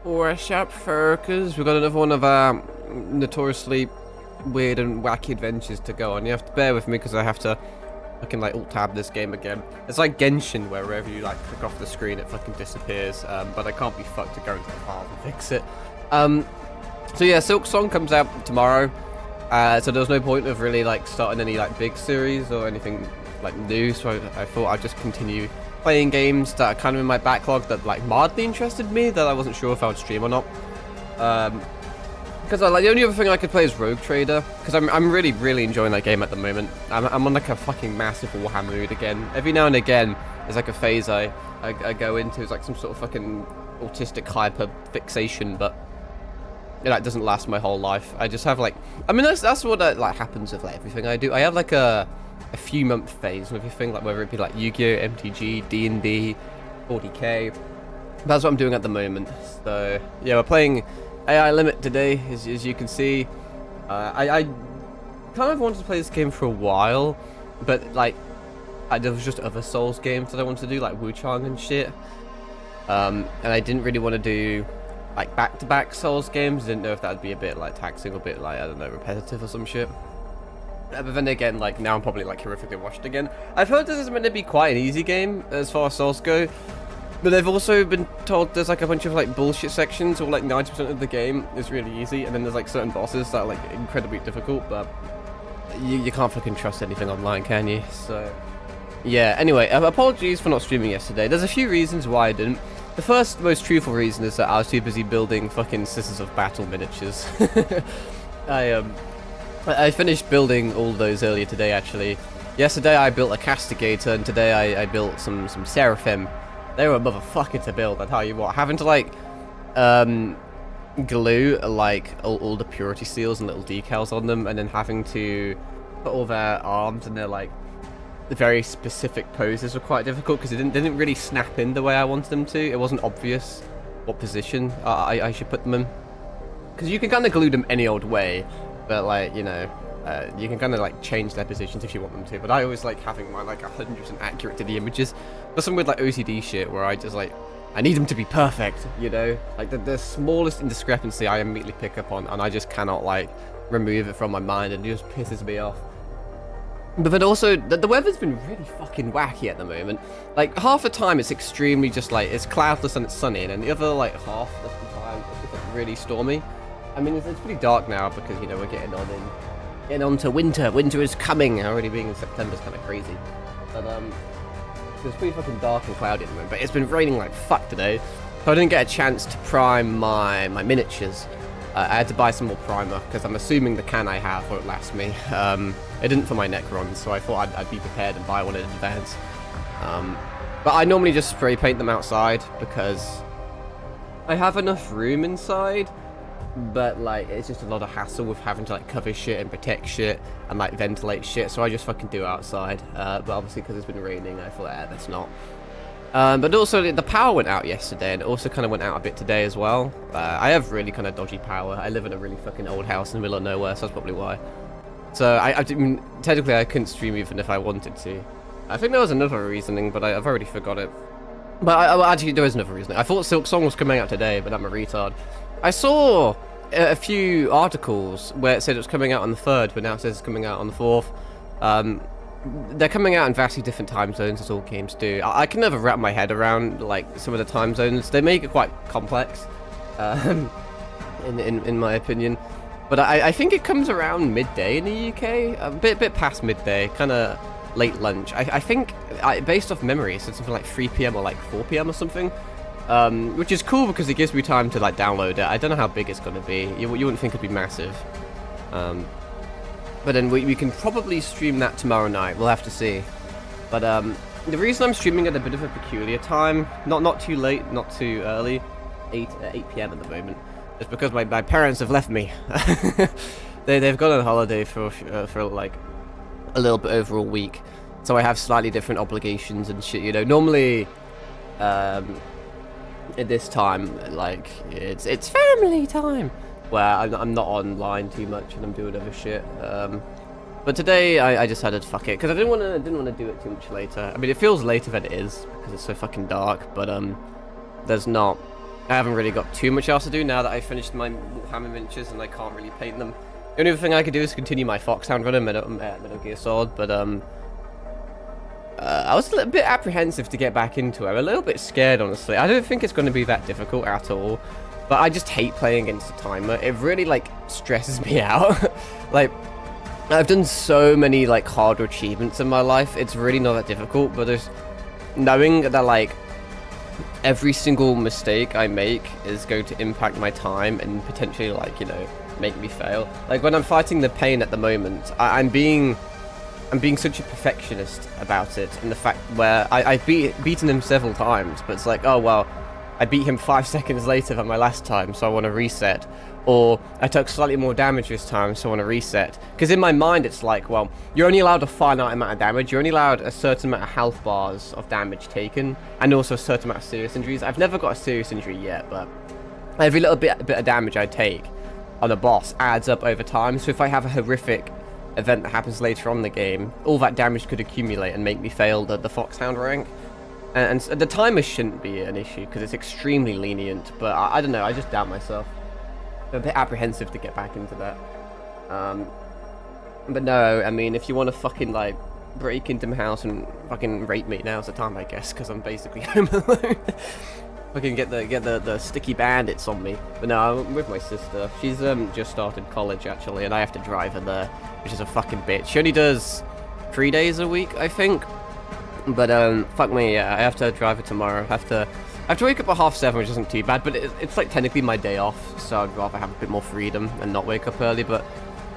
What's up, Furkers? We've got another one of our notoriously weird and wacky adventures to go on. You have to bear with me because I have to fucking like alt-tab this game again. It's like Genshin, where wherever you like click off the screen, it fucking disappears. But I can't be fucked to go into the files and fix it. So yeah, Silksong comes out tomorrow. So there was no point of really like starting any like big series or anything like new. So I thought I'd just continue playing games that are kind of in my backlog that like mildly interested me, that I wasn't sure if I would stream or not. Because like the only other thing I could play is Rogue Trader, because I'm really enjoying that game at the moment. I'm on like a fucking massive Warhammer mood again. Every now and again, there's like a phase I go into. It's like some sort of fucking autistic hyper fixation, but it like doesn't last my whole life. I just have like, I mean that's what like happens with like everything I do. I have like a few month phase with everything, like whether it be like Yu-Gi-Oh, MTG, D&D, 40k. That's what I'm doing at the moment. So yeah, we're playing AI Limit today, as you can see. I kind of wanted to play this game for a while, but like there was just other Souls games that I wanted to do, like Wuchang and shit. And I didn't really want to do like back-to-back Souls games. Didn't know if that'd be a bit like taxing, or a bit like, I don't know, repetitive or some shit. But then again, like now I'm probably like horrifically washed again. I've heard this is meant to be quite an easy game as far as Souls go, but I've also been told there's like a bunch of like bullshit sections, or like 90% of the game is really easy, and then there's like certain bosses that are like incredibly difficult, but you can't fucking trust anything online, can you? So yeah, anyway, apologies for not streaming yesterday. There's a few reasons why I didn't. The first most truthful reason is that I was too busy building fucking Sisters of Battle miniatures. I finished building all those earlier today, actually. Yesterday I built a Castigator, and today I built some Seraphim. They were a motherfucker to build, I tell you what. Having to like glue like all the purity seals and little decals on them, and then having to put all their arms and their like the very specific poses were quite difficult, because they didn't really snap in the way I wanted them to. It wasn't obvious what position I should put them in, because you can kind of glue them any old way. But like, you know, you can kind of like change their positions if you want them to. But I always like having mine like 100% accurate to the images. There's some weird like OCD shit where I just like, I need them to be perfect, you know? Like the smallest indiscrepancy I immediately pick up on, and I just cannot like remove it from my mind, and it just pisses me off. But then also, the weather's been really fucking wacky at the moment. Like half the time it's extremely just like, it's cloudless and it's sunny, and then the other like half of the time it's just like really stormy. I mean, it's pretty dark now because, you know, we're getting on to winter. Winter is coming. Already being in September is kind of crazy. But it's pretty fucking dark and cloudy at the moment. But it's been raining like fuck today, so I didn't get a chance to prime my miniatures. I had to buy some more primer because I'm assuming the can I have won't last me. It didn't for my Necrons, so I thought I'd be prepared and buy one in advance. But I normally just spray paint them outside because I have enough room inside. But like, it's just a lot of hassle with having to like cover shit and protect shit and like ventilate shit, so I just fucking do it outside. But obviously because it's been raining, I thought, that's not. But also the power went out yesterday, and it also kind of went out a bit today as well. I have really kind of dodgy power. I live in a really fucking old house in the middle of nowhere, so that's probably why. So I mean, technically I couldn't stream even if I wanted to. I think there was another reasoning, but I've already forgot it. But actually there is another reasoning. I thought Silksong was coming out today, but I'm a retard. I saw a few articles where it said it was coming out on the 3rd, but now it says it's coming out on the 4th. They're coming out in vastly different time zones, as all games do. I can never wrap my head around like some of the time zones. They make it quite complex, in my opinion. But I think it comes around midday in the UK, a bit past midday, kind of late lunch. I think, based off memory, it's something like 3 p.m. or like 4 p.m. or something. Which is cool because it gives me time to like download it. I don't know how big it's gonna be. You wouldn't think it'd be massive. But then we can probably stream that tomorrow night. We'll have to see. But the reason I'm streaming at a bit of a peculiar time, not too late, not too early, 8 p.m. at the moment, is because my parents have left me. They've gone on holiday for like a little bit over a week, so I have slightly different obligations and shit. You know, normally at this time, like, it's family time, where I'm not online too much and I'm doing other shit. But today I decided fuck it, because I didn't want to do it too much later. I mean, it feels later than it is because it's so fucking dark, but there's not I haven't really got too much else to do now that I finished my Warhammer miniatures and I can't really paint them. The only other thing I could do is continue my Foxhound run in Metal Gear Solid, but I was a little bit apprehensive to get back into it. I'm a little bit scared, honestly. I don't think it's going to be that difficult at all, but I just hate playing against a timer. It really, like, stresses me out. Like, I've done so many, like, harder achievements in my life. It's really not that difficult, but there's knowing that, like, every single mistake I make is going to impact my time and potentially, like, you know, make me fail. Like, when I'm fighting the pain at the moment, I'm being such a perfectionist about it, and the fact where I've beaten him several times, but it's like, oh well, I beat him 5 seconds later than my last time, so I want to reset. Or I took slightly more damage this time, so I want to reset. Because in my mind, it's like, well, you're only allowed a finite amount of damage. You're only allowed a certain amount of health bars of damage taken, and also a certain amount of serious injuries. I've never got a serious injury yet, but every little bit of damage I take on a boss adds up over time. So if I have a horrific event that happens later on in the game, all that damage could accumulate and make me fail the Foxhound rank. And the timer shouldn't be an issue because it's extremely lenient, but I don't know, I just doubt myself. I'm a bit apprehensive to get back into that. But no, I mean, if you want to fucking, like, break into my house and fucking rape me, now's the time, I guess, because I'm basically home alone. Fucking get the sticky bandits on me. But no, I'm with my sister. She's just started college, actually, and I have to drive her there, which is a fucking bitch. She only does 3 days a week, I think. But fuck me, yeah, I have to drive her tomorrow. I have to wake up at 7:30, which isn't too bad, but it's like technically my day off, so I'd rather have a bit more freedom and not wake up early. But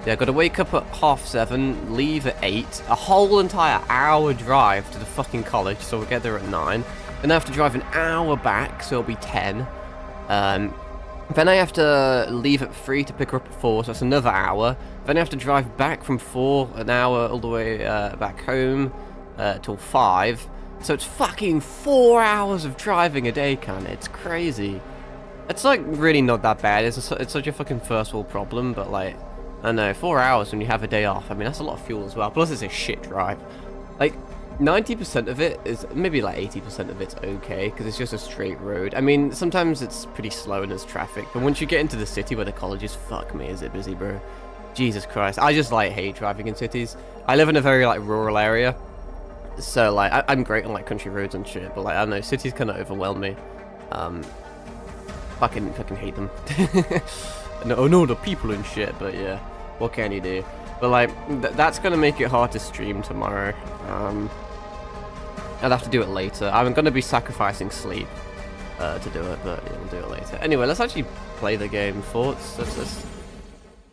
yeah, I got to wake up at 7:30, leave at 8, a whole entire hour drive to the fucking college, so we'll get there at 9. Then I have to drive an hour back, so it'll be 10. Then I have to leave at 3 to pick her up at 4, so that's another hour. Then I have to drive back from 4, an hour all the way back home till 5. So it's fucking 4 hours of driving a day, it's crazy. It's like really not that bad. It's such a fucking first world problem, but like, I don't know, 4 hours when you have a day off. I mean, that's a lot of fuel as well. Plus, it's a shit drive. Like, 90% of it is, maybe like 80% of it's okay, because it's just a straight road. I mean, sometimes it's pretty slow and there's traffic, but once you get into the city where the college is, fuck me, is it busy, bro. Jesus Christ. I just, like, hate driving in cities. I live in a very, like, rural area, so, like, I'm great on, like, country roads and shit, but, like, I don't know, cities kind of overwhelm me. Fucking hate them. no, the people and shit, but yeah, what can you do? But, like, that's gonna make it hard to stream tomorrow. I'll have to do it later. I'm gonna be sacrificing sleep to do it, but yeah, we'll do it later. Anyway, let's actually play the game. Thoughts? Let's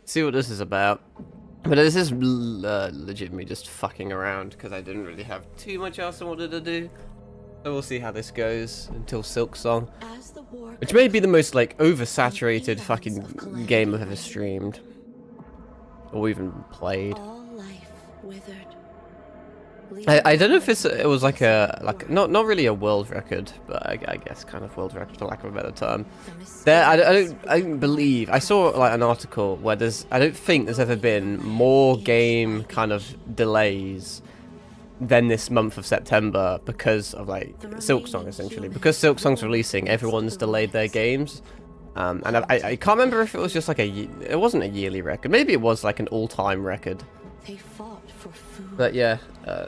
see what this is about. But this is legitimately just fucking around, because I didn't really have too much else I wanted to do. So we'll see how this goes until Silksong. Which may be the most, like, oversaturated fucking game I've ever streamed. Or even played. I don't know if it was like not really a world record, but I guess kind of world record for lack of a better term. I don't believe I saw like an article where I don't think there's ever been more game kind of delays than this month of September because of like Silksong, essentially. Because Silksong's releasing, everyone's delayed their games. And I can't remember if it was just like it wasn't a yearly record. Maybe it was like an all-time record. But yeah,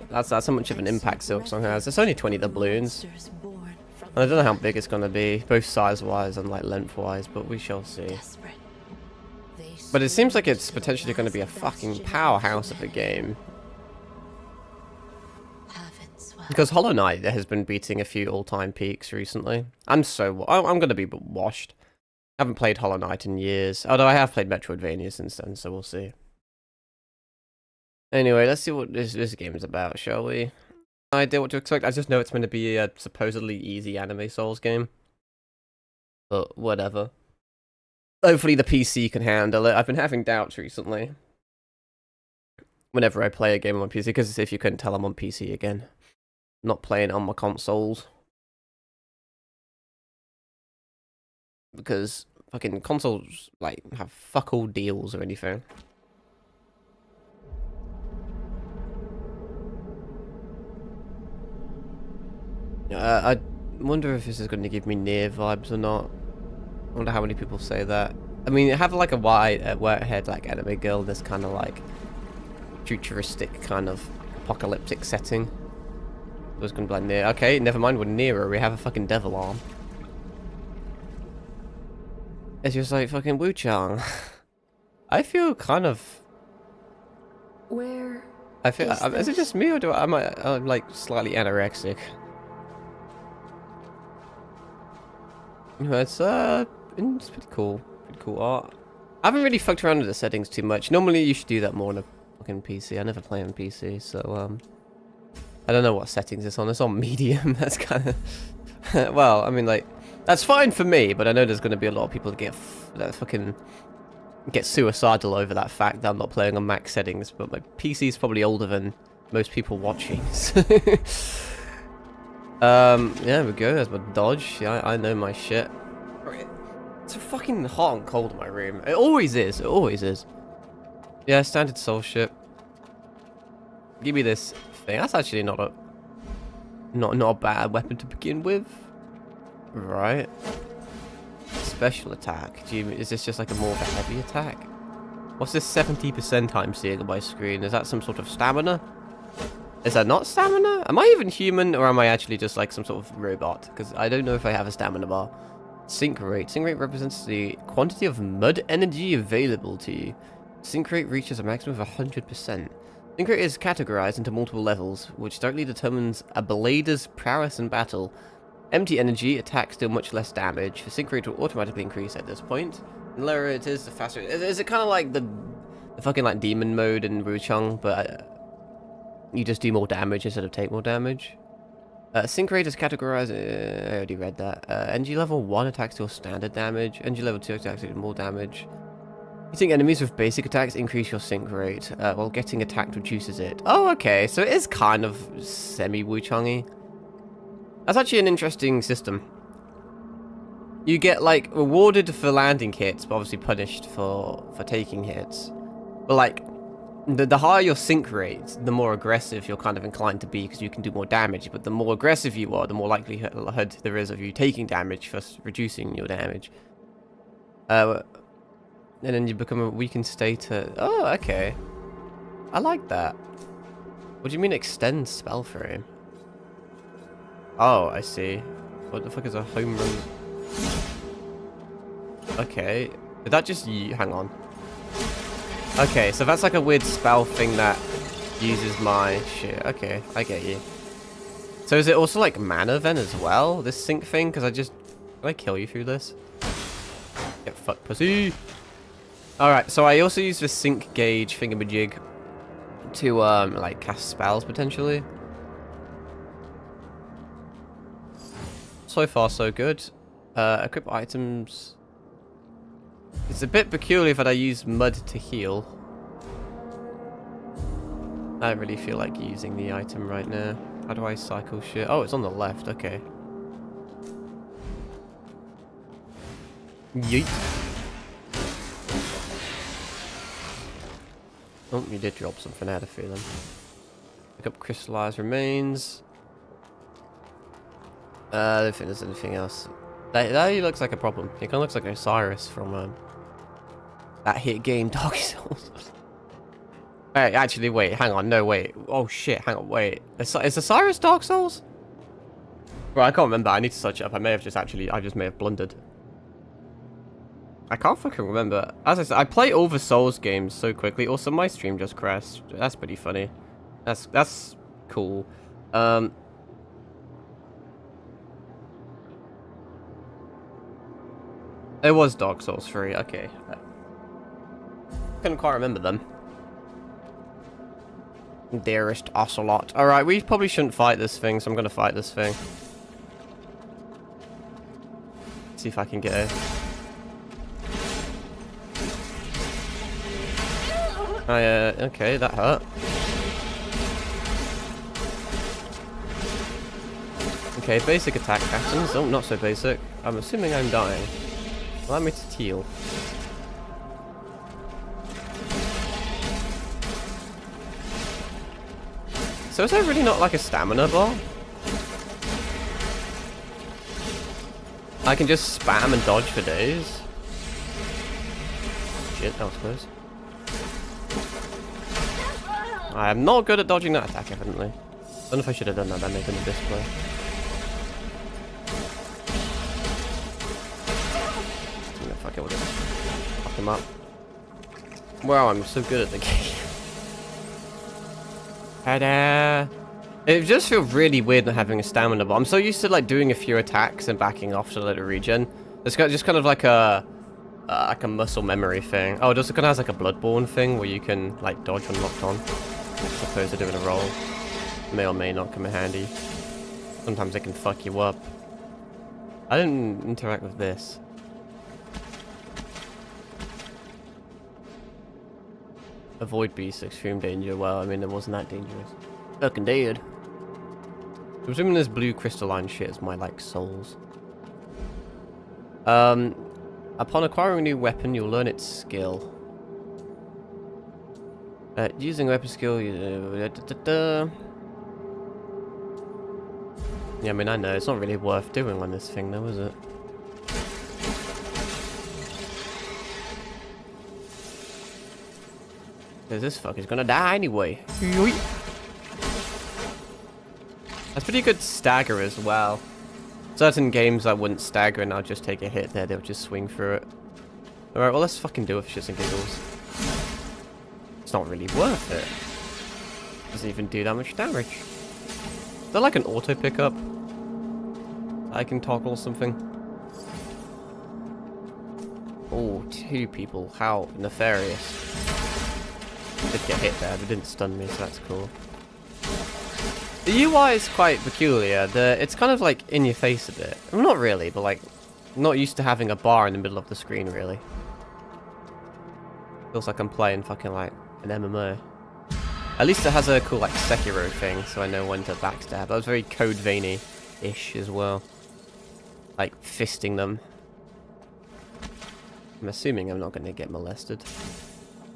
that's how much of an impact Silksong has. It's only 20 doubloons. And I don't know how big it's gonna be, both size-wise and like length-wise, but we shall see. But it seems like it's potentially going to be a fucking powerhouse of a game. Because Hollow Knight has been beating a few all-time peaks recently. I'm going to be washed. I haven't played Hollow Knight in years, although I have played Metroidvania since then, so we'll see. Anyway, let's see what this game is about, shall we? No idea what to expect. I just know it's going to be a supposedly easy anime Souls game. But whatever. Hopefully the PC can handle it. I've been having doubts recently. Whenever I play a game on my PC, because if you couldn't tell, I'm on PC again. Not playing on my consoles. Because fucking consoles, like, have fuck all deals or anything. I wonder if this is going to give me near vibes or not. I wonder how many people say that. I mean, you have like a white head like anime girl, this kind of like futuristic kind of apocalyptic setting. I was gonna be like near. Okay, never mind. We're nearer. We have a fucking devil arm. It's just like fucking Wu-Chang. I feel kind of. Where? I feel. Is it just me, or do I'm like slightly anorexic? It's pretty cool. Pretty cool art. I haven't really fucked around with the settings too much. Normally, you should do that more on a fucking PC. I never play on PC, so I don't know what settings it's on. It's on medium. That's kind of well. I mean, like that's fine for me, but I know there's going to be a lot of people that fucking get suicidal over that fact that I'm not playing on max settings. But my PC is probably older than most people watching. So yeah, we go. There's my dodge. Yeah, I know my shit. It's fucking hot and cold in my room. It always is. It always is. Yeah, standard soul ship. Give me this thing. That's actually not a bad weapon to begin with. Right. Special attack. Is this just like a more of a heavy attack? What's this 70% I'm seeing on my screen? Is that some sort of stamina? Is that not stamina? Am I even human, or am I actually just like some sort of robot? Because I don't know if I have a stamina bar. Sync rate. Sync rate represents the quantity of mud energy available to you. Sync rate reaches a maximum of 100%. Sync rate is categorized into multiple levels, which directly determines a blader's prowess in battle. Empty energy attacks deal much less damage. The sync rate will automatically increase at this point. The lower it is, the faster. Is it kind of like the fucking like demon mode in Wu-Chang, but you just do more damage instead of take more damage? Sync rate is categorized. I already read that. Energy level 1 attacks deal standard damage. Energy level 2 attacks deal more damage. Hitting enemies with basic attacks increase your sync rate, while getting attacked reduces it. Oh, okay. So it is kind of semi-Wu-Chang-y. That's actually an interesting system. You get, like, rewarded for landing hits, but obviously punished for taking hits. But, like, the higher your sync rate, the more aggressive you're kind of inclined to be, because you can do more damage. But the more aggressive you are, the more likelihood there is of you taking damage for reducing your damage. And then you become a weakened state. Oh, okay. I like that. What do you mean extend spell frame? Oh, I see. What the fuck is a home run? Okay. Did that just... Hang on. Okay, so that's like a weird spell thing that uses my shit. Okay, I get you. So is it also like mana then as well? This sync thing? Because can I kill you through this? Get fucked, pussy. Alright, so I also use the sync gauge thingamajig to like cast spells potentially. So far so good. Equip items. It's a bit peculiar that I use mud to heal. I don't really feel like using the item right now. How do I cycle shit? Oh, it's on the left. Okay. Yeet. Oh, you did drop something out of feeling. Pick up crystallized remains. I don't think there's anything else. That looks like a problem. He kind of looks like Osiris from that hit game Dark Souls. Hey, actually, wait, hang on, no, wait. Oh shit, hang on, wait. Is Osiris Dark Souls? Well, I can't remember. I need to search it up. I just may have blundered. I can't fucking remember. As I said, I play all the Souls games so quickly. Also, my stream just crashed. That's pretty funny. That's cool. It was Dark Souls 3, okay. Couldn't quite remember them. Dearest Ocelot. Alright, we probably shouldn't fight this thing, so I'm gonna fight this thing. See if I can get it. Okay, that hurt. Okay, basic attack patterns. Oh, not so basic. I'm assuming I'm dying. Allow me to heal. So is there really not like a stamina bar? I can just spam and dodge for days. Shit, that was close. I am not good at dodging that attack, evidently. I don't know if I should have done that by making the display. No, fuck it, we'll just fuck him up. Wow, I'm so good at the game. Ta-da! It just feels really weird not having a stamina bar. I'm so used to like doing a few attacks and backing off to let it regen. It's just kind of like a muscle memory thing. Oh, it also kind of has like a Bloodborne thing where you can like dodge when locked on. As opposed to doing a roll. May or may not come in handy. Sometimes it can fuck you up. I didn't interact with this. Avoid beasts, extreme danger. Well, I mean, it wasn't that dangerous. Fucking dead. I'm assuming this blue crystalline shit is my, like, souls. Upon acquiring a new weapon, you'll learn its skill. Using weapon skill... Yeah, I mean, I know. It's not really worth doing on this thing, though, is it? Because this fucker's gonna die anyway. That's pretty good stagger as well. Certain games I wouldn't stagger and I'll just take a hit there. They'll just swing through it. Alright, well, let's fucking do it for shits and giggles. It's not really worth it. Doesn't even do that much damage. Is there like an auto pickup? I can toggle something. Oh, 2 people. How nefarious. Did get hit there, but didn't stun me, so that's cool. The UI is quite peculiar. It's kind of like in your face a bit. Well, not really, but like not used to having a bar in the middle of the screen, really. Feels like I'm playing fucking like an MMO. At least it has a cool like Sekiro thing, so I know when to backstab. That was very Code Veiny-ish as well. Like fisting them. I'm assuming I'm not going to get molested.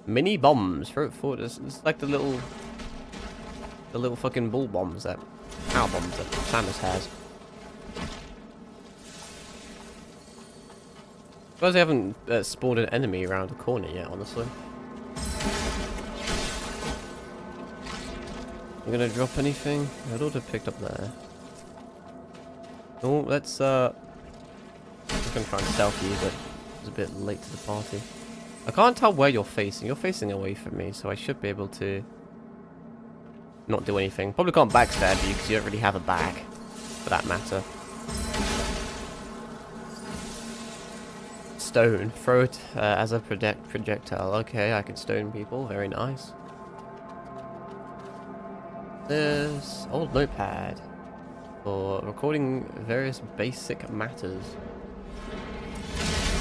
Mini bombs. Throw it forward. It's like the little fucking bull bombs that power bombs that Samus has. Suppose they haven't spawned an enemy around the corner yet, honestly. I'm gonna drop anything? I'd ought to have picked up there. Oh, let's I'm gonna try and stealth you, but it's a bit late to the party. I can't tell where you're facing. You're facing away from me, so I should be able to not do anything. Probably can't backstab you because you don't really have a back, for that matter. Stone. Throw it as a projectile. Okay, I can stone people. Very nice. This old notepad for recording various basic matters.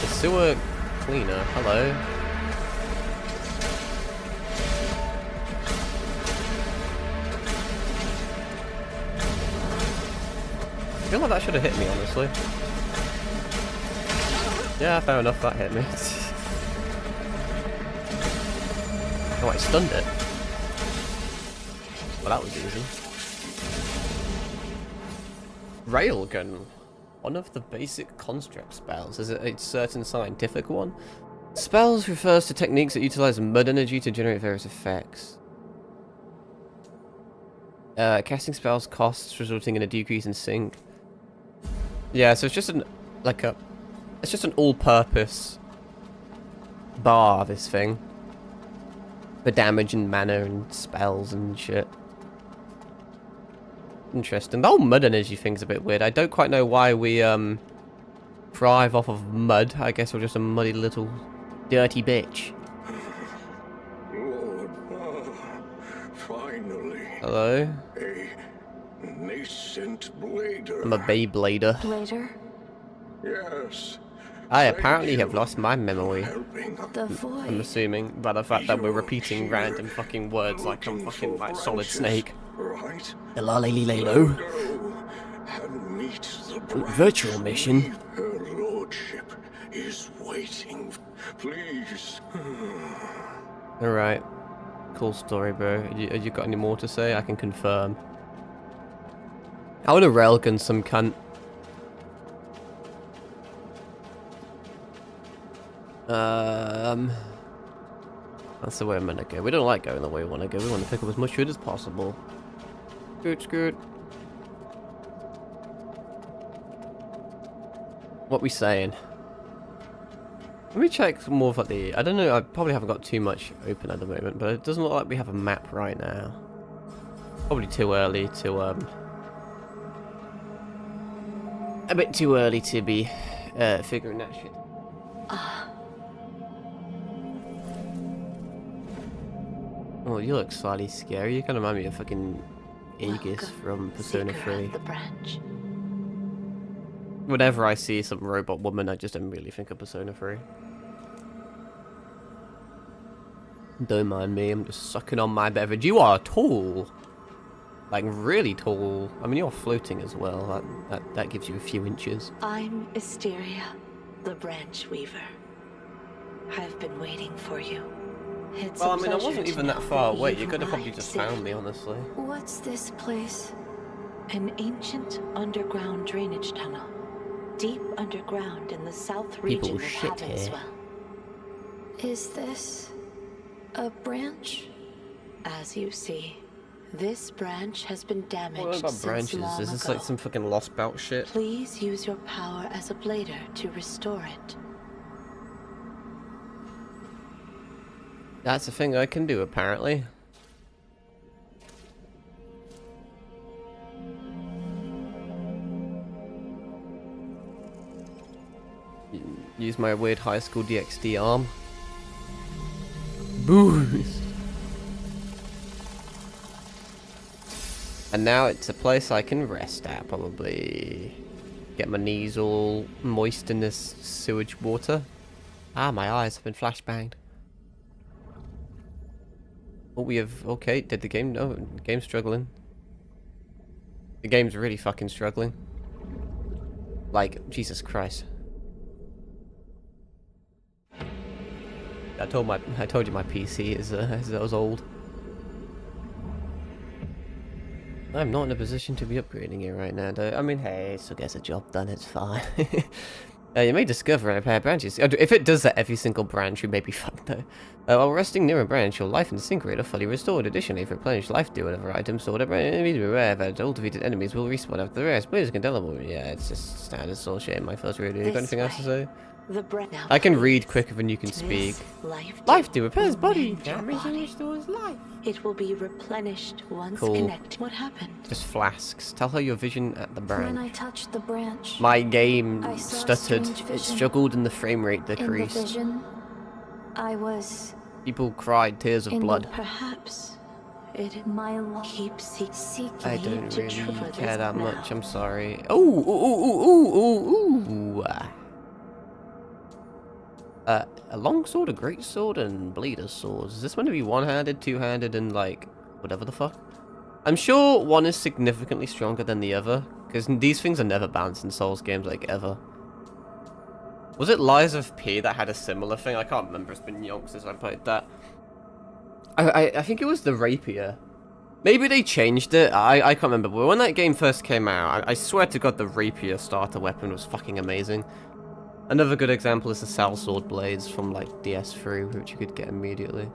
The sewer cleaner. Hello. I feel like that should have hit me, honestly. Yeah, fair enough, that hit me. Oh, I stunned it. Well, that was easy. Railgun. One of the basic construct spells. Is it a certain scientific one? Spells refers to techniques that utilize mud energy to generate various effects. Casting spells costs, resulting in a decrease in sync. Yeah, so it's just it's just an all-purpose bar, this thing. For damage and mana and spells and shit. Interesting. The whole mud energy thing's a bit weird. I don't quite know why we thrive off of mud. I guess we're just a muddy little dirty bitch. Lord, finally. Hello? A nascent blader. I'm a Beyblader. Later, Yes. I apparently have lost my memory. Helping. the I'm void. assuming by the fact that we're repeating random fucking words like I'm fucking like Solid Snake. Right. Elalelilelo. Go and meet the bride. Virtual mission. Her lordship is waiting. Please. Alright. Cool story, bro. Have you got any more to say? I can confirm. I want to railgun some cunt. That's the way I'm gonna go. We don't like going the way we want to go. We want to pick up as much food as possible. Good. What we saying? Let me check some more of the... I don't know, I probably haven't got too much open at the moment, but it doesn't look like we have a map right now. Probably too early to, a bit too early to be, figuring that shit. Oh, you look slightly scary. You kind of remind me of fucking Aegis from Persona 3. The branch. Whenever I see some robot woman, I just immediately think of Persona 3. Don't mind me, I'm just sucking on my beverage. You are tall. Like, really tall. I mean, you're floating as well. That gives you a few inches. I'm Asteria, the branch weaver. I've been waiting for you. It's Well, a I mean, I pleasure wasn't to even know that far away. you've You could have probably arrived just found me, safely. honestly. What's this place? An ancient underground drainage tunnel, deep underground in the south People region of shit here. Havenswell. Is this a branch? As you see, this branch has been damaged What about since branches? long Is this ago. like some fucking Lost Belt shit? Please use your power as a blader to restore it. That's a thing I can do, apparently. Use my weird high school DxD arm. Boost! And now it's a place I can rest at, probably. Get my knees all moist in this sewage water. Ah, my eyes have been flashbanged. Oh, we have... Okay, did the game... No, the game's struggling. The game's really fucking struggling. Like, Jesus Christ. I told you my PC is old. I'm not in a position to be upgrading it right now, though. I mean, hey, it still gets a job done, it's fine. You may discover a pair of branches. If it does that every single branch, you may be fucked, though. While resting near a branch, your life and sync rate are fully restored. Additionally, if replenished life do whatever items stored at branch, be rare that all defeated enemies will respawn after the rest. Players can tell. Yeah, it's just standard soul shit in my first radio. You got anything else to say? I can read quicker than you can speak. Life do repairs body. Damage and restores life. It will be replenished once Cool. connected. What happened? Just flasks. Tell her your vision at the When I branch. touched the branch, My game I saw stuttered. strange It vision. struggled and the frame rate in the decreased. vision, I was People cried tears of In the- blood. Perhaps it my life keeps seeking. I need don't to really trigger care this that now. much. I'm sorry. Ooh. A long sword, a great sword, and bleeder swords. Is this going to be one-handed, two-handed, and like whatever the fuck? I'm sure one is significantly stronger than the other, because these things are never balanced in Souls games, like ever. Was it Lies of P that had a similar thing? I can't remember. It's been yonks since I played that. I think it was the rapier. Maybe they changed it. I can't remember. But when that game first came out, I swear to God, the rapier starter weapon was fucking amazing. Another good example is the Salsword blades from like DS3, which you could get immediately.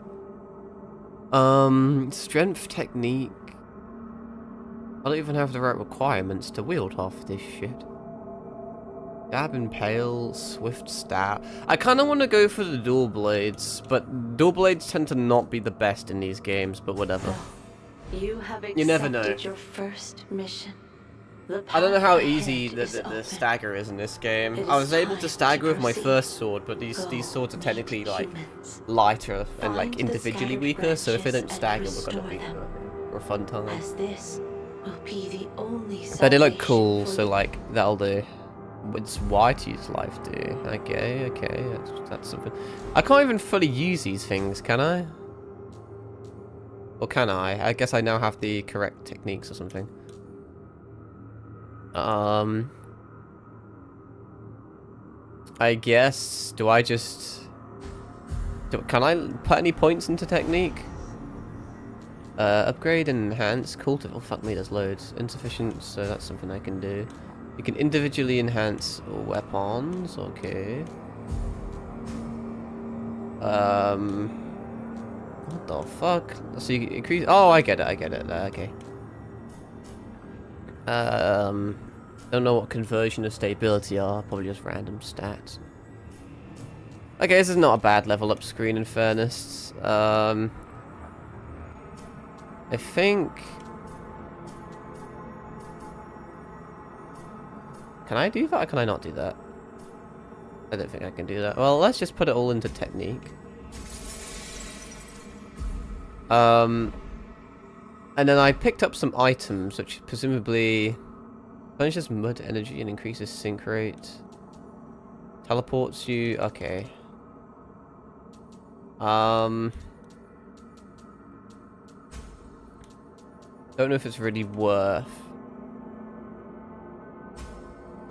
Strength, technique. I don't even have the right requirements to wield half this shit. Dab and Pale, Swift Stab. I kind of want to go for the dual blades, but dual blades tend to not be the best in these games, but whatever. You have accepted You never know. your first mission. I don't know how easy the stagger is in this game. I was able to stagger with my first sword, but these swords are technically like lighter and like individually weaker, so if they don't stagger, we're gonna be for a fun time. As this will be the only But they look cool, salvation for so you. like that'll do. It's why to use life do. Okay, that's something. I can't even fully use these things, can I? Or can I? I guess I now have the correct techniques or something. I guess, do I just... can I put any points into technique? Upgrade and enhance. Cultivate. Oh, fuck me, there's loads. Insufficient, so that's something I can do. You can individually enhance weapons, okay. What the fuck? So you increase. Oh, I get it. I get it. Okay. Don't know what conversion of stability are. Probably just random stats. Okay, this is not a bad level up screen. In fairness, I think. Can I do that or can I not do that? I don't think I can do that. Well, let's just put it all into technique. And then I picked up some items, which presumably punishes mud energy and increases sync rate. Teleports you. Okay. Don't know if it's really worth.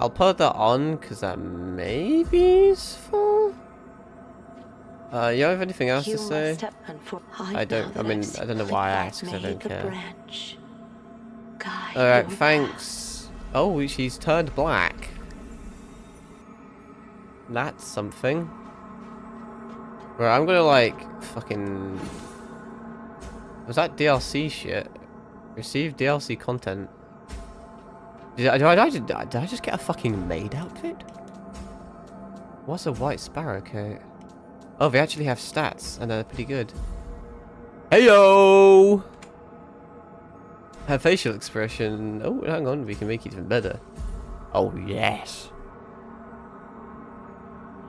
I'll put that on because that may be useful. You have anything else to say? I don't. I mean, I don't know why I asked because I don't care. Alright, thanks. Oh, she's turned black. That's something. Right, I'm gonna like fucking. Was that DLC shit? Receive DLC content. Did I just get a fucking maid outfit? What's a white sparrow coat? Oh, they actually have stats, and they're pretty good. Heyo! Her facial expression. Oh, hang on, we can make it even better. Oh, yes.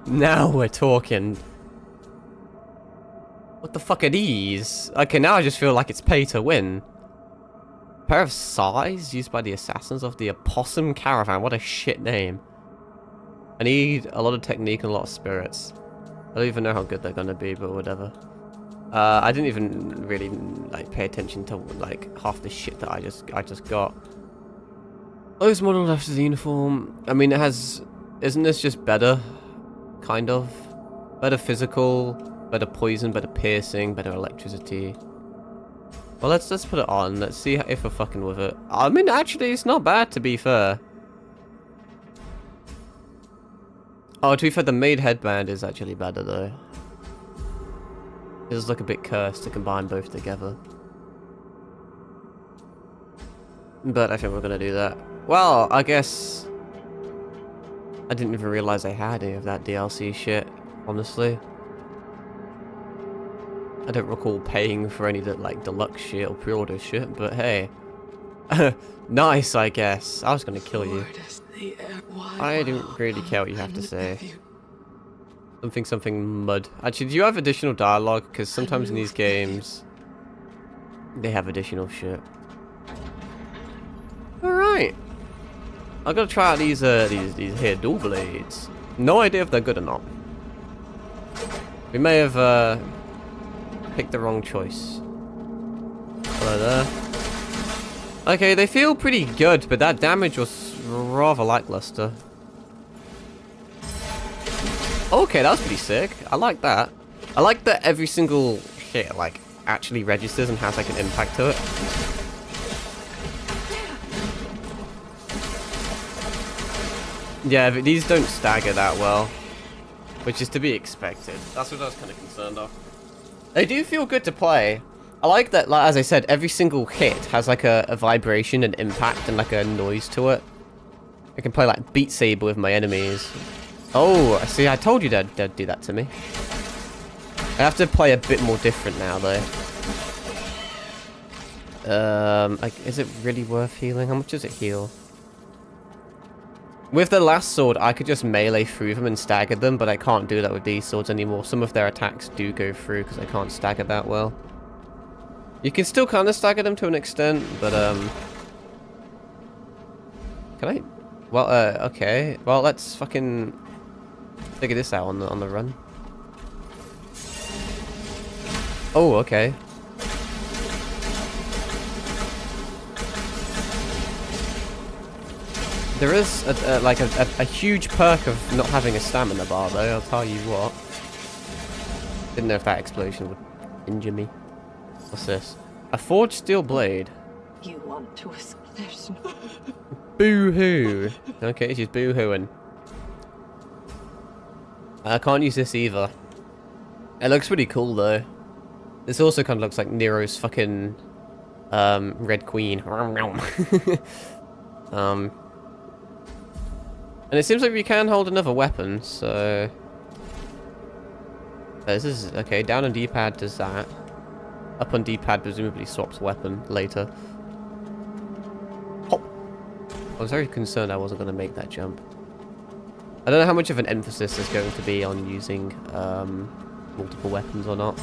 Now we're talking. What the fuck are these? Okay, now I just feel like it's pay to win. Pair of size used by the assassins of the Opossum Caravan. What a shit name. I need a lot of technique and a lot of spirits. I don't even know how good they're gonna be, but whatever. I didn't even really like pay attention to like half the shit that I just got. Those model left is the uniform. I mean, it has. Isn't this just better? Kind of. Better physical, better poison, better piercing, better electricity. Well, let's put it on. Let's see if we're fucking with it. I mean, actually, it's not bad to be fair. Oh, to be fair, the maid headband is actually better though. It does look a bit cursed to combine both together. But I think we're gonna do that. Well, I guess I didn't even realize I had any of that DLC shit, honestly. I don't recall paying for any like deluxe shit or pre-order shit, but hey. Nice, I guess. I was gonna kill you. I don't really care what you have to say. Something mud. Actually, do you have additional dialogue? Because sometimes in these games, they have additional shit. Alright. I'm gonna try out these here dual blades. No idea if they're good or not. We may have picked the wrong choice. Hello there. Okay, they feel pretty good, but that damage was rather lackluster. Okay, that was pretty sick. I like that. I like that every single hit like actually registers and has like an impact to it. Yeah, but these don't stagger that well, which is to be expected. That's what I was kind of concerned of. They do feel good to play. I like that, like, as I said, every single hit has like a vibration and impact and like a noise to it. I can play like Beat Saber with my enemies. Oh, see, I told you they'd do that to me. I have to play a bit more different now, though. Like, is it really worth healing? How much does it heal? With the last sword, I could just melee through them and stagger them, but I can't do that with these swords anymore. Some of their attacks do go through because I can't stagger that well. You can still kind of stagger them to an extent, but, can I? Well, okay. Well, let's fucking figure this out on the run. Oh, okay. There is like a huge perk of not having a stamina bar, though. I'll tell you what. Didn't know if that explosion would injure me. What's this? A forged steel blade. You want to escape? There's no... Boo-hoo. Okay, she's boo-hooing. I can't use this either. It looks pretty cool though. This also kind of looks like Nero's fucking Red Queen. And it seems like we can hold another weapon, so this is okay. Down on D-pad does that. Up on D-pad presumably swaps weapon later. Hop. I was very concerned I wasn't going to make that jump. I don't know how much of an emphasis there's going to be on using multiple weapons or not.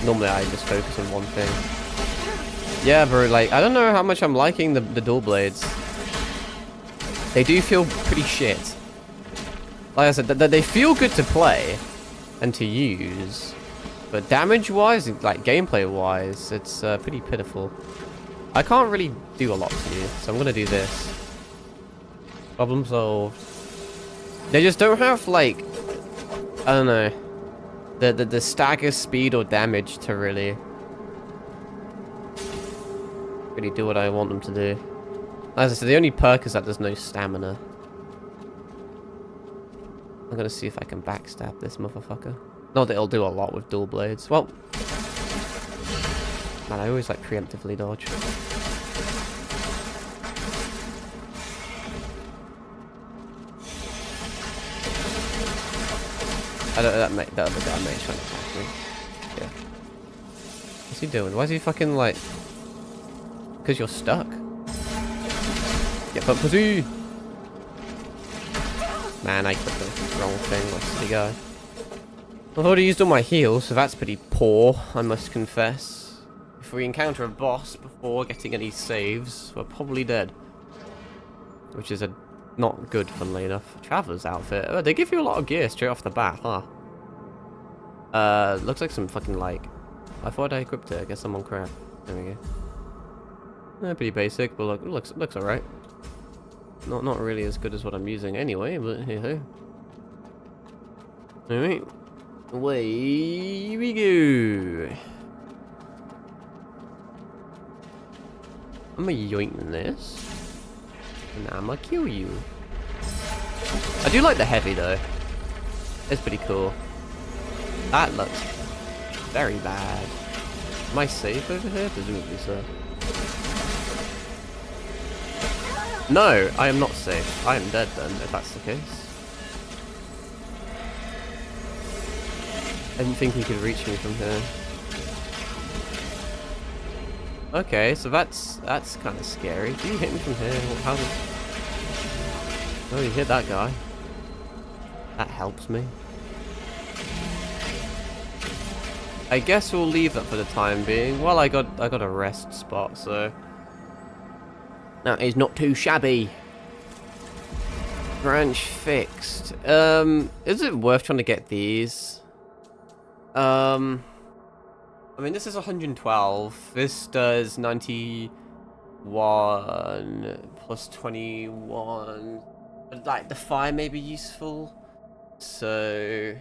Normally I just focus on one thing. Yeah, bro, like, I don't know how much I'm liking the dual blades. They do feel pretty shit. Like I said, they feel good to play and to use. But damage-wise, like gameplay-wise, it's pretty pitiful. I can't really do a lot to you, so I'm going to do this. Problem solved. They just don't have, like, I don't know, the stagger speed or damage to really do what I want them to do. As I said, the only perk is that there's no stamina. I'm gonna see if I can backstab this motherfucker. Not that it'll do a lot with dual blades. Well, man, I always like preemptively dodge. I don't know, that other guy may trying to attack me. Yeah. What's he doing? Why is he fucking like... Because you're stuck. Get up, pussy! Man, I clicked the wrong thing. What's the guy? I've already used all my heals, so that's pretty poor, I must confess. If we encounter a boss before getting any saves, we're probably dead. Which is not good, funnily enough. Traveler's outfit. Oh, they give you a lot of gear straight off the bat, huh? Looks like some fucking, like... I thought I equipped it. I guess I'm on crap. There we go. Pretty basic, but look, it looks alright. Not really as good as what I'm using anyway, but hey-ho. Alright. Away we go. I'm gonna yoink this. And I'ma kill you. I do like the heavy though. It's pretty cool. That looks very bad. Am I safe over here? Presumably so. No, I am not safe. I am dead then, if that's the case. I didn't think he could reach me from here. Okay, so that's kind of scary. Do you hit me from here? How did... Oh, you hit that guy. That helps me. I guess we'll leave that for the time being. Well, I got a rest spot, so that is not too shabby. Branch fixed. Is it worth trying to get these? I mean, this is 112. This does 91 plus 21. Like, the fire may be useful. So...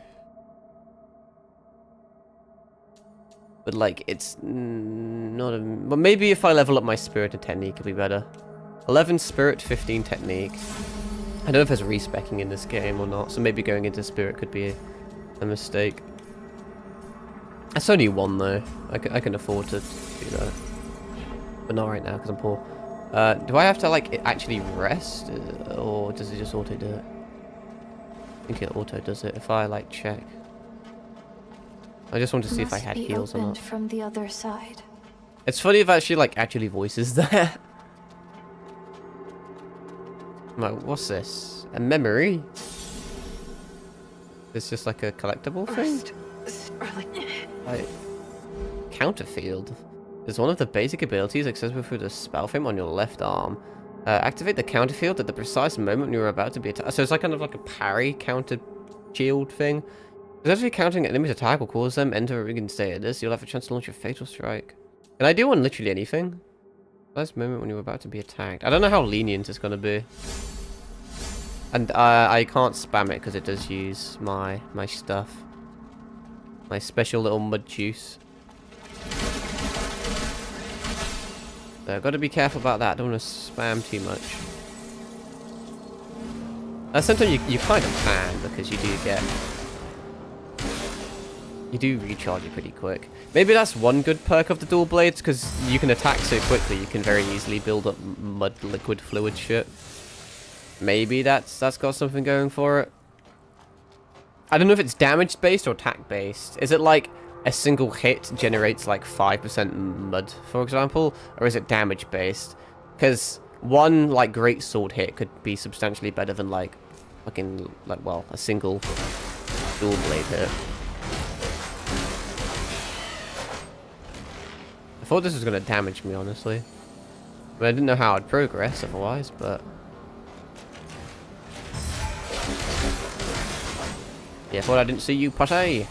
But, like, it's not a... But maybe if I level up my spirit and technique, it'll be better. 11 spirit, 15 technique. I don't know if there's respecking in this game or not, so maybe going into spirit could be a mistake. It's only one, though. I can afford to do that. But not right now, because I'm poor. Do I have to, like, actually rest? Or does it just auto do it? I think it auto does it if I, like, check. I just want to see if I had heals or not. From the other side. It's funny if actually, like, actually voices there. I'm like, what's this? A memory? It's just like a collectible thing? Like, counterfield is one of the basic abilities accessible through the spell frame on your left arm. Activate the counterfield at the precise moment when you're about to be attacked. So it's like kind of like a parry counter shield thing. Essentially, countering an enemy's attack will cause them enter a ring and stay at this. You'll have a chance to launch a fatal strike. Can I do on literally anything? Last moment when you're about to be attacked. I don't know how lenient it's going to be. And I can't spam it because it does use my stuff. My special little mud juice. So I've got to be careful about that. I don't want to spam too much. Sometimes you kind of can because you do get You do recharge it pretty quick. Maybe that's one good perk of the dual blades, because you can attack so quickly, you can very easily build up mud, liquid, fluid shit. Maybe that's got something going for it. I don't know if it's damage based or attack based. Is it like a single hit generates like 5% mud, for example, or is it damage based? Because one like great sword hit could be substantially better than like fucking like, well, a single dual blade hit. I thought this was going to damage me, honestly. But I didn't know how I'd progress otherwise, but... yeah, I thought I didn't see you, Potty.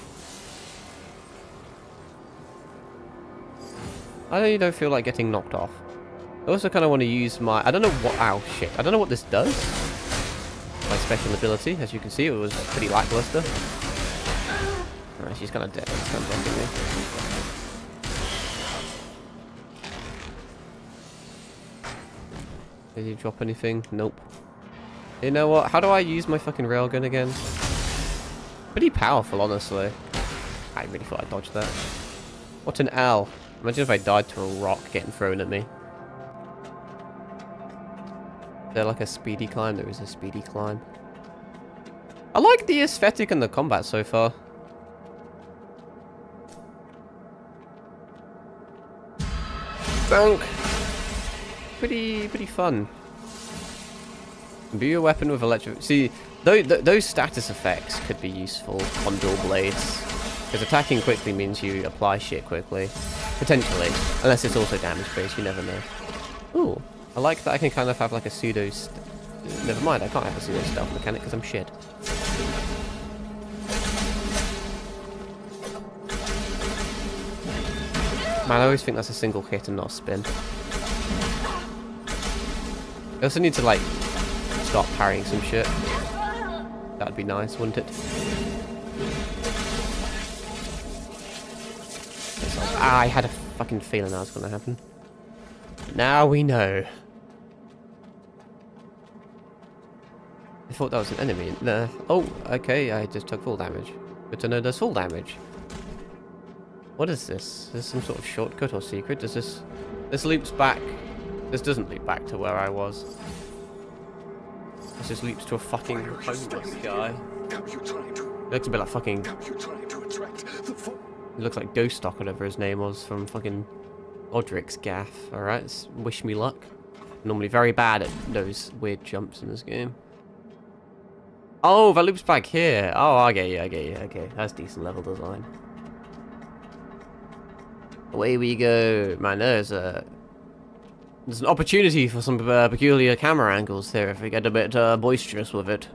I really don't feel like getting knocked off. I also kind of want to use my... I don't know what... ow, shit. I don't know what this does. My special ability. As you can see, it was pretty lackluster. Alright, she's kind of dead. She's kind of blocking me. Did you drop anything? Nope. You know what? How do I use my fucking railgun again? Pretty powerful, honestly. I really thought I dodged that. What an L. Imagine if I died to a rock getting thrown at me. Is there like a speedy climb? There is a speedy climb. I like the aesthetic and the combat so far. Dunk! Pretty fun. Imbue a weapon with electric... see, those status effects could be useful on dual blades. Because attacking quickly means you apply shit quickly. Potentially. Unless it's also damage based, you never know. Ooh. I like that I can kind of have like a pseudo... never mind, I can't have a pseudo stealth mechanic because I'm shit. Man, I always think that's a single hit and not a spin. I also need to, like, start parrying some shit. That'd be nice, wouldn't it? Ah, I had a fucking feeling that was going to happen. Now we know. I thought that was an enemy. Nah. Oh, okay, I just took full damage. Good to know there's full damage. What is this? Is this some sort of shortcut or secret? Does this... this loops back... this doesn't loop back to where I was. This just loops to a fucking homeless guy. It looks a bit like fucking... it looks like Ghost Stock, whatever his name was, from fucking Odric's gaff. Alright, wish me luck. Normally very bad at those weird jumps in this game. Oh, that loops back here. Oh, I get you, okay. That's decent level design. Away we go. Man, there's an opportunity for some peculiar camera angles there if we get a bit boisterous with it.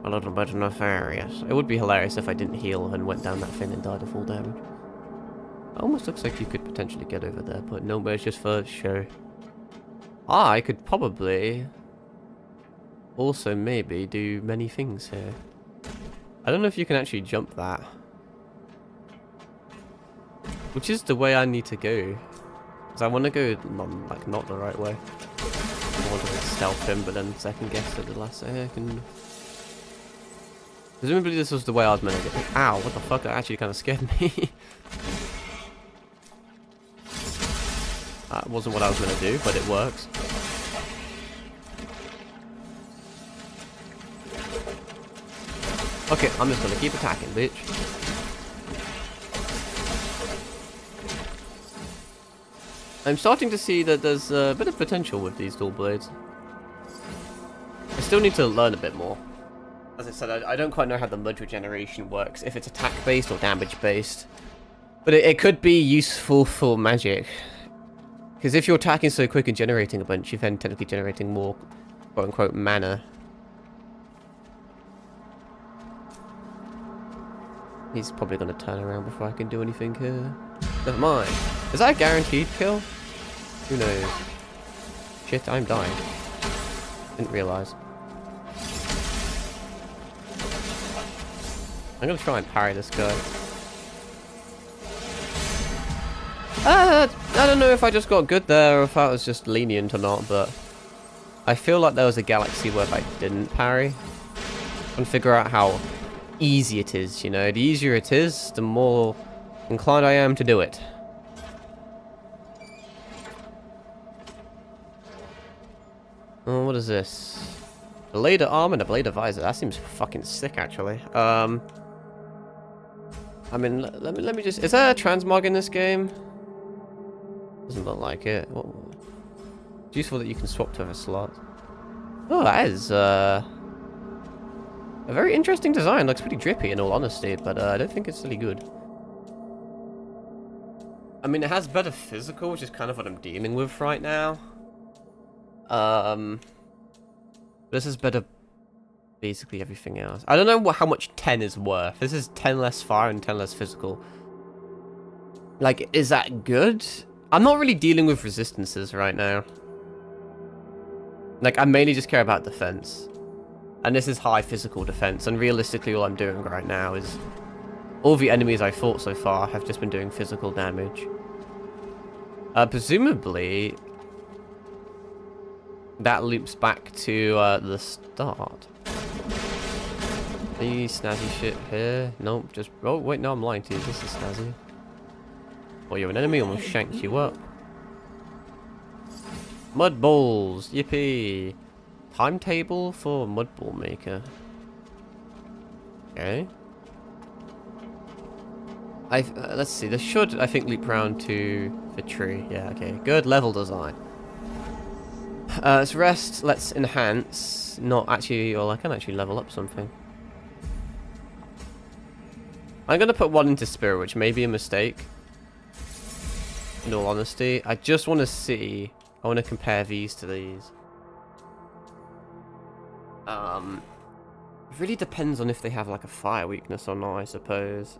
A little bit nefarious. It would be hilarious if I didn't heal and went down that thing and died of full damage. It almost looks like you could potentially get over there, but no, but it's just for show. I could probably also maybe do many things here. I don't know if you can actually jump that. Which is the way I need to go. Because I want to go not the right way. I want to stealth him, but then second guess at the last second. Presumably this was the way I was meant to go. Ow, what the fuck? That actually kind of scared me. That wasn't what I was meant to do, but it works. Okay, I'm just going to keep attacking, bitch. I'm starting to see that there's a bit of potential with these dual blades. I still need to learn a bit more. As I said, I don't quite know how the mud regeneration works, if it's attack based or damage based. But it could be useful for magic. Because if you're attacking so quick and generating a bunch, you're then technically generating more quote unquote mana. He's probably going to turn around before I can do anything here. Never mind. Is that a guaranteed kill? Who knows? Shit, I'm dying. Didn't realise. I'm gonna try and parry this guy. I don't know if I just got good there or if I was just lenient or not, but I feel like there was a galaxy where I didn't parry. And figure out how easy it is, you know. The easier it is, the more inclined I am to do it. Oh, what is this? Blade of arm and a blade of visor. That seems fucking sick, actually. I mean, let me just... Is there a transmog in this game? Doesn't look like it. It's useful that you can swap to other slots. Oh, that is a very interesting design. Looks pretty drippy in all honesty, but I don't think it's really good. I mean, it has better physical, which is kind of what I'm dealing with right now. This is better basically everything else. I don't know how much 10 is worth. This is 10 less fire and 10 less physical. Like, is that good? I'm not really dealing with resistances right now. Like, I mainly just care about defense. And this is high physical defense. And realistically, all I'm doing right now is... all the enemies I fought so far have just been doing physical damage. Presumably... that loops back to the start. Any snazzy shit here? Nope, just... oh, wait, no, I'm lying to you. This is snazzy. Well, you're an enemy, almost shanked you up. Mud balls, yippee. Timetable for mud ball maker. Okay. Let's see, this should, I think, loop round to the tree. Yeah, okay, good level design. Let's rest, let's enhance. Not actually, well, I can actually level up something. I'm gonna put one into spirit, which may be a mistake. In all honesty, I just want to see. I want to compare these to these. It really depends on if they have like a fire weakness or not, I suppose.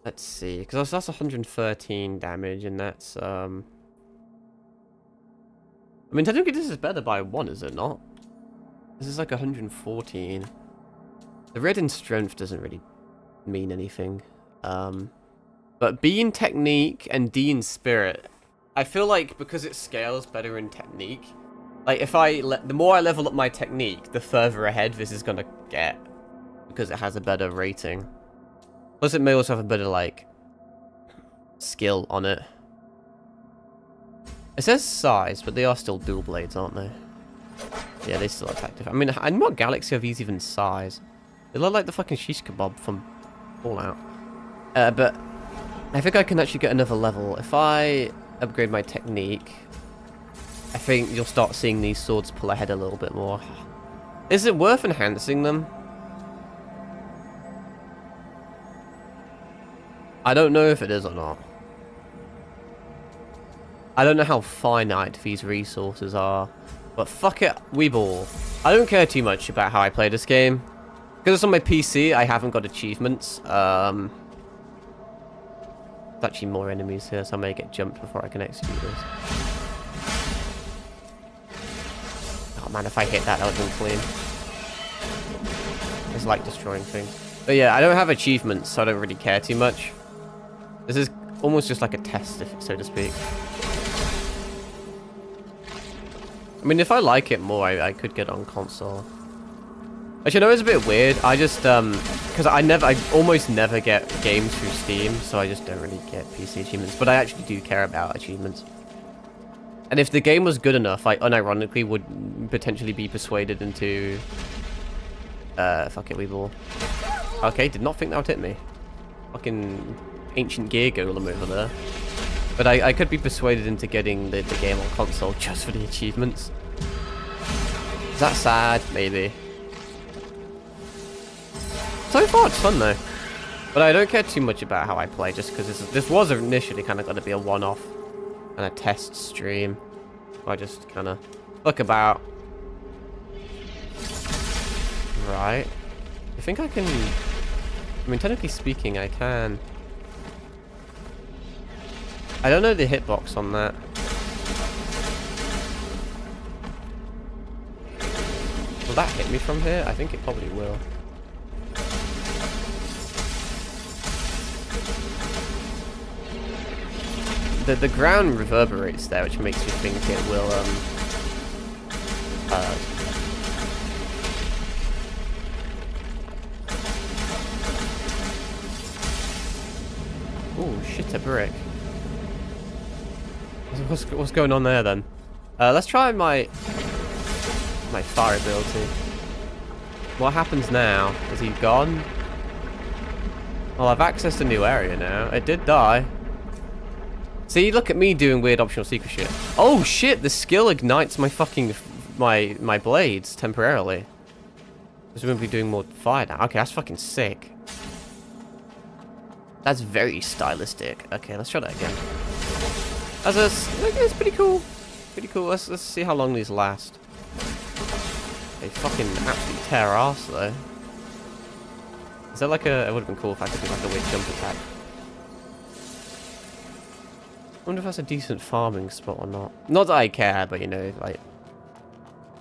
Let's see, because that's 113 damage, and that's I mean, technically this is better by 1, is it not? This is like 114. The red in strength doesn't really mean anything. But B in technique and D in spirit, I feel like because it scales better in technique, like if the more I level up my technique, the further ahead this is gonna get, because it has a better rating. Plus it may also have a better like skill on it. It says size, but they are still dual blades, aren't they? Yeah, they still attack different. I mean, in what galaxy are these even size? They look like the fucking shish kebab from Fallout. But I think I can actually get another level. If I upgrade my technique, I think you'll start seeing these swords pull ahead a little bit more. Is it worth enhancing them? I don't know if it is or not. I don't know how finite these resources are. But fuck it, we ball. I don't care too much about how I play this game. Because it's on my PC, I haven't got achievements. There's actually more enemies here, so I may get jumped before I can execute this. Oh man, if I hit that, that would have been clean. It's like destroying things. But yeah, I don't have achievements, so I don't really care too much. This is almost just like a test, so to speak. I mean, if I like it more, I could get on console. Actually, I know it's a bit weird. I just, because I almost never get games through Steam, so I just don't really get PC achievements. But I actually do care about achievements. And if the game was good enough, I unironically would potentially be persuaded into... fuck it, we ball. Okay, did not think that would hit me. Fucking ancient gear golem over there. But I could be persuaded into getting the game on console just for the achievements. Is that sad? Maybe. So far it's fun though. But I don't care too much about how I play, just because this was initially kind of going to be a one-off and a test stream. So I just kind of look about. Right. I think I can... I mean, technically speaking, I can... I don't know the hitbox on that. Will that hit me from here? I think it probably will. The ground reverberates there, which makes me think it will Oh shit, a brick. What's going on there then? Let's try my fire ability. What happens now? Is he gone? Well, I've accessed a new area now. It did die. See, look at me doing weird optional secret shit. Oh shit, the skill ignites my fucking my blades temporarily. Because we're gonna be doing more fire now. Okay, that's fucking sick. That's very stylistic. Okay, let's try that again. It's pretty cool. Pretty cool. Let's see how long these last. They fucking absolutely tear ass though. Is that like a? It would have been cool if I could do like a weird jump attack. I wonder if that's a decent farming spot or not. Not that I care, but you know, like,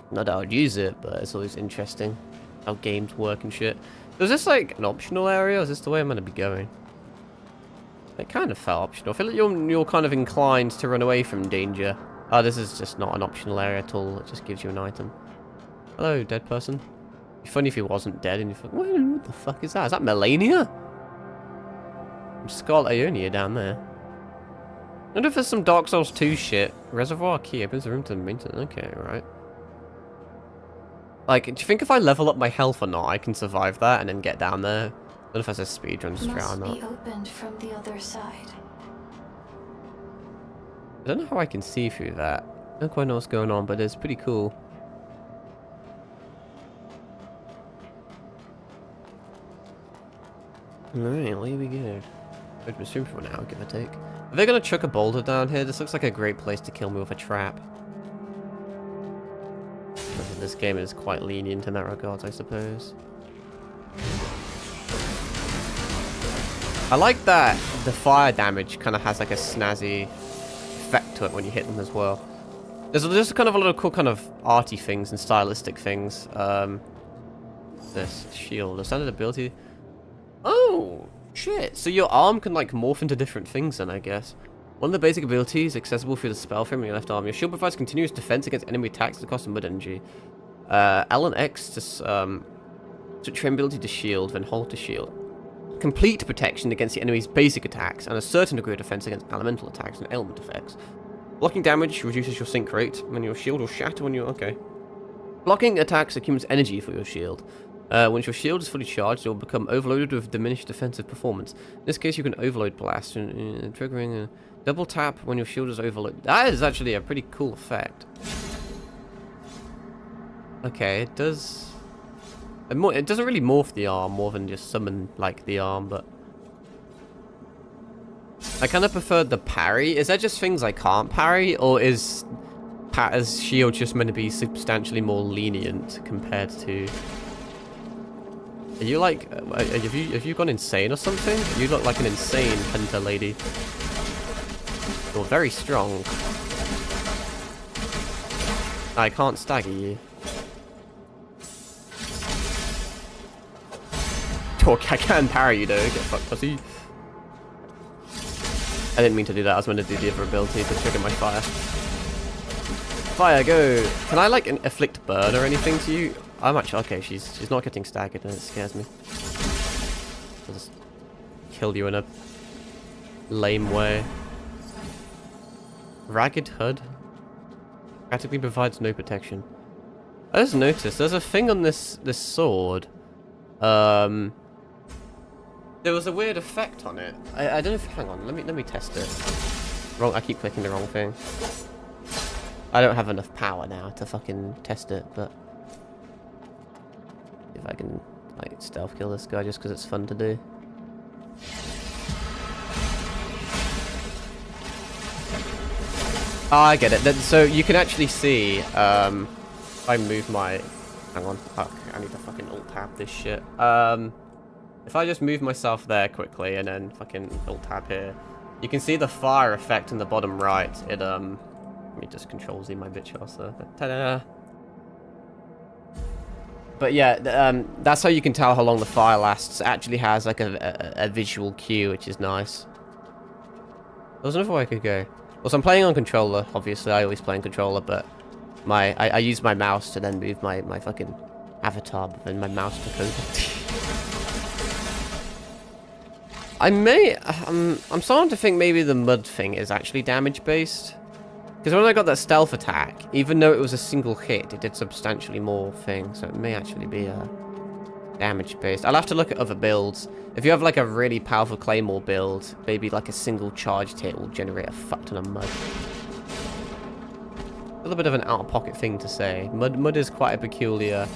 not that I would use it, but it's always interesting how games work and shit. So is this like an optional area, or is this the way I'm gonna be going? It kind of felt optional. I feel like you're kind of inclined to run away from danger. Oh, this is just not an optional area at all. It just gives you an item. Hello, dead person. It'd be funny if he wasn't dead and you thought, what the fuck is that? Is that Melania? Scarlet Ionia down there. I wonder if there's some Dark Souls 2 shit. Reservoir key opens the room to the maintenance. Okay, right. Like, do you think if I level up my health or not, I can survive that and then get down there? I don't know if that's a speedrun strat or not. Must be opened from the other side. I don't know how I can see through that. I don't quite know what's going on, but it's pretty cool. Alright, well, here we go. I'd assume for an hour, give or take. Are they going to chuck a boulder down here? This looks like a great place to kill me with a trap. This game is quite lenient in that regard, I suppose. I like that the fire damage kind of has like a snazzy effect to it when you hit them as well. There's just kind of a lot of cool kind of arty things and stylistic things. This shield, a standard ability. Oh, shit. So your arm can like morph into different things then, I guess. One of the basic abilities accessible through the spell frame on your left arm. Your shield provides continuous defense against enemy attacks at the cost of mud energy. L and X to switch your ability to shield, then hold to shield. Complete protection against the enemy's basic attacks, and a certain degree of defense against elemental attacks and element effects. Blocking damage reduces your sync rate, when your shield will shatter when you're... Okay. Blocking attacks accumulates energy for your shield. Once your shield is fully charged, it will become overloaded with diminished defensive performance. In this case, you can overload blast, triggering a double tap when your shield is overloaded. That is actually a pretty cool effect. Okay, it does... It doesn't really morph the arm more than just summon, like, the arm, but... I kind of prefer the parry. Is that just things I can't parry, or is shield just meant to be substantially more lenient compared to... Are you like... have you gone insane or something? You look like an insane hunter lady. You're very strong. I can't stagger you. I can parry you though, get fucked pussy. I didn't mean to do that, I was meant to do the other ability to trigger my fire. Fire, go! Can I like afflict burn or anything to you? I'm actually, okay, she's not getting staggered and it scares me. I'll just kill you in a lame way. Ragged HUD. Practically provides no protection. I just noticed, there's a thing on this sword. There was a weird effect on it. I don't know if... Hang on, let me test it. Wrong. I keep clicking the wrong thing. I don't have enough power now to fucking test it, but... If I can, like, stealth kill this guy just because it's fun to do. Oh, I get it. So you can actually see, if I move my... Hang on. Fuck, I need to fucking alt-tab this shit. If I just move myself there quickly and then fucking alt-tab here, you can see the fire effect in the bottom right. It, let me just Control-Z my bitch ass there. Ta-da! But yeah, that's how you can tell how long the fire lasts. It actually has like a visual cue, which is nice. There was another way I could go. Well, so I'm playing on controller, obviously. I always play on controller, but I use my mouse to then move my fucking avatar, but then my mouse took over. I'm starting to think maybe the mud thing is actually damage based. Because when I got that stealth attack, even though it was a single hit, it did substantially more things. So it may actually be damage based. I'll have to look at other builds. If you have like a really powerful claymore build, maybe like a single charged hit will generate a fuck ton of mud. A little bit of an out-of-pocket thing to say. Mud is quite a peculiar...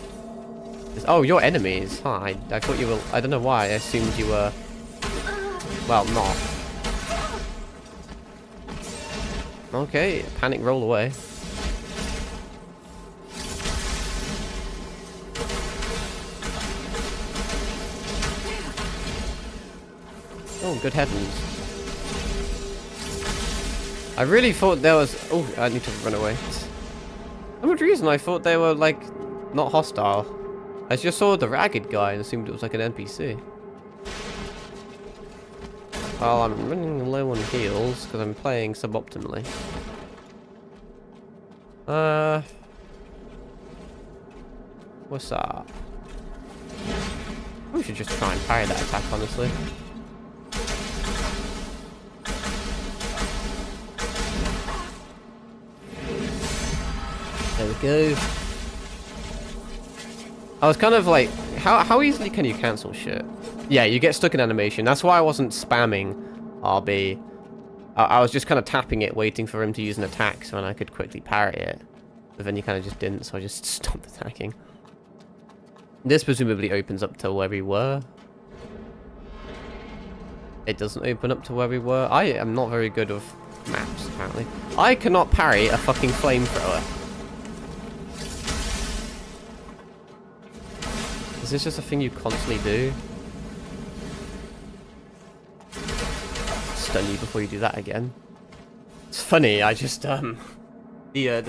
Oh, your enemies. Huh, I thought you were... I don't know why. I assumed you were... Well, not. Okay, panic roll away. Oh, good heavens. I really thought there was... Oh, I need to run away. For some reason, I thought they were, like, not hostile. I just saw the ragged guy and assumed it was, like, an NPC. Well, I'm running low on heals because I'm playing suboptimally. What's up? We should just try and parry that attack, honestly. There we go. I was kind of like, how easily can you cancel shit? Yeah, you get stuck in animation. That's why I wasn't spamming RB. I was just kind of tapping it, waiting for him to use an attack so then I could quickly parry it. But then you kind of just didn't, so I just stopped attacking. This presumably opens up to where we were. It doesn't open up to where we were. I am not very good with maps, apparently. I cannot parry a fucking flamethrower. Is this just a thing you constantly do? Stun you before you do that again. It's funny, I just, the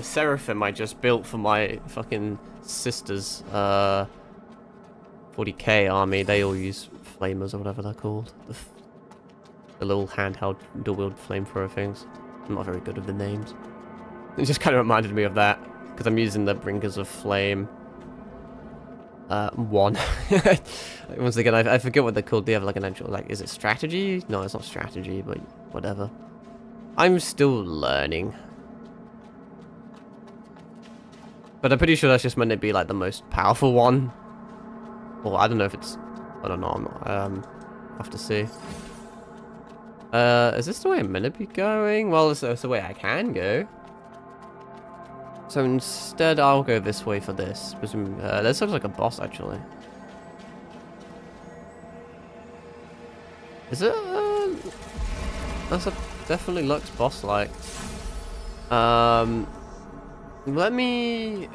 Seraphim I just built for my fucking sister's, 40k army, they all use flamers or whatever they're called. The little handheld dual-wield flamethrower things. I'm not very good with the names. It just kind of reminded me of that, because I'm using the Bringers of Flame. One. Once again, I forget what they're called. They have like an actual, like, is it strategy? No, it's not strategy, but whatever. I'm still learning. But I'm pretty sure that's just meant to be like the most powerful one. Well, I don't know if it's... I don't know, I'm not... I'll have to see. Is this the way I'm meant to be going? Well, it's the way I can go. So instead, I'll go this way for this. This looks like a boss, actually. Is it? Definitely looks boss-like. Let me...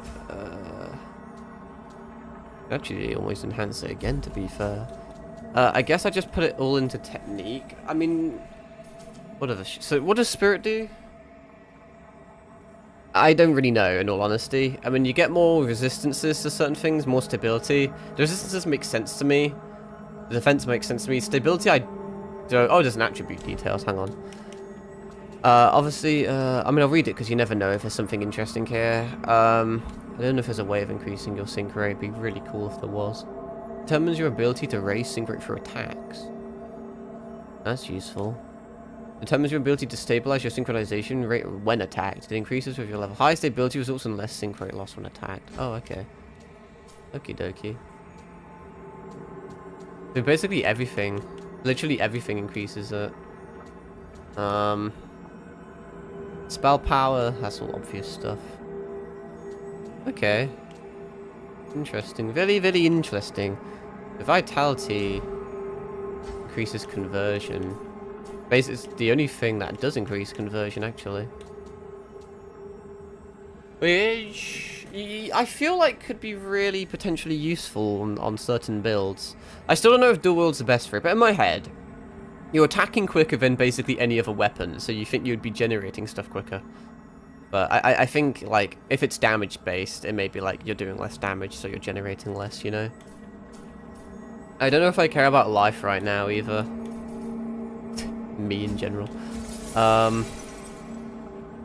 actually, almost enhance it again, to be fair. I guess I just put it all into technique. I mean... Whatever. So, what does Spirit do? I don't really know, in all honesty. I mean, you get more resistances to certain things, more stability. The resistances make sense to me. The defense makes sense to me. Stability, I don't... Oh, there's an attribute details. Hang on. Obviously, I mean, I'll read it because you never know if there's something interesting here. I don't know if there's a way of increasing your sync rate. It'd be really cool if there was. Determines your ability to raise sync rate for attacks. That's useful. Determines your ability to stabilize your synchronization rate when attacked. It increases with your level. High stability results in less sync rate loss when attacked. Oh, okay. Okie dokie. So basically everything, literally everything increases it. Spell power, that's all obvious stuff. Okay. Interesting. Very, very interesting. The vitality increases conversion. Basically, it's the only thing that does increase conversion, actually. Which I feel like could be really potentially useful on certain builds. I still don't know if dual wield's the best for it, but in my head, you're attacking quicker than basically any other weapon, so you think you'd be generating stuff quicker. But I think, like, if it's damage-based, it may be like you're doing less damage, so you're generating less, you know? I don't know if I care about life right now, either. Me in general.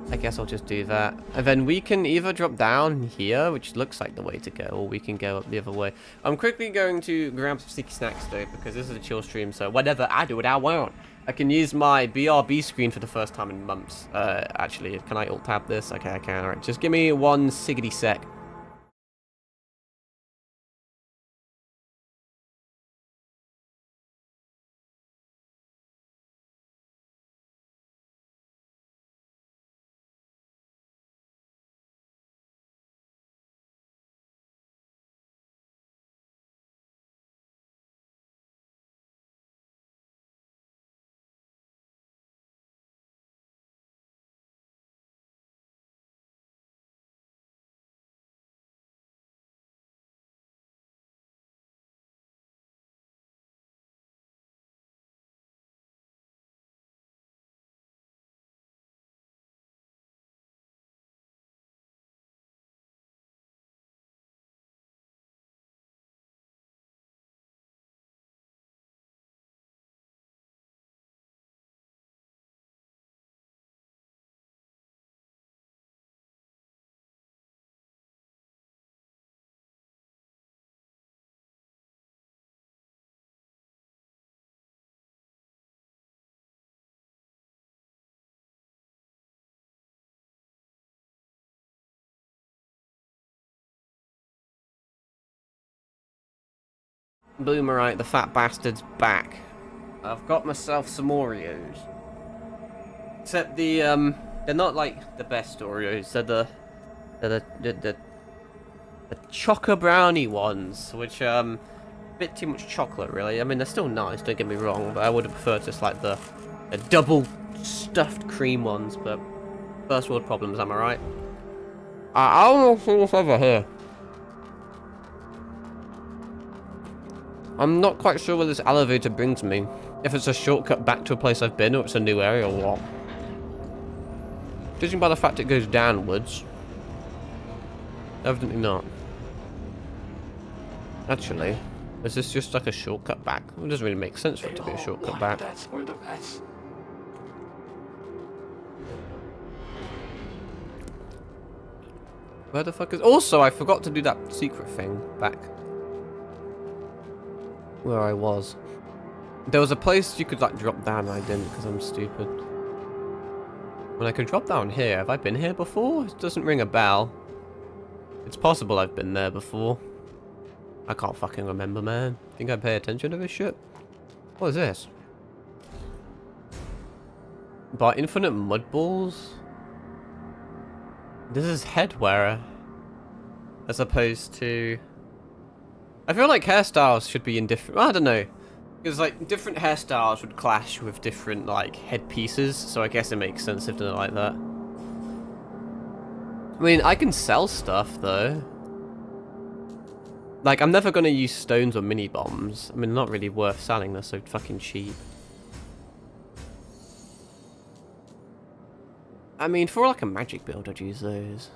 I guess I'll just do that. And then we can either drop down here, which looks like the way to go, or we can go up the other way. I'm quickly going to grab some sticky snacks though, because this is a chill stream, so whatever, I do what I want. I can use my BRB screen for the first time in months. Actually, can I alt-tab this? Okay, I can. Alright, just give me one siggity sec. Bloomerite, the fat bastard's back. I've got myself some Oreos. Except they're not like the best Oreos. They're the choco brownie ones, which a bit too much chocolate really. I mean, they're still nice, don't get me wrong, but I would have preferred just like the double stuffed cream ones. But first world problems, am I right? I don't know what's over here. I'm not quite sure where this elevator brings me. If it's a shortcut back to a place I've been, or it's a new area, or what. Judging by the fact it goes downwards. Evidently not. Actually, is this just like a shortcut back? It doesn't really make sense for it to be a shortcut back. Where the fuck is... Also, I forgot to do that secret thing back where I was. There was a place you could like drop down and I didn't because I'm stupid. When I could drop down here, have I been here before? It doesn't ring a bell. It's possible I've been there before. I can't fucking remember, man. Think I pay attention to this shit? What is this? By infinite mud balls? This is headwear. As opposed to... I feel like hairstyles should be in different... I don't know. Because, like, different hairstyles would clash with different, like, headpieces. So I guess it makes sense if they're like that. I mean, I can sell stuff, though. Like, I'm never going to use stones or mini-bombs. I mean, not really worth selling. They're so fucking cheap. I mean, for, like, a magic build, I'd use those.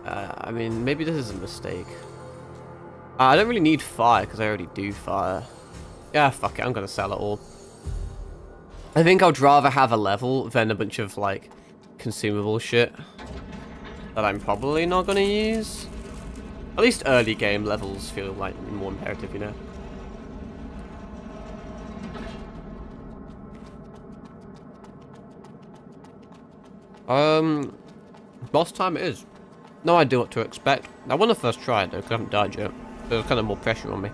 I mean, maybe this is a mistake. I don't really need fire, because I already do fire. Yeah, fuck it, I'm gonna sell it all. I think I'd rather have a level than a bunch of, like, consumable shit that I'm probably not gonna use. At least early game levels feel, like, more imperative, you know? Boss time it is. No idea what to expect. I want to first try it though, because I haven't died yet. There's kind of more pressure on me.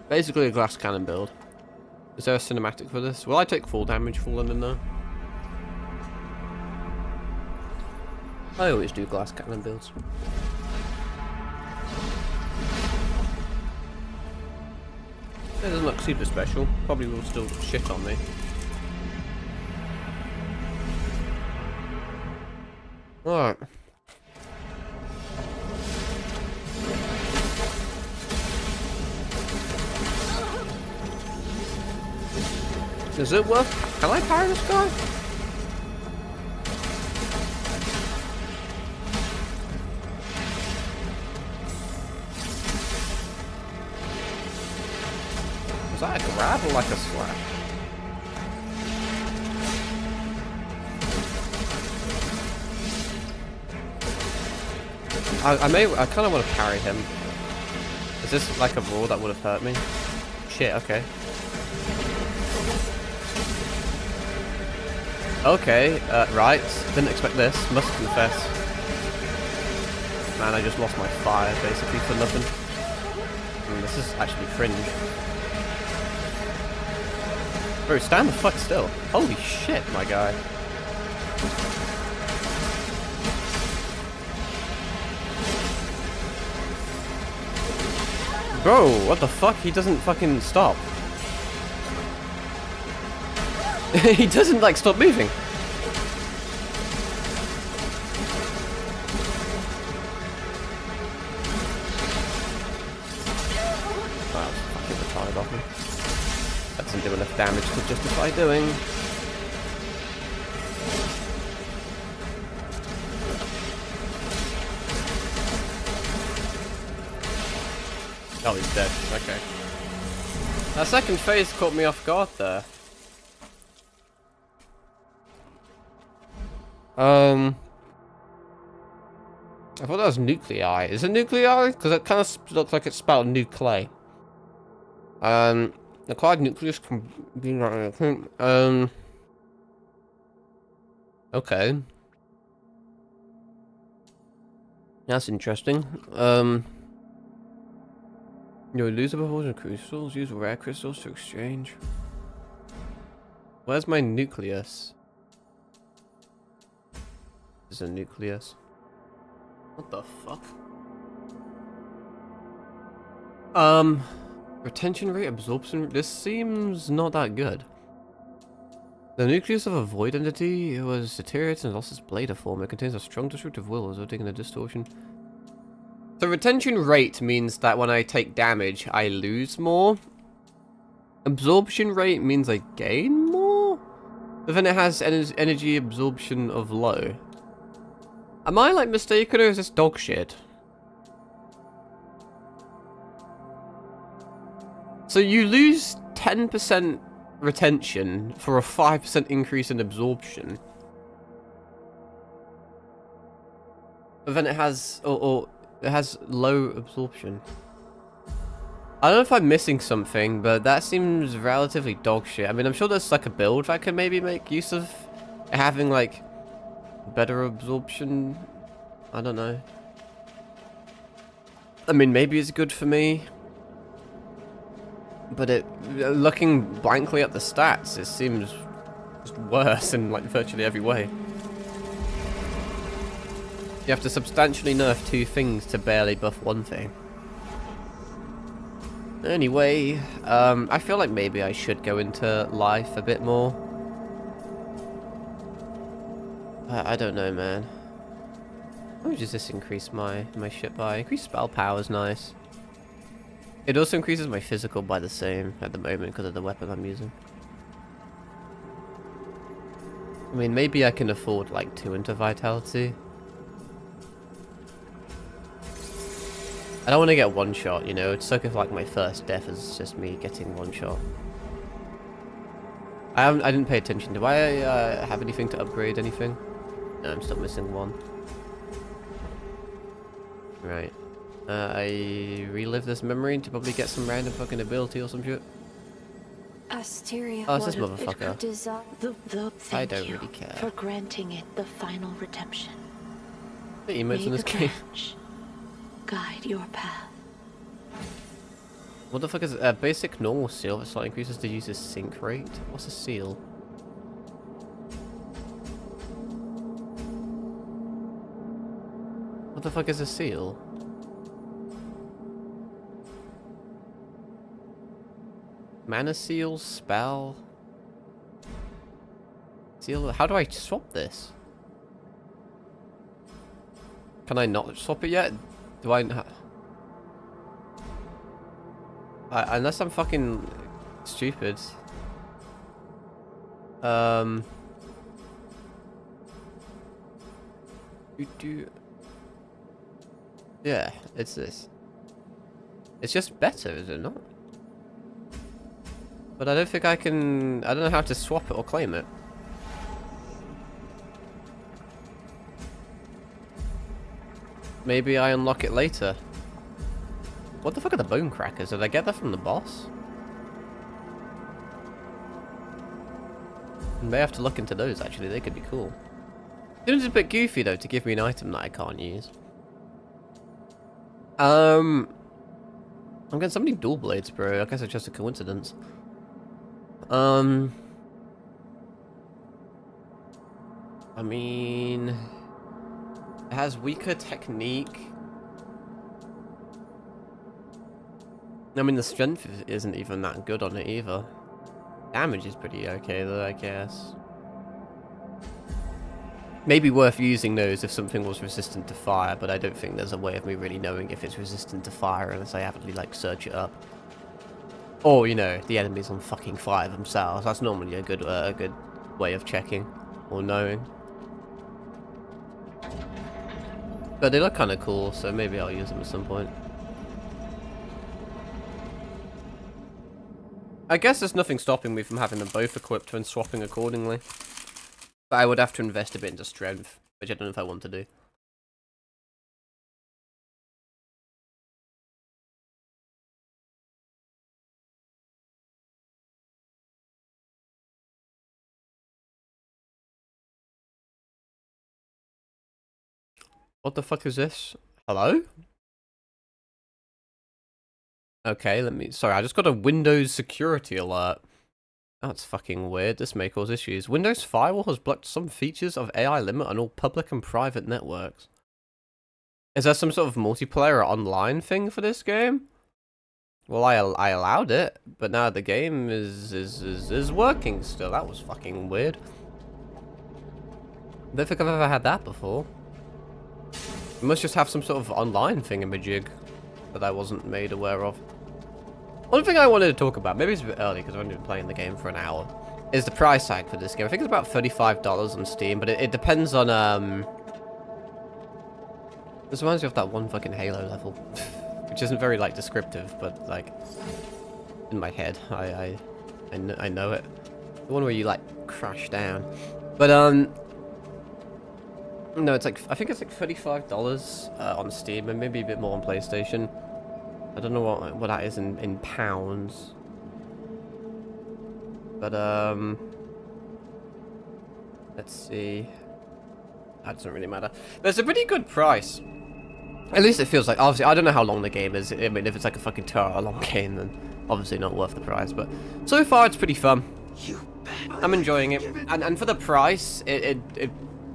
Basically a glass cannon build. Is there a cinematic for this? Will I take full damage falling in there? I always do glass cannon builds. It doesn't look super special. Probably will still shit on me. Alright. Is it worth... Can I parry this guy? Was that a grab or like a slash? I kind of want to parry him. Is this like a roar that would have hurt me? Shit, okay. Okay, right. Didn't expect this. Must confess. Man, I just lost my fire basically for nothing. This is actually cringe. Bro, stand the fuck still. Holy shit, my guy. Bro, what the fuck? He doesn't fucking stop. He doesn't, like, stop moving. Wow, that was fucking retarded off me. That doesn't do enough damage to justify doing. Oh, he's dead. Okay. That second phase caught me off guard there. I thought that was nuclei. Is it nuclei? Because it kind of looks like it's spelled nuclei. Acquired nucleus can be okay. That's interesting. You lose a proportion of crystals, use rare crystals to exchange. Where's my nucleus? There's a nucleus. What the fuck? Retention rate, absorption. This seems not that good. The nucleus of a void entity was deteriorated and lost its blade form. It contains a strong destructive will, resulting in a distortion. So retention rate means that when I take damage, I lose more. Absorption rate means I gain more? But then it has energy absorption of low. Am I, like, mistaken, or is this dog shit? So you lose 10% retention for a 5% increase in absorption. But then it has, or it has low absorption. I don't know if I'm missing something, but that seems relatively dog shit. I mean, I'm sure there's like a build that can maybe make use of having like better absorption. I don't know. I mean, maybe it's good for me. But looking blankly at the stats, it seems just worse in like virtually every way. You have to substantially nerf 2 things to barely buff 1 thing. Anyway, I feel like maybe I should go into life a bit more. I don't know, man. How much does this increase my shit by? Increased spell power is nice. It also increases my physical by the same at the moment because of the weapon I'm using. I mean, maybe I can afford like 2 into vitality. I don't want to get 1 shot, you know. It's suck if like my first death is just me getting 1 shot. I didn't pay attention. Do I have anything to upgrade anything? No, I'm still missing 1. Right. I relive this memory to probably get some random fucking ability or some shit. Asteria. Oh, it's this motherfucker. I Thank don't you really care. for granting it the final redemption. The emotes in May this the game. branch guide your path. What the fuck is a basic normal seal that slightly increases the user's sync rate? What's a seal? What the fuck is a seal? Mana seal, spell. Seal. How do I swap this? Can I not swap it yet? Do I? Unless I'm fucking stupid. Yeah, it's this. It's just better, is it not? But I don't think I can... I don't know how to swap it or claim it. Maybe I unlock it later. What the fuck are the bone crackers? Did I get that from the boss? I may have to look into those, actually. They could be cool. Seems a bit goofy, though, to give me an item that I can't use. I'm getting so many dual blades, bro. I guess it's just a coincidence. I mean... It has weaker technique. I mean, the strength isn't even that good on it, either. Damage is pretty okay, though, I guess. Maybe worth using those if something was resistant to fire, but I don't think there's a way of me really knowing if it's resistant to fire unless I happily, like, search it up. Or, you know, the enemies on fucking fire themselves. That's normally a good way of checking or knowing. But they look kind of cool, so maybe I'll use them at some point. I guess there's nothing stopping me from having them both equipped and swapping accordingly. But I would have to invest a bit into strength, which I don't know if I want to do. What the fuck is this? Hello? Okay, sorry, I just got a Windows security alert. That's fucking weird. This may cause issues. Windows Firewall has blocked some features of AI limit on all public and private networks. Is there some sort of multiplayer or online thing for this game? Well, I allowed it, but now the game is working still. That was fucking weird. I don't think I've ever had that before. It must just have some sort of online thingamajig that I wasn't made aware of. One thing I wanted to talk about, maybe it's a bit early because I've only been playing the game for an hour, is the price tag for this game. I think it's about $35 on Steam, but it depends on, This reminds me of that one fucking Halo level, which isn't very, like, descriptive, but, like, in my head, I know it. The one where you, like, crash down. But, no, it's like, I think it's like $35 on Steam, and maybe a bit more on PlayStation. I don't know what that is in pounds. But, let's see. That doesn't really matter. But it's a pretty good price. At least it feels like. Obviously, I don't know how long the game is. I mean, if it's like a fucking 2-hour long game, then obviously not worth the price. But so far, it's pretty fun. I'm enjoying it. And for the price, it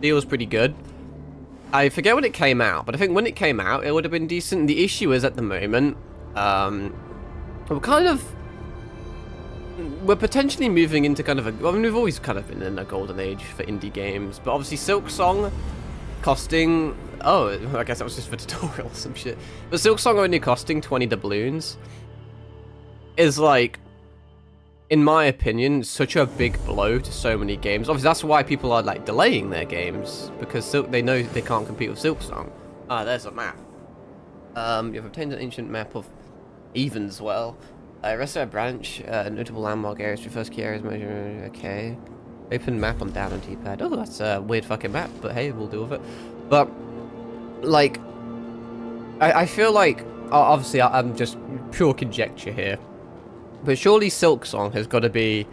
feels pretty good. I forget when it came out, but I think when it came out, it would have been decent. The issue is at the moment, we're potentially moving into kind of a... I mean, we've always kind of been in a golden age for indie games, but obviously Silksong costing... Oh, I guess that was just for tutorial or some shit. But Silksong only costing 20 doubloons is, like, in my opinion, such a big blow to so many games. Obviously, that's why people are, like, delaying their games, because they know they can't compete with Silksong. Ah, there's a map. You've obtained an ancient map of Evenswell. Rest of a branch, notable landmark areas, your first key areas measure, okay. Open map on down and D-pad. Oh, that's a weird fucking map, but hey, we'll deal with it. But, like, I feel like, obviously, I'm just pure conjecture here, but surely Silksong has got to be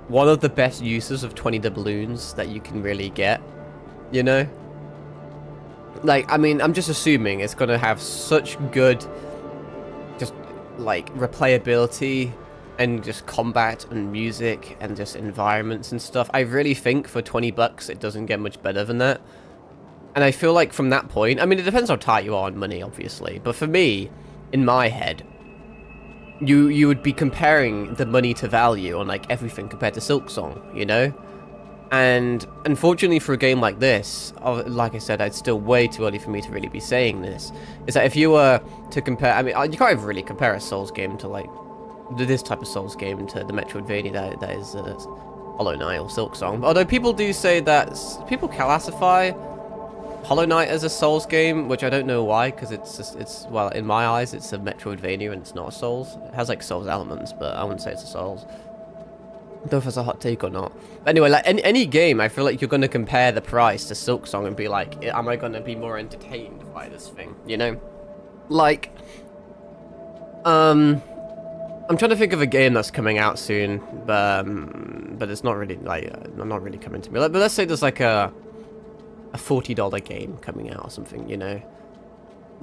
one of the best uses of 20 doubloons that you can really get, you know? Like, I mean, I'm just assuming it's going to have such good, just, like, replayability and just combat and music and just environments and stuff. I really think for 20 bucks it doesn't get much better than that. And I feel like from that point, I mean, it depends how tight you are on money, obviously, but for me, in my head, you would be comparing the money to value on, like, everything compared to Silksong, you know? And unfortunately for a game like this, like I said, it's still way too early for me to really be saying this, is that if you were to compare, I mean, you can't even really compare a Souls game to, like, this type of Souls game to the Metroidvania that is Hollow Knight or Silksong. Although people do say that, people classify Hollow Knight as a Souls game, which I don't know why, because it's well, in my eyes, it's a Metroidvania and it's not a Souls. It has like Souls elements, but I wouldn't say it's a Souls. I don't know if that's a hot take or not. But anyway, like any game, I feel like you're going to compare the price to Silksong and be like, am I going to be more entertained by this thing? You know, like, I'm trying to think of a game that's coming out soon, but it's not really like not really coming to me. But let's say there's like a $40 game coming out or something, you know.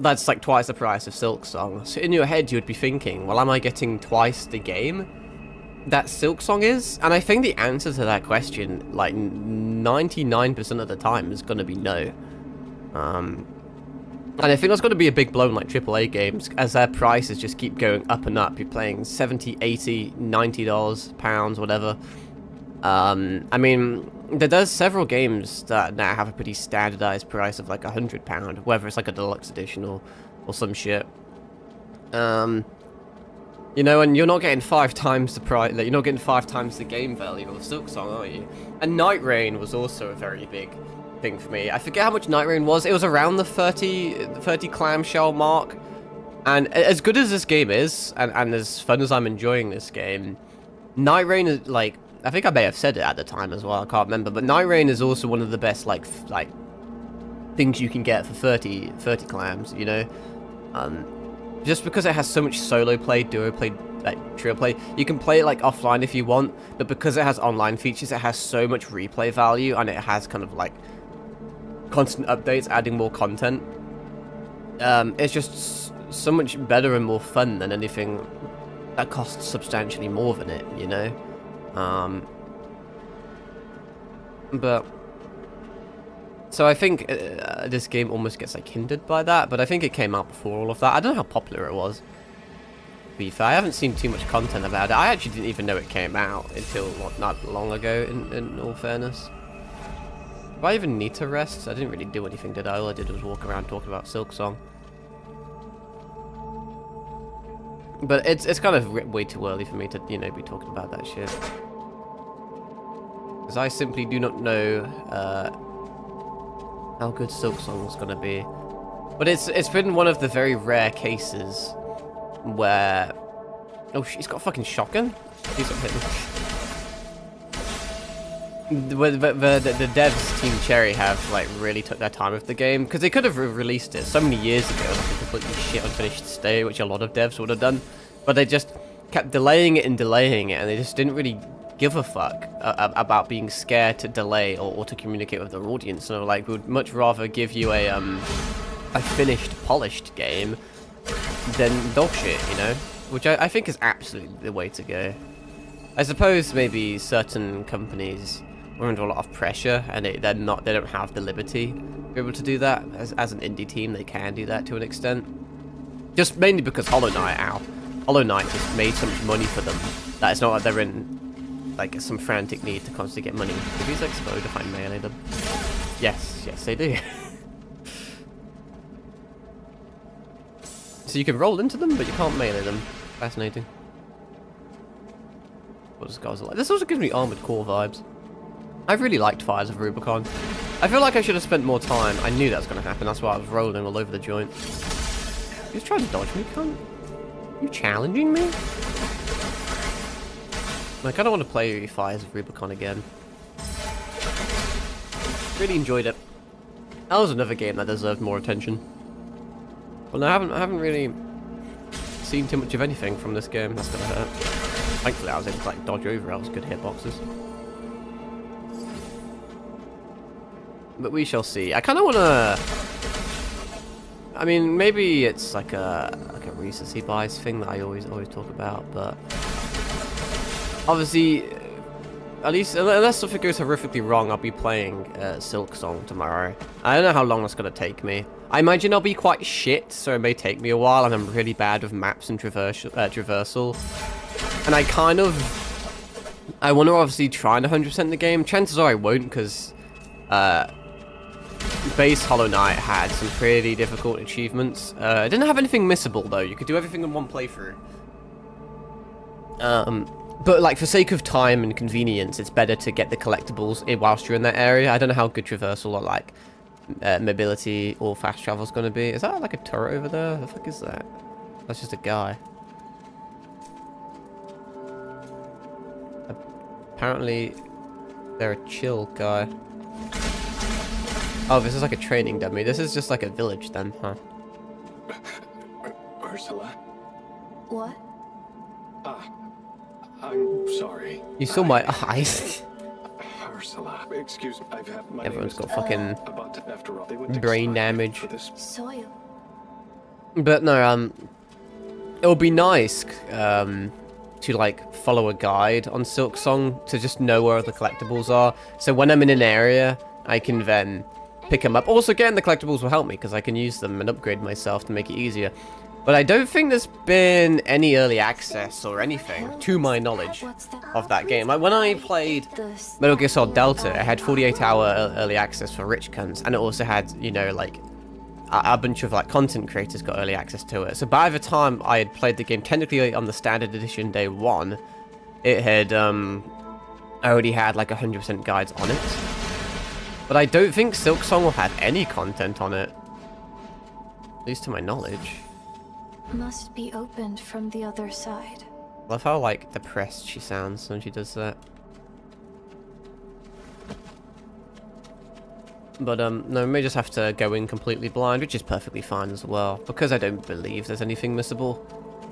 That's like twice the price of Silksong. So in your head, you would be thinking, well, am I getting twice the game that Silksong is? And I think the answer to that question, like 99% of the time, is going to be no. And I think that's going to be a big blow in like AAA games, as their prices just keep going up and up. You're playing $70, $80, $90, pounds, whatever. I mean, there's several games that now have a pretty standardized price of like £100, whether it's like a deluxe edition or some shit. You know, and you're not getting 5 times the price. Like, you're not getting 5 times the game value of Silksong, are you? And Night Rain was also a very big thing for me. I forget how much Night Rain was. It was around the 30 clamshell mark. And as good as this game is, and as fun as I'm enjoying this game, Night Rain is like, I think I may have said it at the time as well, I can't remember, but Night Rain is also one of the best, like things you can get for 30 clams, you know? Just because it has so much solo play, duo play, like, trio play, you can play it, like, offline if you want, but because it has online features, it has so much replay value, and it has kind of, like, constant updates, adding more content. It's just so much better and more fun than anything that costs substantially more than it, you know? But so I think this game almost gets like hindered by that, but I think it came out before all of that. I don't know how popular it was, to be fair. I haven't seen too much content about it. I actually didn't even know it came out until not long ago, in all fairness. Do I even need to rest? I didn't really do anything, did I? All I did was walk around talking about Silksong. But it's kind of way too early for me to, you know, be talking about that shit. Because I simply do not know how good Silksong is going to be. But it's been one of the very rare cases where... Oh, he's got a fucking shotgun? He's not hitting. The devs, Team Cherry, have like really took their time with the game, because they could have released it so many years ago, like a completely shit unfinished state, which a lot of devs would have done, but they just kept delaying it, and they just didn't really give a fuck about being scared to delay or to communicate with their audience. So like, we would much rather give you a finished, polished game than dog shit, you know, which I think is absolutely the way to go. I suppose maybe certain companies are under a lot of pressure, and they don't have the liberty to be able to do that. As an indie team, they can do that to an extent. Just mainly because Hollow Knight just made so much money for them that it's not like they're in like some frantic need to constantly get money. Do these explode if I melee them? Yes, they do. So you can roll into them, but you can't melee them. Fascinating. What does guys like? This also gives me Armored Core vibes. I really liked Fires of Rubicon. I feel like I should have spent more time. I knew that was going to happen. That's why I was rolling all over the joint. You just trying to dodge me, cunt? You challenging me? I kind of want to play Fires of Rubicon again. Really enjoyed it. That was another game that deserved more attention. Well, no, I haven't really seen too much of anything from this game. That's gonna hurt. Thankfully, I was able to like dodge over. I was good hitboxes. But we shall see. I kind of want to... I mean, maybe it's like a recency bias thing that I always talk about, but obviously, at least unless something goes horrifically wrong, I'll be playing Silksong tomorrow. I don't know how long that's gonna take me. I imagine I'll be quite shit, so it may take me a while, and I'm really bad with maps and traversal. And I want to obviously try and 100% the game. Chances are I won't, because base Hollow Knight had some pretty difficult achievements. It didn't have anything missable, though. You could do everything in one playthrough. But, like, for sake of time and convenience, it's better to get the collectibles whilst you're in that area. I don't know how good traversal or, like, mobility or fast travel is going to be. Is that like a turret over there? The fuck is that? That's just a guy. Apparently, they're a chill guy. Oh, this is like a training dummy. This is just like a village then, huh? Ursula? What? I'm sorry. You saw my eyes. Ursula, excuse me. Everyone's got fucking But after all, they wouldn't brain expect damage. for this. Soil. But no, it would be nice to like follow a guide on Silksong to just know where the collectibles are. So when I'm in an area, I can then pick them up. Also, getting the collectibles will help me because I can use them and upgrade myself to make it easier. But I don't think there's been any early access or anything, to my knowledge, of that game. Like when I played Metal Gear Solid Delta, it had 48-hour early access for rich cunts, and it also had, you know, like a bunch of like content creators got early access to it. So by the time I had played the game technically on the standard edition day one, it had already had like 100% guides on it. But I don't think Silksong will have any content on it, at least to my knowledge. Must be opened from the other side. I love how like depressed she sounds when she does that. But no, we may just have to go in completely blind, which is perfectly fine as well, because I don't believe there's anything missable.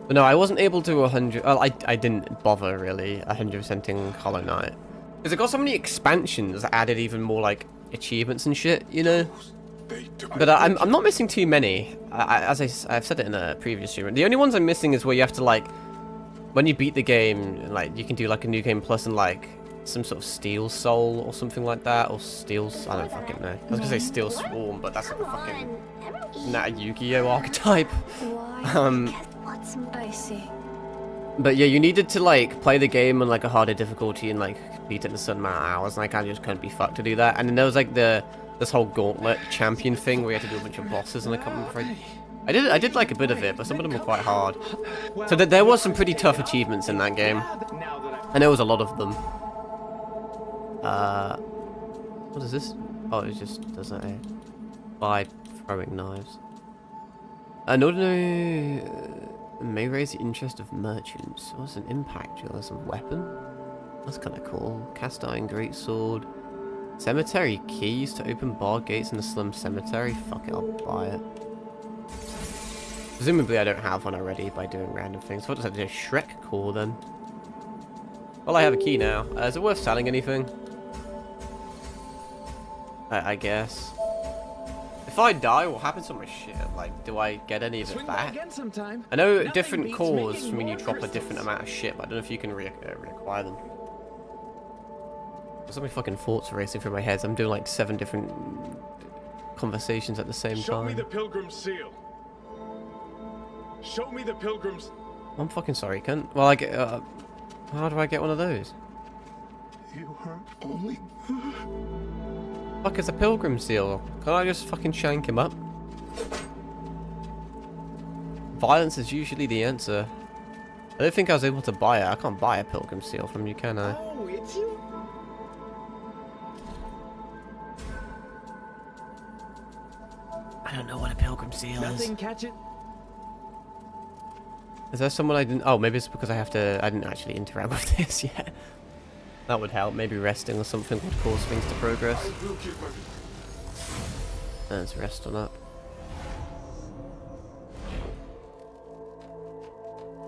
But no, I wasn't able to 100. Well, I didn't bother really 100%ing Hollow Knight because it got so many expansions that added even more like achievements and shit, you know. But I'm not missing too many. As I've said it in a previous stream, the only ones I'm missing is where you have to like, when you beat the game, like you can do like a new game plus and like some sort of Steel Soul or something like that, or I don't fucking know. I was gonna say Steel Swarm, but that's like a fucking not a Yu-Gi-Oh archetype. Why? I see. But yeah, you needed to like play the game on like a harder difficulty and like beat it in a certain amount of hours, and I kind of just couldn't be fucked to do that. And then there was like this whole gauntlet champion thing where you had to do a bunch of bosses, and I can't remember if I did like a bit of it, but some of them were quite hard. So there was some pretty tough achievements in that game, and there was a lot of them. What is this? Oh, it just does that by throwing knives. An ordinary may raise the interest of merchants. What's an impact dualism weapon? That's kind of cool. Cast iron greatsword. Cemetery keys to open bar gates in the slum cemetery. Fuck it, I'll buy it. Presumably I don't have one already by doing random things. What does that do? Shrek core then? Well, I have a key now. Is it worth selling anything? I guess. If I die, what happens to my shit? Like, do I get any of it back? I know different cores mean you drop a different amount of shit, but I don't know if you can reacquire them. There's so many fucking thoughts racing through my head. I'm doing like 7 different conversations at the same time. Show me the Pilgrim's seal. Show me the Pilgrim's... I'm fucking sorry, cunt. Well, how do I get one of those? You hurt only. Fuck is a pilgrim seal? Can I just fucking shank him up? Violence is usually the answer. I don't think I was able to buy it. I can't buy a pilgrim seal from you, can I? Oh, it's you? I don't know what a pilgrim seal Nothing catch it? Is there someone I didn't... Oh, maybe it's because I didn't actually interact with this yet. That would help. Maybe resting or something would cause things to progress. Let's rest on up.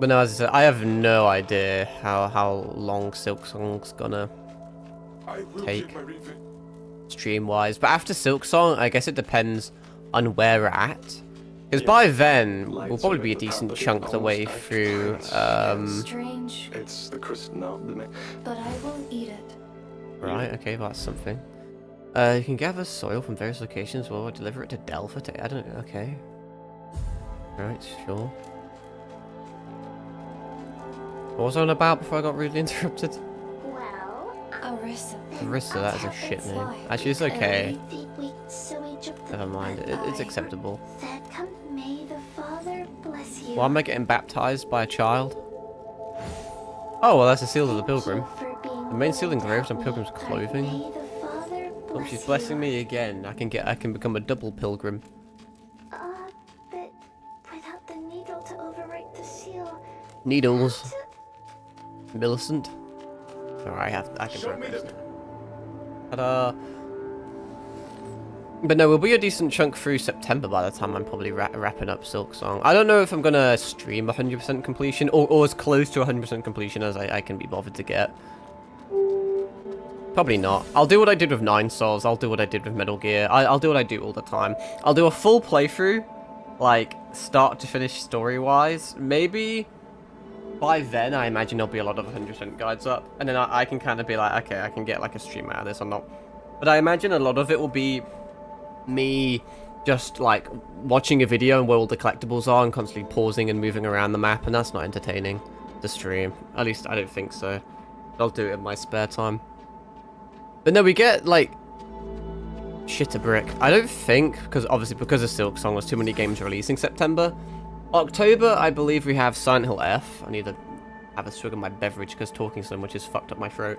But no, as I said, I have no idea how long Silksong's gonna take stream-wise. But after Silksong, I guess it depends on where we're at. Because by then, we'll probably be a decent chunk the way through, Strange, It's the crystal. No, but I won't eat it. Right, okay, well, that's something. You can gather soil from various locations or deliver it to Delphi I don't know, okay. Right, sure. What was I on about before I got rudely interrupted? Well, Arissa. Arissa, that is a shit name. Actually, it's okay. Never mind, it's acceptable. May the Father bless you. Why am I getting baptized by a child? Oh, well, that's the seal of the pilgrim. The main seal engraved on pilgrim's clothing. May the Father Oh, she's bless blessing you. me again. I can become a double pilgrim. But without the needle to overwrite the seal. Needles. to- Millicent. Alright, I can Show me progress the... now. Ta-da. But no, we'll be a decent chunk through September by the time I'm probably wrapping up Silksong. I don't know if I'm gonna stream 100% completion or as close to 100% completion as I can be bothered to get. Probably not. I'll do what I did with 9 Souls. I'll do what I did with Metal Gear. I'll do what I do all the time. I'll do a full playthrough, like start to finish story-wise. Maybe by then I imagine there'll be a lot of 100% guides up, and then I can kind of be like, okay, I can get like a stream out of this or not. But I imagine a lot of it will be me just like watching a video and where all the collectibles are and constantly pausing and moving around the map, and that's not entertaining to stream. At least I don't think so. I'll do it in my spare time. But no, we get like shit a brick. I don't think, because obviously because of Silksong there's too many games releasing September. October, I believe we have Silent Hill F. I need to have a swig of my beverage because talking so much has fucked up my throat.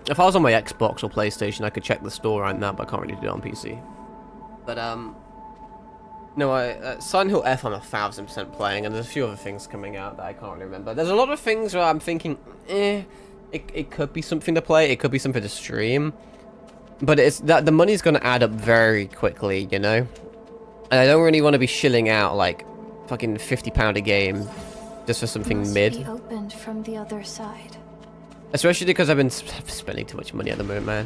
If I was on my Xbox or PlayStation, I could check the store right now, but I can't really do it on PC. But, no, Silent Hill F I'm 1000% playing, and there's a few other things coming out that I can't really remember. There's a lot of things where I'm thinking, it could be something to play, it could be something to stream. But it's that the money's gonna add up very quickly, you know? And I don't really want to be shilling out, like, fucking £50 a game just for something Must mid. be opened from the other side. Especially because I've been spending too much money at the moment, man.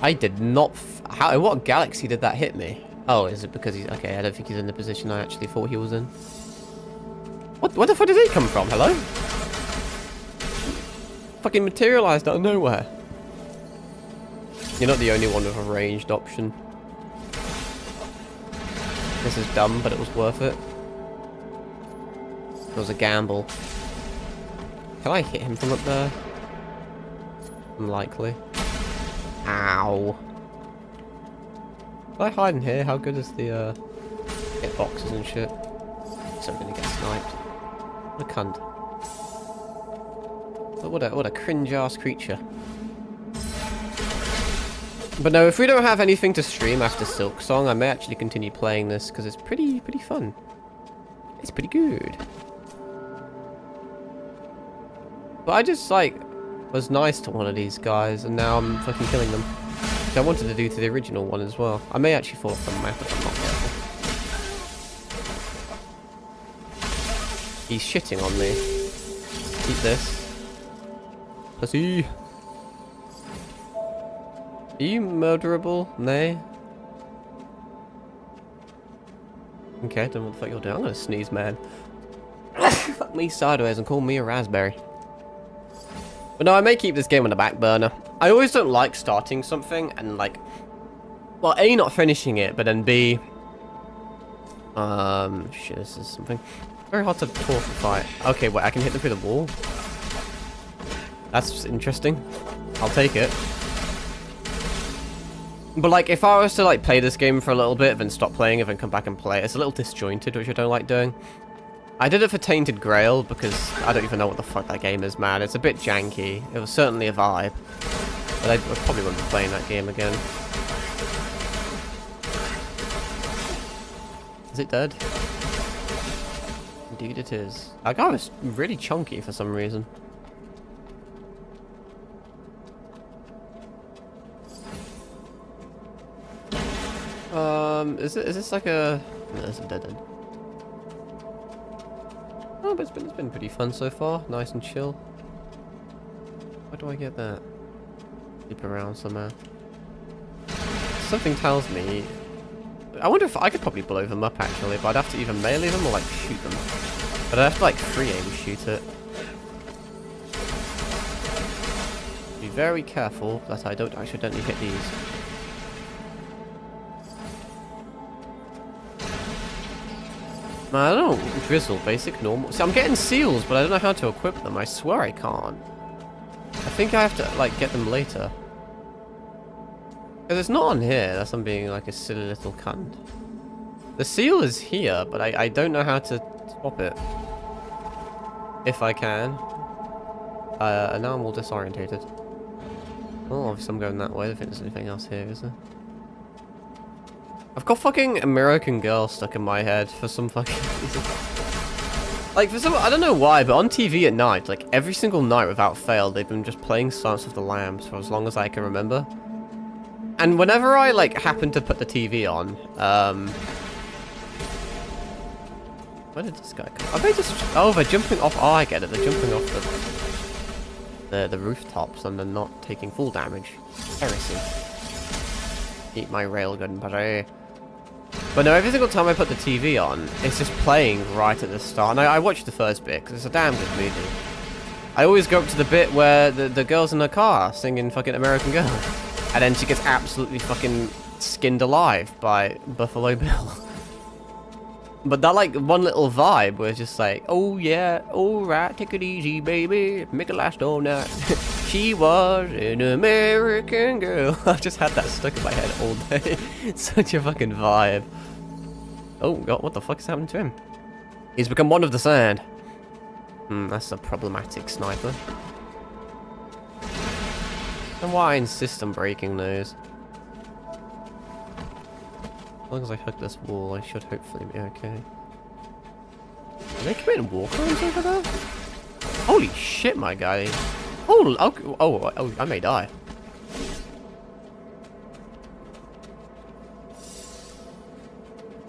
I did not... How? In what galaxy did that hit me? Oh, is it because he's... Okay, I don't think he's in the position I actually thought he was in. What the fuck did he come from? Hello? Fucking materialized out of nowhere. You're not the only one with a ranged option. This is dumb, but it was worth it. It was a gamble. Can I hit him from up there? Unlikely. Ow. Can I hide in here? How good is the, hit boxes and shit? So I'm gonna get sniped. What a cunt. What a cringe-ass creature. But no, if we don't have anything to stream after Silksong, I may actually continue playing this, because it's pretty fun. It's pretty good. But I just, like, was nice to one of these guys, and now I'm fucking killing them. Which I wanted to do to the original one as well. I may actually fall off the map if I'm not careful. He's shitting on me. Eat this. Pussy. Are you murderable? Nay. Okay, I don't know what the fuck you're doing. I'm gonna sneeze, man. Fuck me sideways and call me a raspberry. But no, I may keep this game on the back burner. I always don't like starting something and like... Well, A, not finishing it, but then B... Shit, this is something... Very hard to talk and fight. Okay, wait, I can hit them through the wall? That's interesting. I'll take it. But like, if I was to like play this game for a little bit, then stop playing it, and come back and play it, it's a little disjointed, which I don't like doing. I did it for Tainted Grail, because I don't even know what the fuck that game is, man. It's a bit janky. It was certainly a vibe. But I probably won't be playing that game again. Is it dead? Indeed it is. That guy was really chunky for some reason. Is this like a... No, it's a dead end. Oh, but it's been pretty fun so far. Nice and chill. Why do I get that? Leap around somewhere. Something tells me... I wonder if I could probably blow them up actually, but I'd have to either melee them or like shoot them. But I'd have to like free aim shoot it. Be very careful that I don't accidentally hit these. I don't know, drizzle, basic, normal. See, I'm getting seals, but I don't know how to equip them. I swear I can't. I think I have to, like, get them later. Because it's not on here, that's I'm being, like, a silly little cunt. The seal is here, but I don't know how to swap it. If I can. And now I'm all disorientated. Oh, obviously I'm going that way. I don't think there's anything else here, is there? I've got fucking American Girl stuck in my head for some fucking reason. Like, for some, I don't know why, but on TV at night, like, every single night without fail, they've been just playing Silence of the Lambs for as long as I can remember. And whenever I, like, happen to put the TV on, where did this guy come? Are they just... Oh, they're jumping off... Oh, I get it. They're jumping off the rooftops and they're not taking full damage. Heresy. Eat my railgun, buddy. But no, every single time I put the TV on, it's just playing right at the start. And I watched the first bit, because it's a damn good movie. I always go up to the bit where the girl's in her car singing fucking American Girl. And then she gets absolutely fucking skinned alive by Buffalo Bill. But that, like, one little vibe was just like, oh yeah, alright, take it easy, baby, make it last all night. She was an American girl. I've just had that stuck in my head all day. Such a fucking vibe. Oh god, what the fuck is happening to him? He's become one of the sand. That's a problematic sniper. And why I insist on breaking those. As long as I hug this wall, I should hopefully be okay. Are they committing war crimes over there? Holy shit, my guy. Oh, I may die.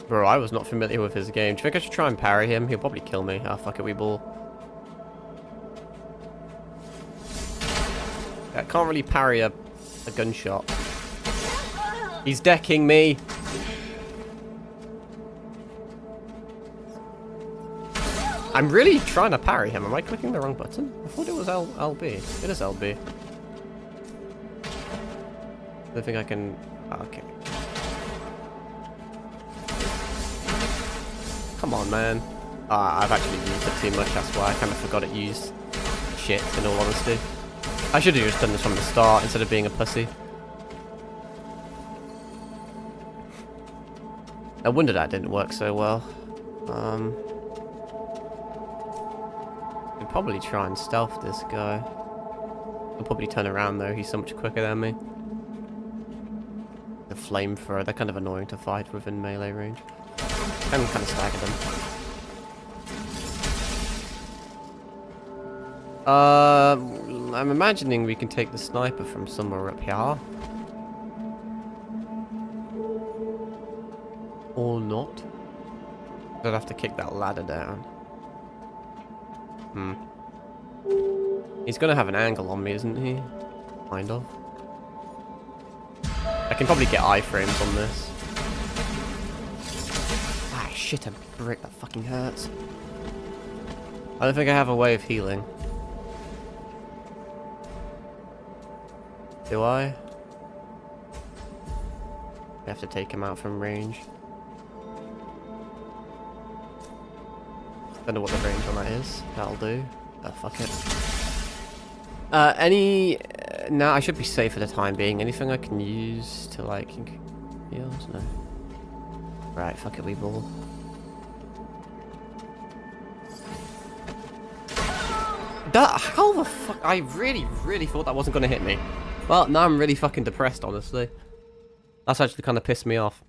Bro, I was not familiar with his game. Do you think I should try and parry him? He'll probably kill me. Ah, fuck it, we ball. I can't really parry a gunshot. He's decking me. I'm really trying to parry him. Am I clicking the wrong button? I thought it was LB. It is LB. I don't think I can... Okay. Come on, man. I've actually used it too much. That's why I kind of forgot it used shit, in all honesty. I should have just done this from the start instead of being a pussy. I wonder that didn't work so well. I'd probably try and stealth this guy. I'll probably turn around though, he's so much quicker than me. The flamethrower, they're kind of annoying to fight within melee range. I'm kind of stagger them. I'm imagining we can take the sniper from somewhere up here. Or not. I'd have to kick that ladder down. He's gonna have an angle on me, isn't he? Kind of. I can probably get iframes on this. Ah, shit, a brick. That fucking hurts. I don't think I have a way of healing. Do I? I have to take him out from range. Don't know what the range on that is. That'll do. Oh, fuck it. No, I should be safe for the time being. Anything I can use to, like, heals? No. Right, fuck it, we ball. How the fuck? I really thought that wasn't gonna hit me. Well, now I'm really fucking depressed, honestly. That's actually kind of pissed me off.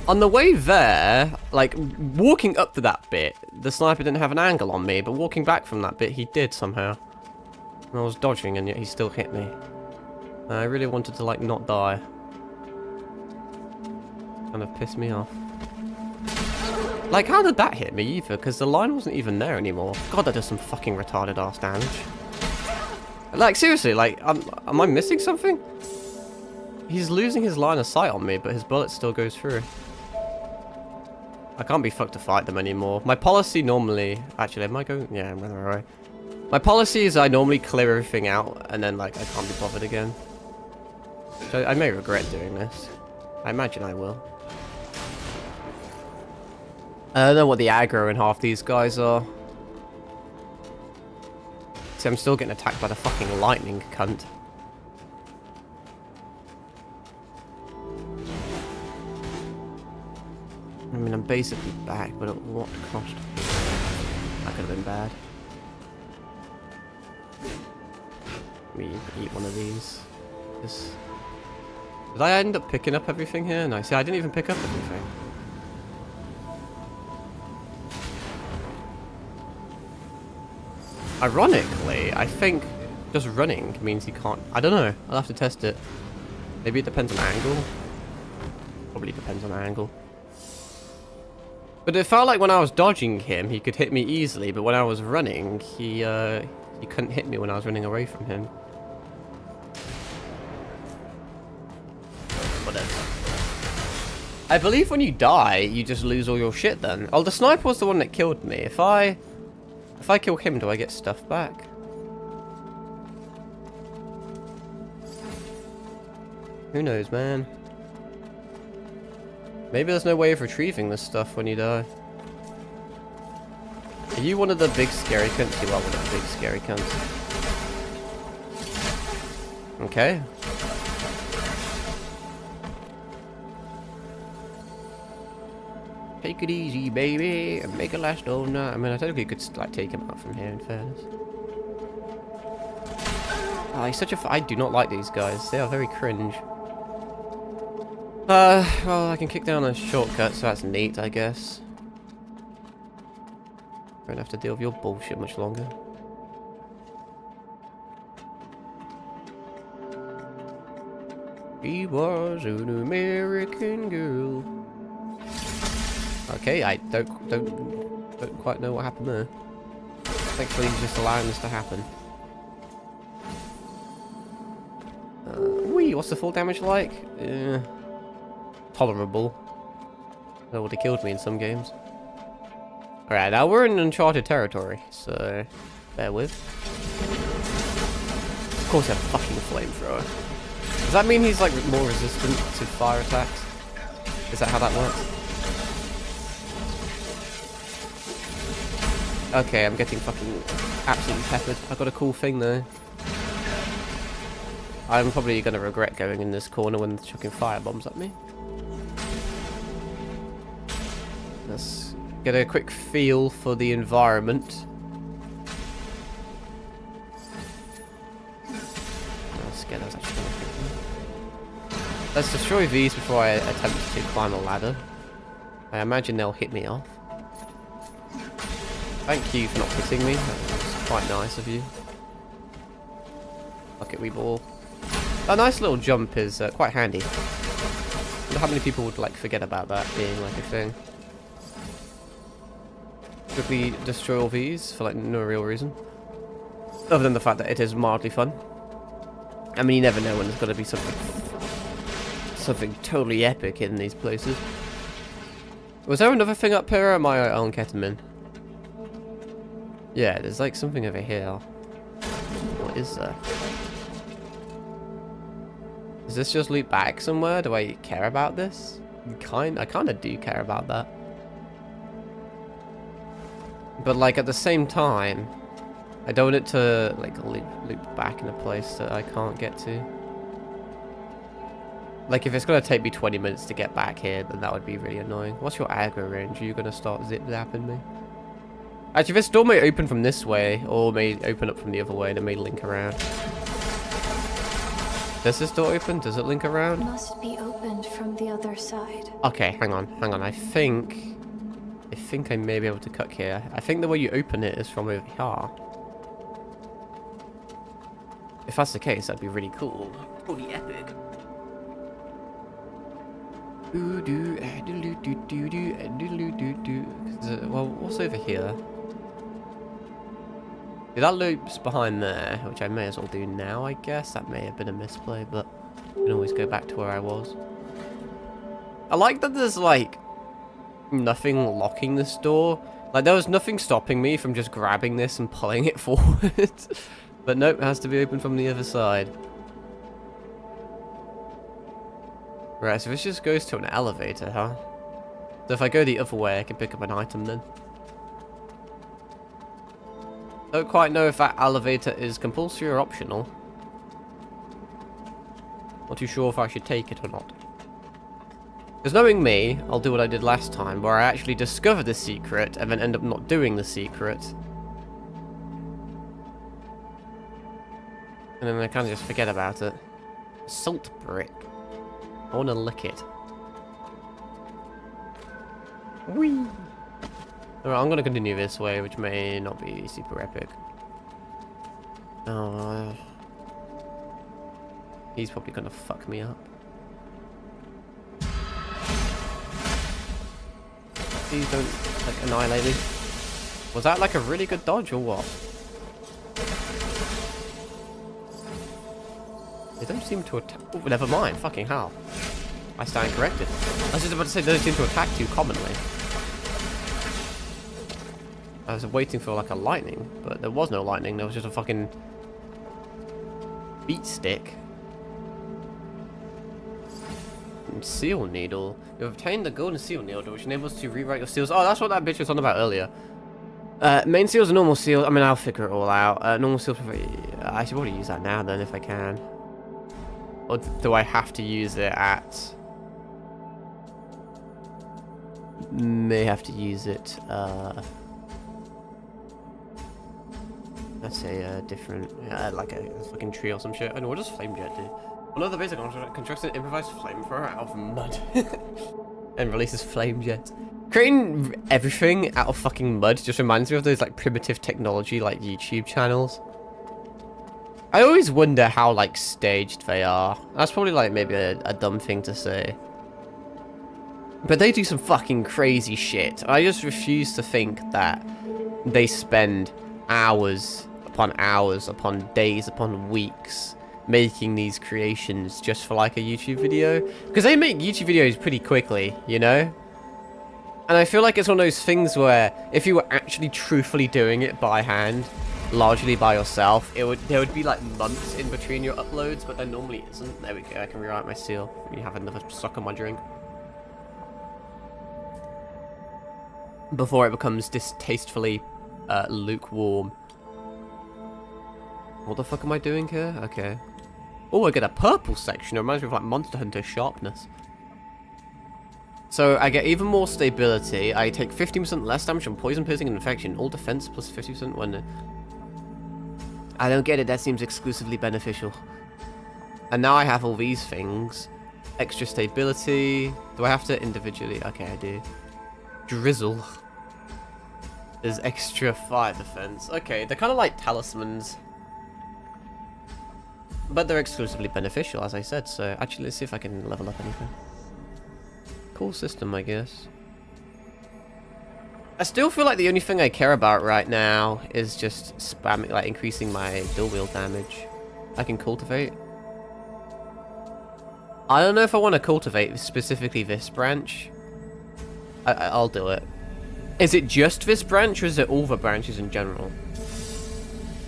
On the way there, like, walking up to that bit, the sniper didn't have an angle on me, but walking back from that bit, he did somehow. And I was dodging, and yet he still hit me. And I really wanted to, like, not die. Kind of pissed me off. Like, how did that hit me either? Because the line wasn't even there anymore. God, that does some fucking retarded ass damage. Like, seriously, like, am I missing something? He's losing his line of sight on me, but his bullet still goes through. I can't be fucked to fight them anymore. My policy normally... Actually, am I going... Yeah, I'm going the right way. My policy is I normally clear everything out, and then, like, I can't be bothered again. So I may regret doing this. I imagine I will. I don't know what the aggro in half these guys are. See, I'm still getting attacked by the fucking lightning cunt. I mean, I'm basically back, but at what cost? That could have been bad. Let me eat one of these. Did I end up picking up everything here? No, see, I didn't even pick up everything. Ironically, I think just running means he can't... I don't know. I'll have to test it. Maybe it depends on angle. Probably depends on angle. But it felt like when I was dodging him, he could hit me easily. But when I was running, he couldn't hit me when I was running away from him. Whatever. I believe when you die, you just lose all your shit then. Oh, the sniper was the one that killed me. If I kill him, do I get stuff back? Who knows, man? Maybe there's no way of retrieving this stuff when you die. Are you one of the big scary cunts? You are one of the big scary cunts. Okay. Take it easy, baby, and make it last all night. I mean, I technically could like take him out from here, in fairness. Oh, he's such a... I do not like these guys. They are very cringe. Well, I can kick down a shortcut, so that's neat, I guess. Won't have to deal with your bullshit much longer. She was an American girl. Okay, I don't quite know what happened there. Thankfully, he's just allowing this to happen. Whee, what's the full damage like? Tolerable. That would have killed me in some games. Alright, now we're in uncharted territory, so bear with. Of course, I have a fucking flamethrower. Does that mean he's like more resistant to fire attacks? Is that how that works? Okay, I'm getting fucking absolutely peppered. I got a cool thing though. I'm probably gonna regret going in this corner when they're chucking fire bombs at me. Let's get a quick feel for the environment. Let's get those actually. Let's destroy these before I attempt to climb a ladder. I imagine they'll hit me off. Thank you for not hitting me. That was quite nice of you. Bucket wee ball. A nice little jump is quite handy. I wonder how many people would like forget about that being like a thing. Quickly destroy all these for like no real reason, other than the fact that it is mildly fun. I mean, you never know when there's going to be something totally epic in these places. Was there another thing up here, or am I on ketamine? Yeah, there's like something over here. What is there? Is this just loop back somewhere? Do I care about this? I kind of do care about that. But like at the same time, I don't want it to like loop back in a place that I can't get to. Like if it's gonna take me 20 minutes to get back here, then that would be really annoying. What's your aggro range? Are you gonna start zip zapping me? Actually, this door may open from this way, or may open up from the other way, and it may link around. Does this door open? Does it link around? Must be opened from the other side. Okay, hang on. I think I may be able to cut here. I think the way you open it is from over here. If that's the case, that'd be really cool. Pretty epic. Well, what's over here? Yeah, that loop's behind there, which I may as well do now, I guess. That may have been a misplay, but I can always go back to where I was. I like that there's, like, nothing locking this door. Like, there was nothing stopping me from just grabbing this and pulling it forward. But nope, it has to be open from the other side. Right, so this just goes to an elevator, huh? So if I go the other way, I can pick up an item then. Don't quite know if that elevator is compulsory or optional. Not too sure if I should take it or not. Because knowing me, I'll do what I did last time, where I actually discover the secret and then end up not doing the secret. And then I kind of just forget about it. Salt brick. I want to lick it. Whee! Alright, I'm going to continue this way, which may not be super epic. Oh, he's probably going to fuck me up. Please don't, like, annihilate me. Was that, like, a really good dodge, or what? They don't seem to attack. Oh, never mind. Fucking hell. I stand corrected. I was just about to say they don't seem to attack too commonly. I was waiting for like a lightning, but there was no lightning. There was just a fucking beat stick. And seal needle. You've obtained the golden seal needle, which enables you to rewrite your seals. Oh, that's what that bitch was on about earlier. Main seals and normal seals. I mean, I'll figure it all out. Normal seals. I should probably use that now then if I can. Or do I have to use it at? May have to use it. Let's say a different, like a fucking tree or some shit. I know, what does flame jet do? One of the basic constructs an improvised flamethrower out of mud and releases flame jet. Creating everything out of fucking mud just reminds me of those like primitive technology like YouTube channels. I always wonder how like staged they are. That's probably like maybe a dumb thing to say. But they do some fucking crazy shit. I just refuse to think that they spend hours upon days upon weeks making these creations just for like a YouTube video. Because they make YouTube videos pretty quickly, you know? And I feel like it's one of those things where if you were actually truthfully doing it by hand, largely by yourself, there would be like months in between your uploads, but there normally isn't. There we go, I can rewrite my seal. You have another suck on my drink. Before it becomes distastefully lukewarm. What the fuck am I doing here? Okay. Oh, I get a purple section. It reminds me of like Monster Hunter sharpness. So I get even more stability. I take 15% less damage from poison, piercing, and infection. All defense plus 50% when... I don't get it. That seems exclusively beneficial. And now I have all these things. Extra stability. Do I have to individually? Okay, I do. Drizzle. There's extra fire defense. Okay, they're kind of like talismans. But they're exclusively beneficial, as I said. So actually, let's see if I can level up anything. Cool system, I guess. I still feel like the only thing I care about right now is just spamming, like increasing my dual wield damage. I can cultivate. I don't know if I want to cultivate specifically this branch. I'll do it. Is it just this branch, or is it all the branches in general?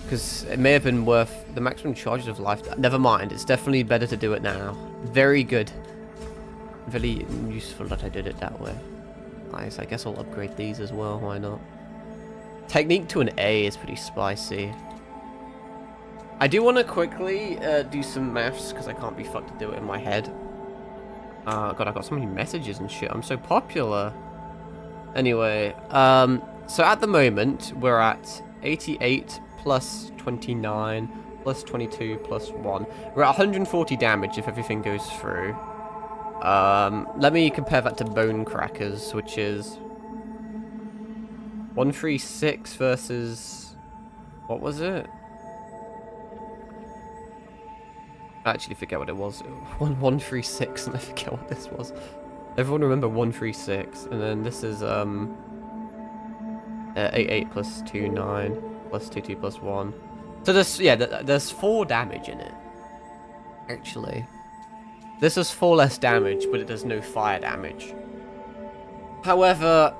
Because it may have been worth the maximum charges of life. Never mind, it's definitely better to do it now. Very good. Very useful that I did it that way. Nice, I guess I'll upgrade these as well, why not? Technique to an A is pretty spicy. I do want to quickly do some maths, because I can't be fucked to do it in my head. God, I got so many messages and shit, I'm so popular. Anyway, so at the moment, we're at 88 plus 29 plus 22 plus 1. We're at 140 damage if everything goes through. Let me compare that to Bone Crackers, which is 136 versus... what was it? I actually forget what it was. 136, and I forget what this was. Everyone remember 136, and then this is 88 plus 2, 9 plus 2, 2 plus 1. So there's, yeah, there's 4 damage in it. Actually, this has 4 less damage, but it does no fire damage. However,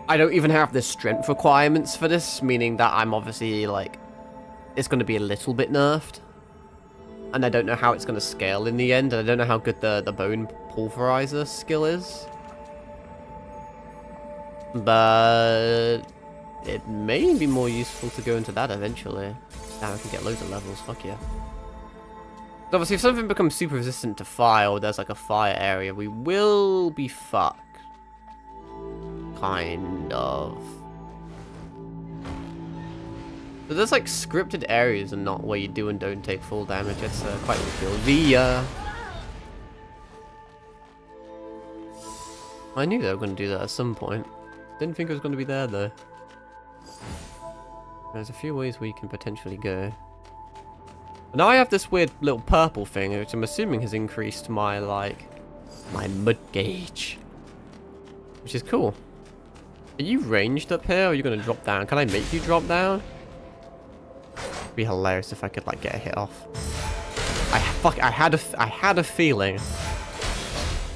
I don't even have the strength requirements for this, meaning that I'm obviously like, it's going to be a little bit nerfed. And I don't know how it's going to scale in the end, and I don't know how good the bone pulverizer skill is. But it may be more useful to go into that eventually. Damn, I can get loads of levels, fuck yeah. So obviously, if something becomes super resistant to fire, or there's like a fire area, we will be fucked. Kind of. But there's like scripted areas and not where you do and don't take full damage. It's quite cool. I knew they were going to do that at some point. Didn't think it was going to be there though. There's a few ways where you can potentially go. But now I have this weird little purple thing, which I'm assuming has increased my my mud gauge, which is cool. Are you ranged up here, or are you going to drop down? Can I make you drop down? It'd be hilarious if I could like get a hit off. I had a feeling.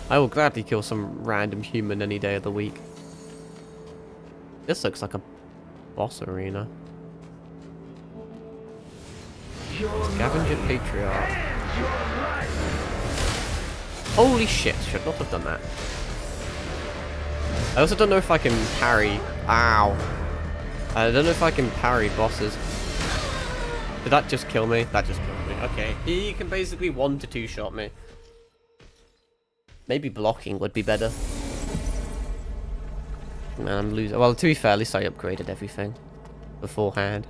I will gladly kill some random human any day of the week. This looks like a boss arena. Scavenger Patriarch. Holy shit, should not have done that. I also don't know if I can parry. Ow. I don't know if I can parry bosses. Did that just kill me? That just killed me. Okay. He can basically 1 to 2 shot me. Maybe blocking would be better. Man, I'm losing. Well, to be fair, at least I upgraded everything beforehand.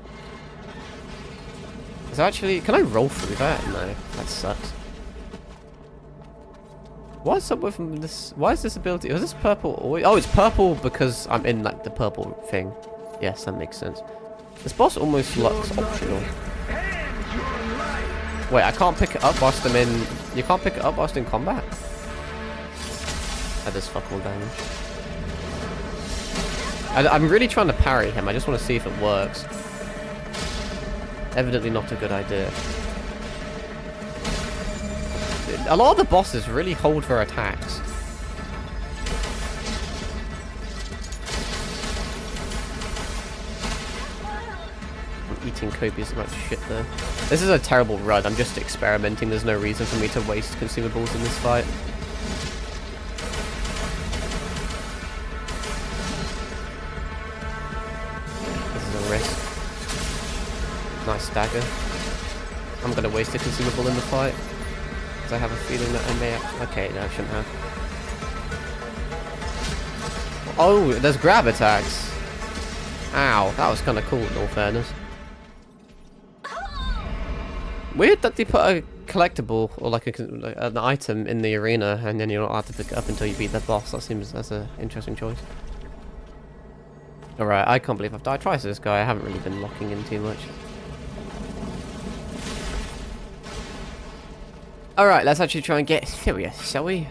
So actually, can I roll through that? No, that sucks. What's up with this? Why is this ability? Was this purple? Oh, it's purple because I'm in like the purple thing. Yes, that makes sense. This boss almost looks optional. Wait, I can't pick it up whilst I'm in. You can't pick it up whilst in combat. That does fuck all damage. I'm really trying to parry him. I just want to see if it works. Evidently not a good idea. A lot of the bosses really hold their attacks. I'm eating copious amounts of shit there. This is a terrible run. I'm just experimenting. There's no reason for me to waste consumables in this fight. Nice dagger. I'm gonna waste a consumable in the fight because I have a feeling that I may have. Okay, no, I shouldn't have. Oh, there's grab attacks. Ow, that was kind of cool in all fairness. Weird that they put a collectible or like an item in the arena and then you're not allowed to pick it up until you beat the boss. That seems that's an interesting choice. Alright, I can't believe I've died twice to this guy. I haven't really been locking in too much. Alright, let's actually try and get serious, shall we?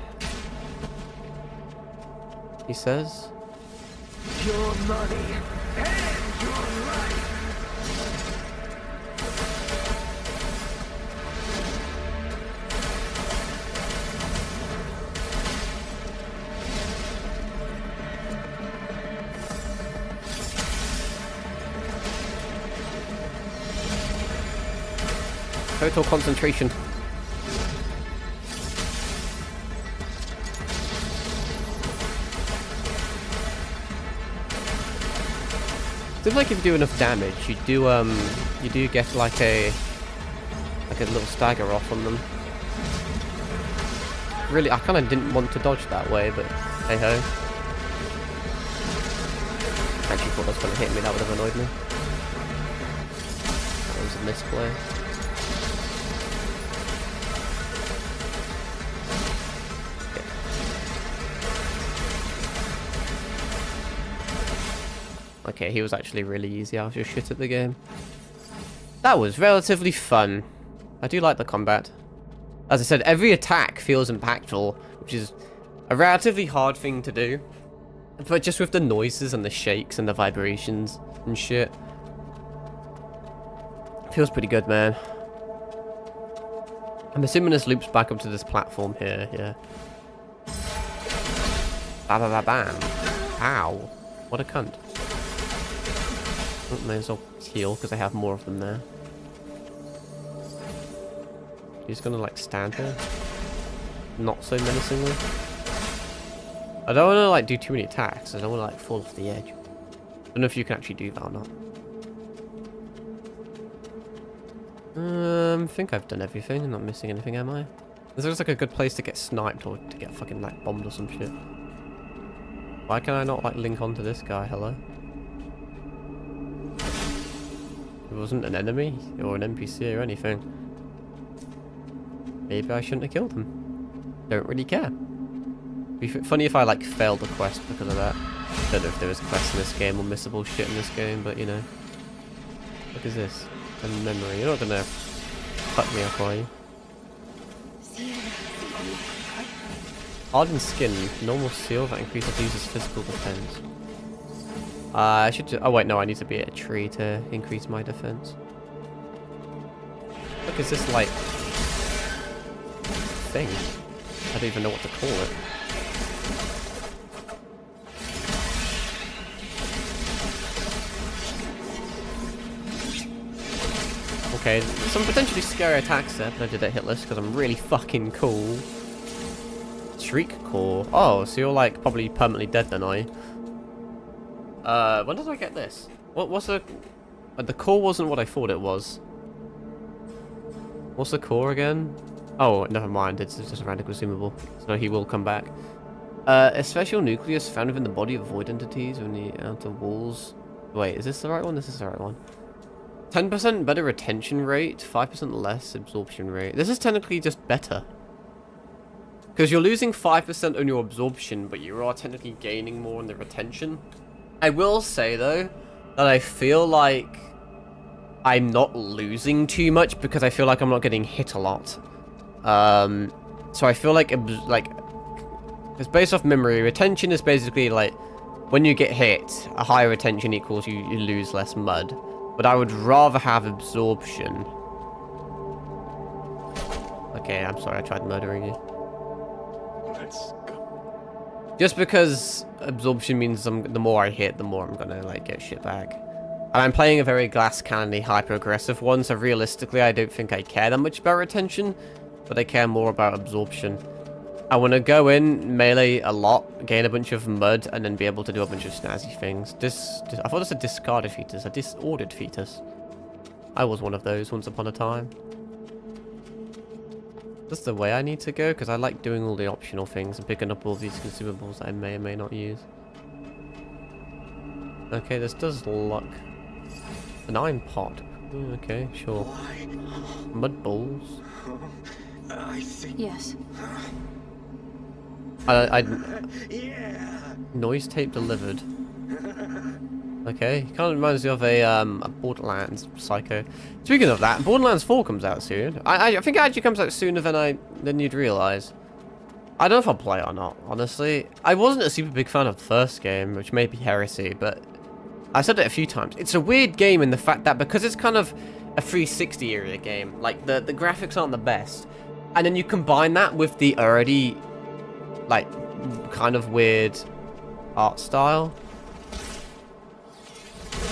He says. Your money and your life. Total concentration. Seems like if you do enough damage, you do get like a little stagger off on them. Really, I kind of didn't want to dodge that way, but hey ho. Actually thought that was going to hit me. That would have annoyed me. That was a misplay. Okay, he was actually really easy. I was just shit at the game. That was relatively fun. I do like the combat. As I said, every attack feels impactful, which is a relatively hard thing to do. But just with the noises and the shakes and the vibrations and shit. Feels pretty good, man. I'm assuming this loops back up to this platform here, yeah. Ba-ba-ba-bam. Ow. What a cunt. May as well heal because I have more of them there. He's gonna like stand here, not so menacingly. I don't want to like do too many attacks. I don't want to like fall off the edge. I don't know if you can actually do that or not. I think I've done everything. I'm not missing anything, am I? This looks like a good place to get sniped or to get fucking like bombed or some shit. Why can I not like link onto this guy? Hello? It wasn't an enemy or an NPC or anything. Maybe I shouldn't have killed him. Don't really care. Be funny if I like failed the quest because of that. Don't know if there was quests in this game or missable shit in this game, but you know. What is this? A memory. You're not gonna fuck me up, are you? Hardened skin, normal seal that increases user's physical defense. I should. Oh wait, no, I need to be at a tree to increase my defense. Look, is this like thing? I don't even know what to call it. Okay, some potentially scary attacks there, but I did it hitless because I'm really fucking cool. Shriek core. Oh, so you're like probably permanently dead then, are you? When did I get this? What's the core wasn't what I thought it was. What's the core again? Oh, never mind. It's just a random consumable. So he will come back. A special nucleus found within the body of void entities when the outer walls. Wait, is this the right one? This is the right one. 10% better retention rate, 5% less absorption rate. This is technically just better. Because you're losing 5% on your absorption, but you are technically gaining more on the retention. I will say, though, that I feel like I'm not losing too much because I feel like I'm not getting hit a lot. So I feel like, because based off memory, retention is basically like, when you get hit, a higher retention equals you lose less mud. But I would rather have absorption. Okay, I'm sorry, I tried murdering you. Let's go. Just because absorption means the more I hit, the more I'm gonna like get shit back. And I'm playing a very glass cannon-y hyper-aggressive one, so realistically I don't think I care that much about retention, but I care more about absorption. I want to go in, melee a lot, gain a bunch of mud, and then be able to do a bunch of snazzy things. I thought it was a discarded fetus, a disordered fetus. I was one of those once upon a time. That's the way I need to go, because I like doing all the optional things and picking up all these consumables that I may or may not use. Okay, this does look... An iron pot. Okay, sure. Mud balls. I think. Yes. Yeah. Noise tape delivered. Okay, kind of reminds me of a Borderlands Psycho. Speaking of that, Borderlands 4 comes out soon. I think it actually comes out sooner than you'd realise. I don't know if I'll play it or not, honestly. I wasn't a super big fan of the first game, which may be heresy, but I said it a few times. It's a weird game in the fact that because it's kind of a 360 area game, like the graphics aren't the best, and then you combine that with the already like kind of weird art style.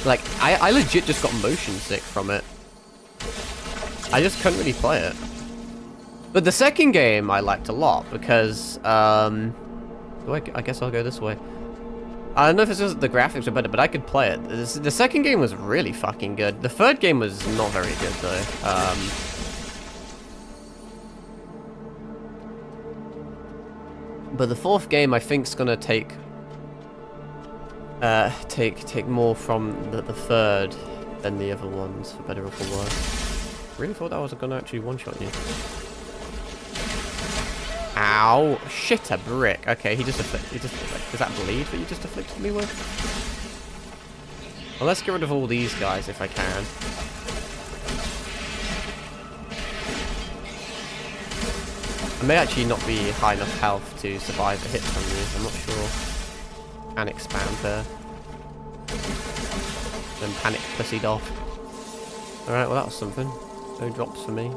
Like I legit just got motion sick from it. I just couldn't really play it. But the second game I liked a lot because I guess I'll go this way. I don't know if it's just the graphics are better, but I could play it. The second game was really fucking good. The third game was not very good though. But the fourth game I think is gonna take more from the third than the other ones, for better or for worse. Really thought that was gonna actually one-shot you. Ow! Shit, a brick. Okay, he just is that bleed that you just afflicted me with? Well, let's get rid of all these guys if I can. I may actually not be high enough health to survive a hit from these, I'm not sure. And expand there. Then panic pussied off. Alright, well that was something. No drops for me.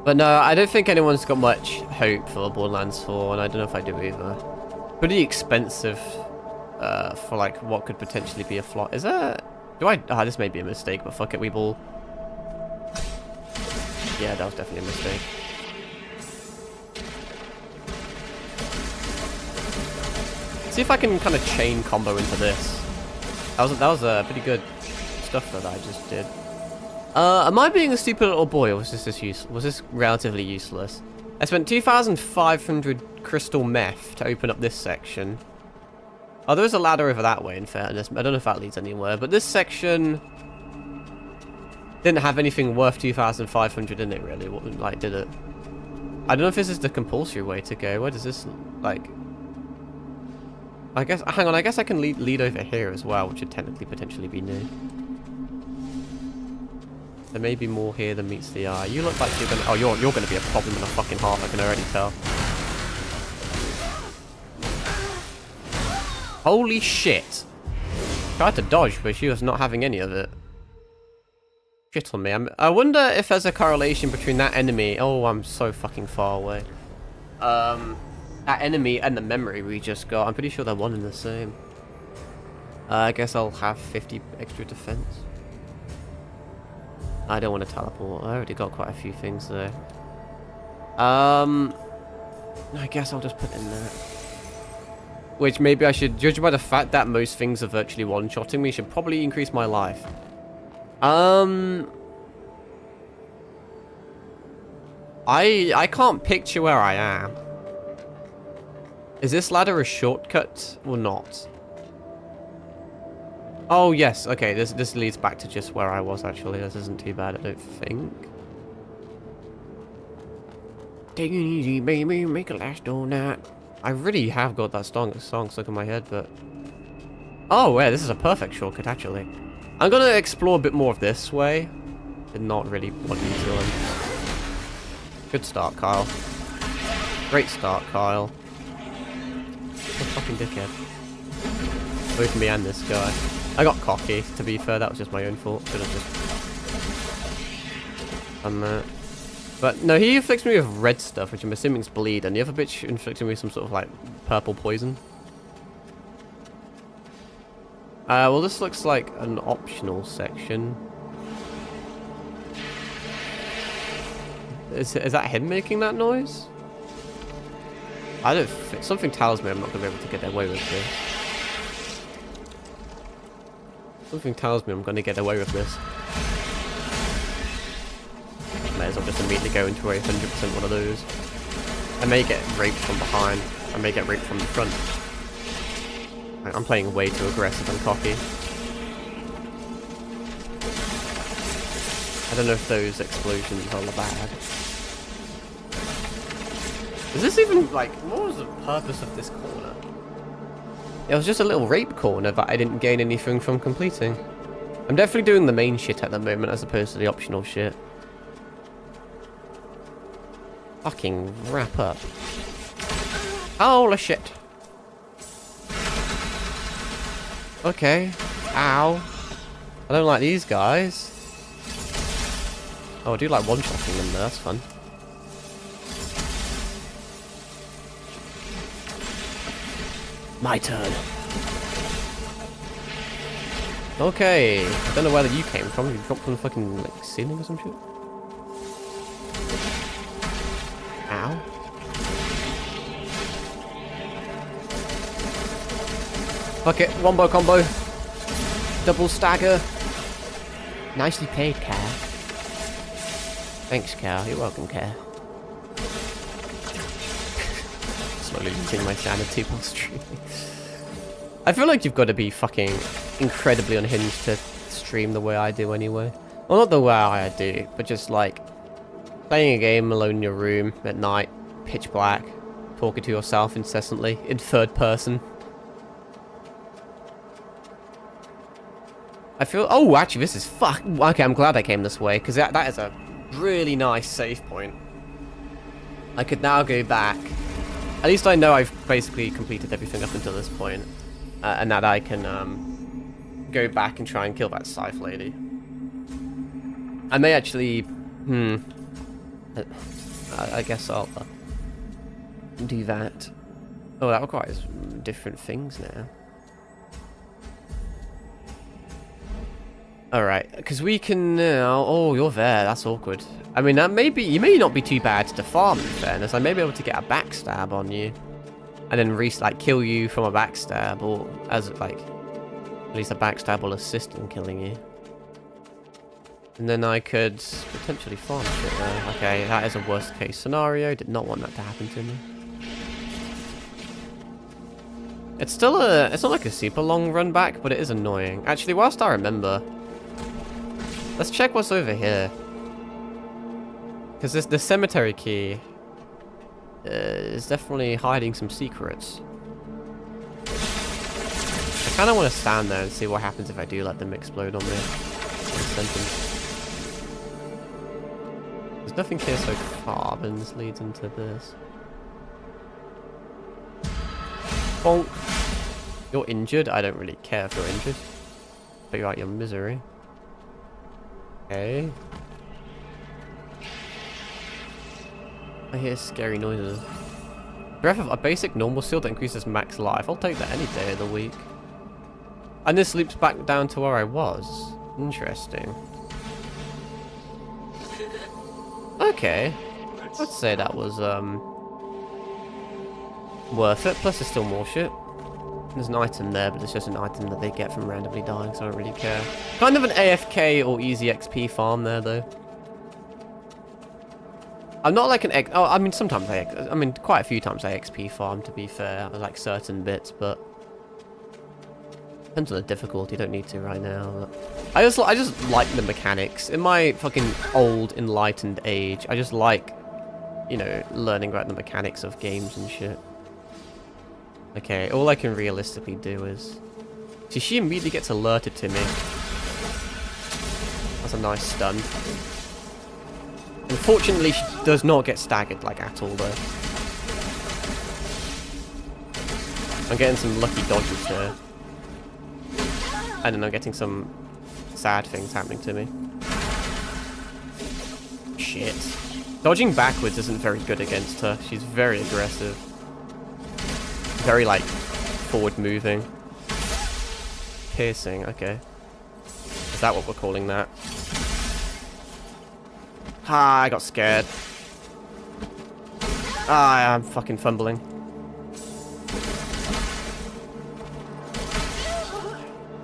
But no, I don't think anyone's got much hope for Borderlands 4, and I don't know if I do either. Pretty expensive for like what could potentially be a flop. Is that... this may be a mistake, but fuck it, we ball. Yeah, that was definitely a mistake. See if I can kind of chain combo into this. That was pretty good stuff that I just did. Am I being a stupid little boy, or was this relatively useless? I spent 2,500 crystal meth to open up this section. Oh, there is a ladder over that way, in fairness. I don't know if that leads anywhere, but this section didn't have anything worth 2,500 in it, really. It wasn't, like, did it? I don't know if this is the compulsory way to go. Where does this, like... I guess... Hang on, I guess I can lead over here as well, which would technically potentially be new. There may be more here than meets the eye. You look like you're gonna... Oh, you're gonna be a problem and a fucking half, I can already tell. Holy shit! Tried to dodge, but she was not having any of it. Shit on me. I wonder if there's a correlation between that enemy... Oh, I'm so fucking far away. That enemy and the memory we just got. I'm pretty sure they're one and the same. I guess I'll have 50 extra defense. I don't want to teleport. I already got quite a few things there. I guess I'll just put in there. Which maybe I should, judge by the fact that most things are virtually one-shotting me, should probably increase my life. I can't picture where I am. Is this ladder a shortcut or not? Oh yes, okay, this leads back to just where I was actually. This isn't too bad, I don't think. Take it easy, baby, make it last all night. I really have got that song stuck in my head, but... Oh, yeah, this is a perfect shortcut, actually. I'm gonna explore a bit more of this way. Did not really want you to. Good start, Kyle. Great start, Kyle. What a fucking dickhead. Both me and this guy. I got cocky, to be fair. That was just my own fault. Should have just done that. But no, he inflicts me with red stuff, which I'm assuming is bleed, and the other bitch inflicted me with some sort of like purple poison. Well, this looks like an optional section. Is that him making that noise? I don't think... Something tells me I'm not going to be able to get away with this. Something tells me I'm going to get away with this. May as well just immediately go into a 100% one of those. I may get raped from behind. I may get raped from the front. I'm playing way too aggressive and cocky. I don't know if those explosions are bad. Is this even, like, what was the purpose of this corner? It was just a little rape corner that I didn't gain anything from completing. I'm definitely doing the main shit at the moment as opposed to the optional shit. Fucking wrap up. Holy shit. Okay. Ow. I don't like these guys. Oh, I do like one-shotting them though, that's fun. My turn. Okay. I don't know where you came from. You dropped from the fucking like ceiling or some shit? Ow. Fuck it. Wombo combo. Double stagger. Nicely played, Car. Thanks, Car. You're welcome, Car. Slowly losing my sanity while streaming. I feel like you've got to be fucking incredibly unhinged to stream the way I do anyway. Well, not the way I do, but just like playing a game alone in your room at night, pitch black, talking to yourself incessantly in third person. I feel... Oh, actually, this is fuck... Okay, I'm glad I came this way, because that is a really nice save point. I could now go back. At least I know I've basically completed everything up until this point. And that I can go back and try and kill that scythe lady. I may actually... I guess I'll do that. Oh, that requires different things now. Alright, because we can now... Oh, you're there. That's awkward. I mean, that may be... You may not be too bad to farm, in fairness. I may be able to get a backstab on you. And then, like, kill you from a backstab. Or, as, like... At least a backstab will assist in killing you. And then I could potentially farm shit there. Okay, that is a worst case scenario. Did not want that to happen to me. It's still a... It's not like a super long run back, but it is annoying. Actually, whilst I remember... Let's check what's over here. Because the cemetery key is definitely hiding some secrets. I kind of want to stand there and see what happens if I do let them explode on me. There's nothing here so far, but this leads into this. Bonk. You're injured? I don't really care if you're injured. Figure out your misery. Okay. I hear scary noises. Breath of a basic normal seal that increases max life. I'll take that any day of the week. And this loops back down to where I was. Interesting. Okay. Let's say that was worth it. Plus there's still more shit. There's an item there, but it's just an item that they get from randomly dying, so I don't really care. Kind of an AFK or easy XP farm there, though. I'm not like an X... Oh, I mean, sometimes I mean, quite a few times I XP farm, to be fair. I like certain bits, but... Depends on the difficulty, don't need to right now. But I just like the mechanics. In my fucking old, enlightened age, I just like, you know, learning about the mechanics of games and shit. Okay, all I can realistically do is... See, she immediately gets alerted to me. That's a nice stun. Unfortunately, she does not get staggered, like, at all, though. I'm getting some lucky dodges here. And then I'm getting some sad things happening to me. Shit. Dodging backwards isn't very good against her. She's very aggressive. Very, like, forward-moving. Piercing, okay. Is that what we're calling that? Ah, I got scared. Ah, I'm fucking fumbling.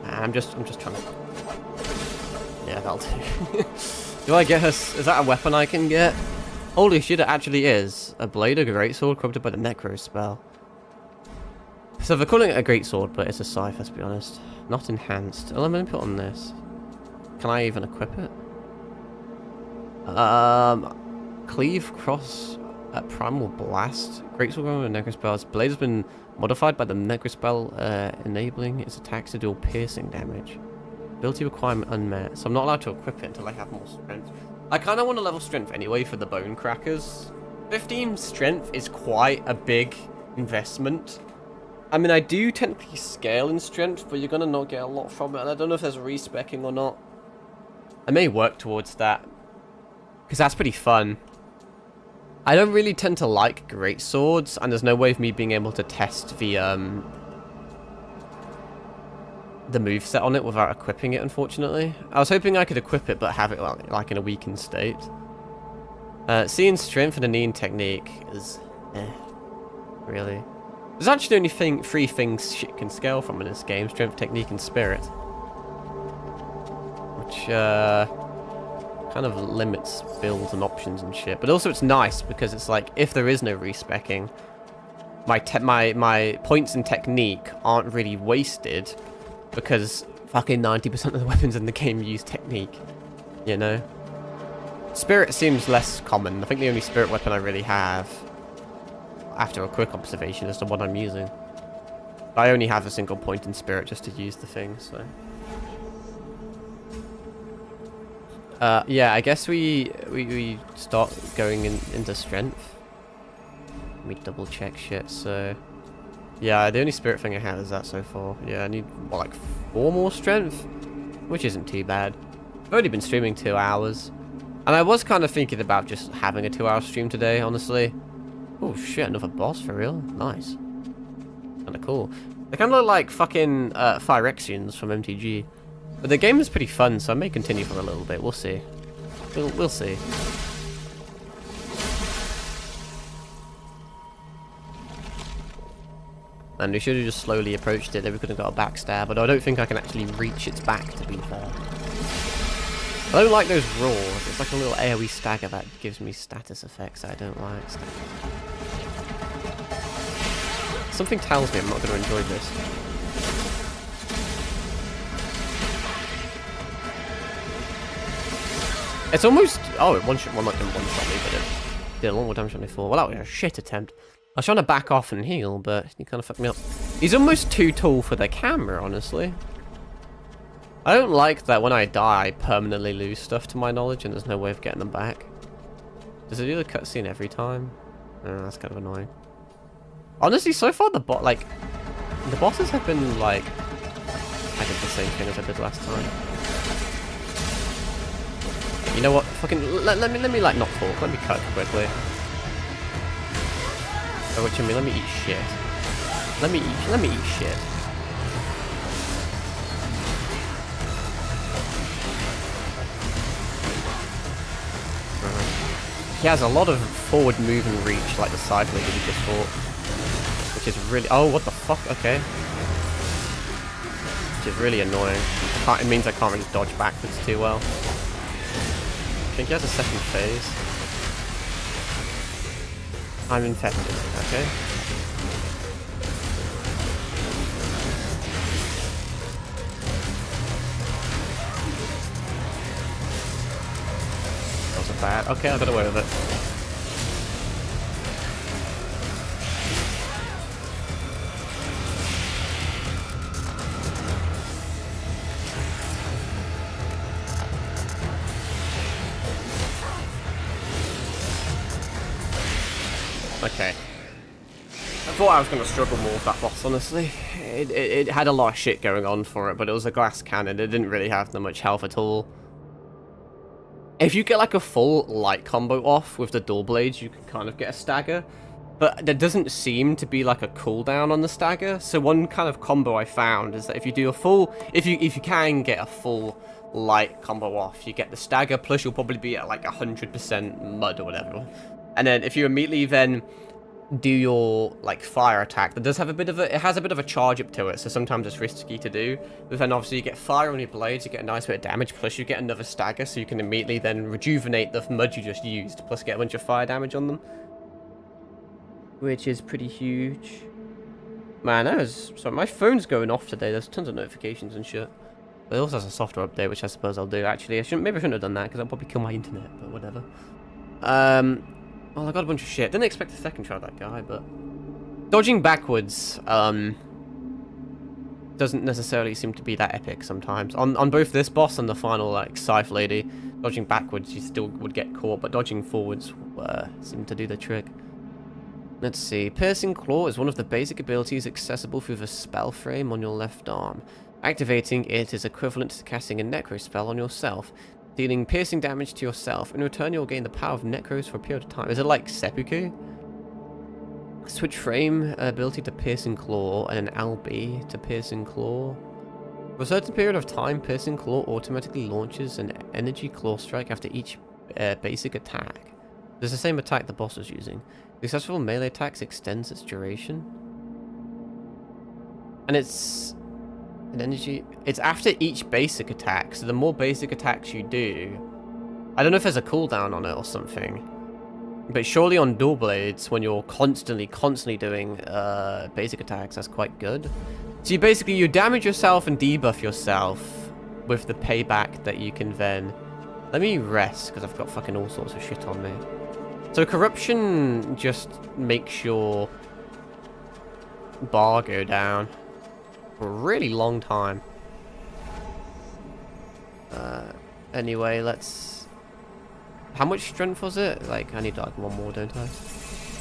I'm just trying to... Yeah, that'll do. Do I get her... Is that a weapon I can get? Holy shit, it actually is. A blade of greatsword corrupted by the necro spell. So they're calling it a greatsword, but it's a scythe, let's be honest. Not enhanced. Oh, let me put on this. Can I even equip it? Cleave, cross, primal blast. Greatsword with necro spells. Blade has been modified by the necro spell, enabling its attacks to deal piercing damage. Ability requirement unmet. So I'm not allowed to equip it until I have more strength. I kind of want to level strength anyway for the bone crackers. 15 strength is quite a big investment. I mean, I do technically scale in strength, but you're going to not get a lot from it. And I don't know if there's respecking or not. I may work towards that, because that's pretty fun. I don't really tend to like great swords, and there's no way of me being able to test the moveset on it without equipping it, unfortunately. I was hoping I could equip it, but have it like in a weakened state. Seeing strength and a knee and technique is really. There's actually only three things shit can scale from in this game: strength, technique, and spirit. Which kind of limits builds and options and shit. But also it's nice because it's like, if there is no respecking, my points in technique aren't really wasted because fucking 90% of the weapons in the game use technique, you know? Spirit seems less common. I think the only spirit weapon I really have, after a quick observation, is the one I'm using. I only have a single point in spirit just to use the thing, so... yeah, I guess we start going into strength. Let me double check shit, so... Yeah, the only spirit thing I have is that so far. Yeah, I need, what, like 4 more strength? Which isn't too bad. I've only been streaming 2 hours. And I was kind of thinking about just having a 2-hour stream today, honestly. Oh shit, another boss for real? Nice. Kinda cool. They kind of look like fucking Phyrexians from MTG. But the game is pretty fun, so I may continue for a little bit. We'll see. We'll see. And we should have just slowly approached it, then we could have got a backstab, but I don't think I can actually reach its back, to be fair. I don't like those roars. It's like a little AoE stagger that gives me status effects I don't like. Something tells me I'm not going to enjoy this. It's almost... Oh, it one-shot... Well, not didn't one-shot me, but it did a lot more damage than before. Well, that was a shit attempt. I was trying to back off and heal, but he kind of fucked me up. He's almost too tall for the camera, honestly. I don't like that when I die, I permanently lose stuff to my knowledge, and there's no way of getting them back. Does it do the cutscene every time? That's kind of annoying. Honestly, so far the bosses have been like... I did the same thing as I did last time. You know what? Fucking let me like not talk. Let me cut quickly. Oh, what you mean? Let me eat shit. Let me eat shit. He has a lot of forward move and reach, like the side blade that he just fought, which is really... Oh, what the fuck? Okay. Which is really annoying. It means I can't really dodge backwards too well. I think he has a second phase. I'm infected. Okay. That wasn't bad. Okay, I got away with it. Okay. I thought I was going to struggle more with that boss, honestly. It had a lot of shit going on for it, but it was a glass cannon. It didn't really have that much health at all. If you get like a full light combo off with the dual blades, you can kind of get a stagger. But there doesn't seem to be like a cooldown on the stagger. So one kind of combo I found is that if you do a full... If you can get a full light combo off, you get the stagger, plus you'll probably be at like 100% mud or whatever. And then if you immediately then do your like fire attack, that does have a bit of a, it has a bit of a charge up to it, so sometimes it's risky to do. But then obviously you get fire on your blades, you get a nice bit of damage, plus you get another stagger, so you can immediately then rejuvenate the mud you just used, plus get a bunch of fire damage on them. Which is pretty huge. Man, that was... Sorry, my phone's going off today, there's tons of notifications and shit. But it also has a software update, which I suppose I'll do. Actually, maybe I shouldn't have done that, because I'll probably kill my internet, but whatever. Well, I got a bunch of shit. Didn't expect a second try of that guy, but... Dodging backwards, doesn't necessarily seem to be that epic sometimes. On both this boss and the final, like, Scythe Lady, dodging backwards, you still would get caught, but dodging forwards seemed to do the trick. Let's see. Piercing Claw is one of the basic abilities accessible through the spell frame on your left arm. Activating it is equivalent to casting a Necro spell on yourself, dealing piercing damage to yourself. In return, you'll gain the power of Necros for a period of time. Is it like Seppuku? Switch frame ability to Piercing Claw and an LB to Piercing Claw. For a certain period of time, Piercing Claw automatically launches an energy claw strike after each basic attack. It's the same attack the boss was using. Successful melee attacks extends its duration. And it's... an energy... It's after each basic attack, so the more basic attacks you do... I don't know if there's a cooldown on it or something. But surely on dual blades, when you're constantly doing basic attacks, that's quite good. So you basically, you damage yourself and debuff yourself with the payback that you can then... Let me rest, because I've got fucking all sorts of shit on me. So corruption just makes your bar go down for a really long time. Anyway, let's... How much strength was it? Like, I need like one more, don't I?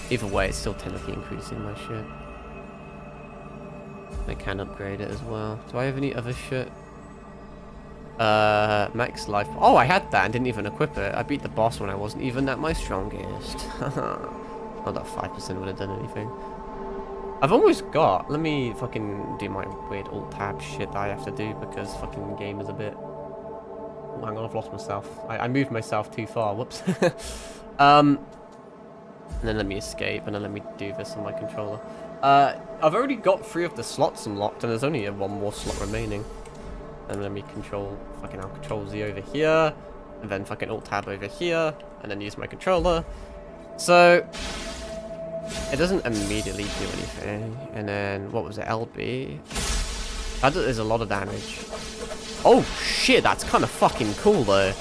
Either way, it's still technically increasing my shit. I can upgrade it as well. Do I have any other shit? Max life. Oh, I had that and didn't even equip it. I beat the boss when I wasn't even at my strongest. Not that 5% would have done anything. I've almost got... Let me fucking do my weird alt-tab shit that I have to do because fucking game is a bit... Oh, hang on, I've lost myself. I moved myself too far. Whoops. And then let me escape and then let me do this on my controller. I've already got 3 of the slots unlocked and there's only one more slot remaining. And let me control, fucking I'll control Z over here, and then fucking alt tab over here, and then use my controller. So, it doesn't immediately do anything. And then, what was it, LB? That is a lot of damage. Oh shit, that's kind of fucking cool though.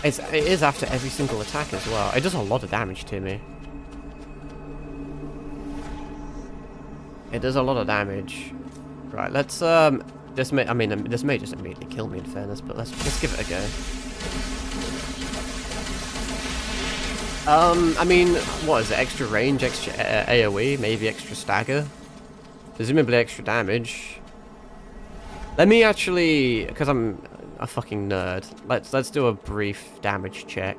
It is after every single attack as well. It does a lot of damage to me. It does a lot of damage. Right, let's this may this may just immediately kill me in fairness, but let's give it a go. I mean, what is it? Extra range, extra AoE, maybe extra stagger, presumably extra damage. Let me actually, because I'm a fucking nerd. Let's do a brief damage check.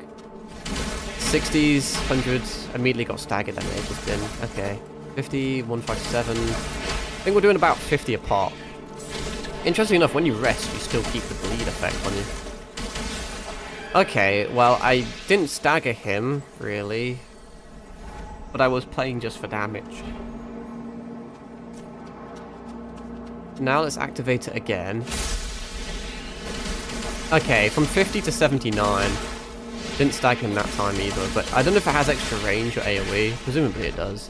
60s, 100s, immediately got staggered. That may have just been okay. 50, 157. I think we're doing about 50 a pop. Interesting enough, when you rest, you still keep the bleed effect on you. Okay, well, I didn't stagger him, really. But I was playing just for damage. Now let's activate it again. Okay, from 50 to 79. Didn't stagger him that time either, but I don't know if it has extra range or AoE. Presumably it does.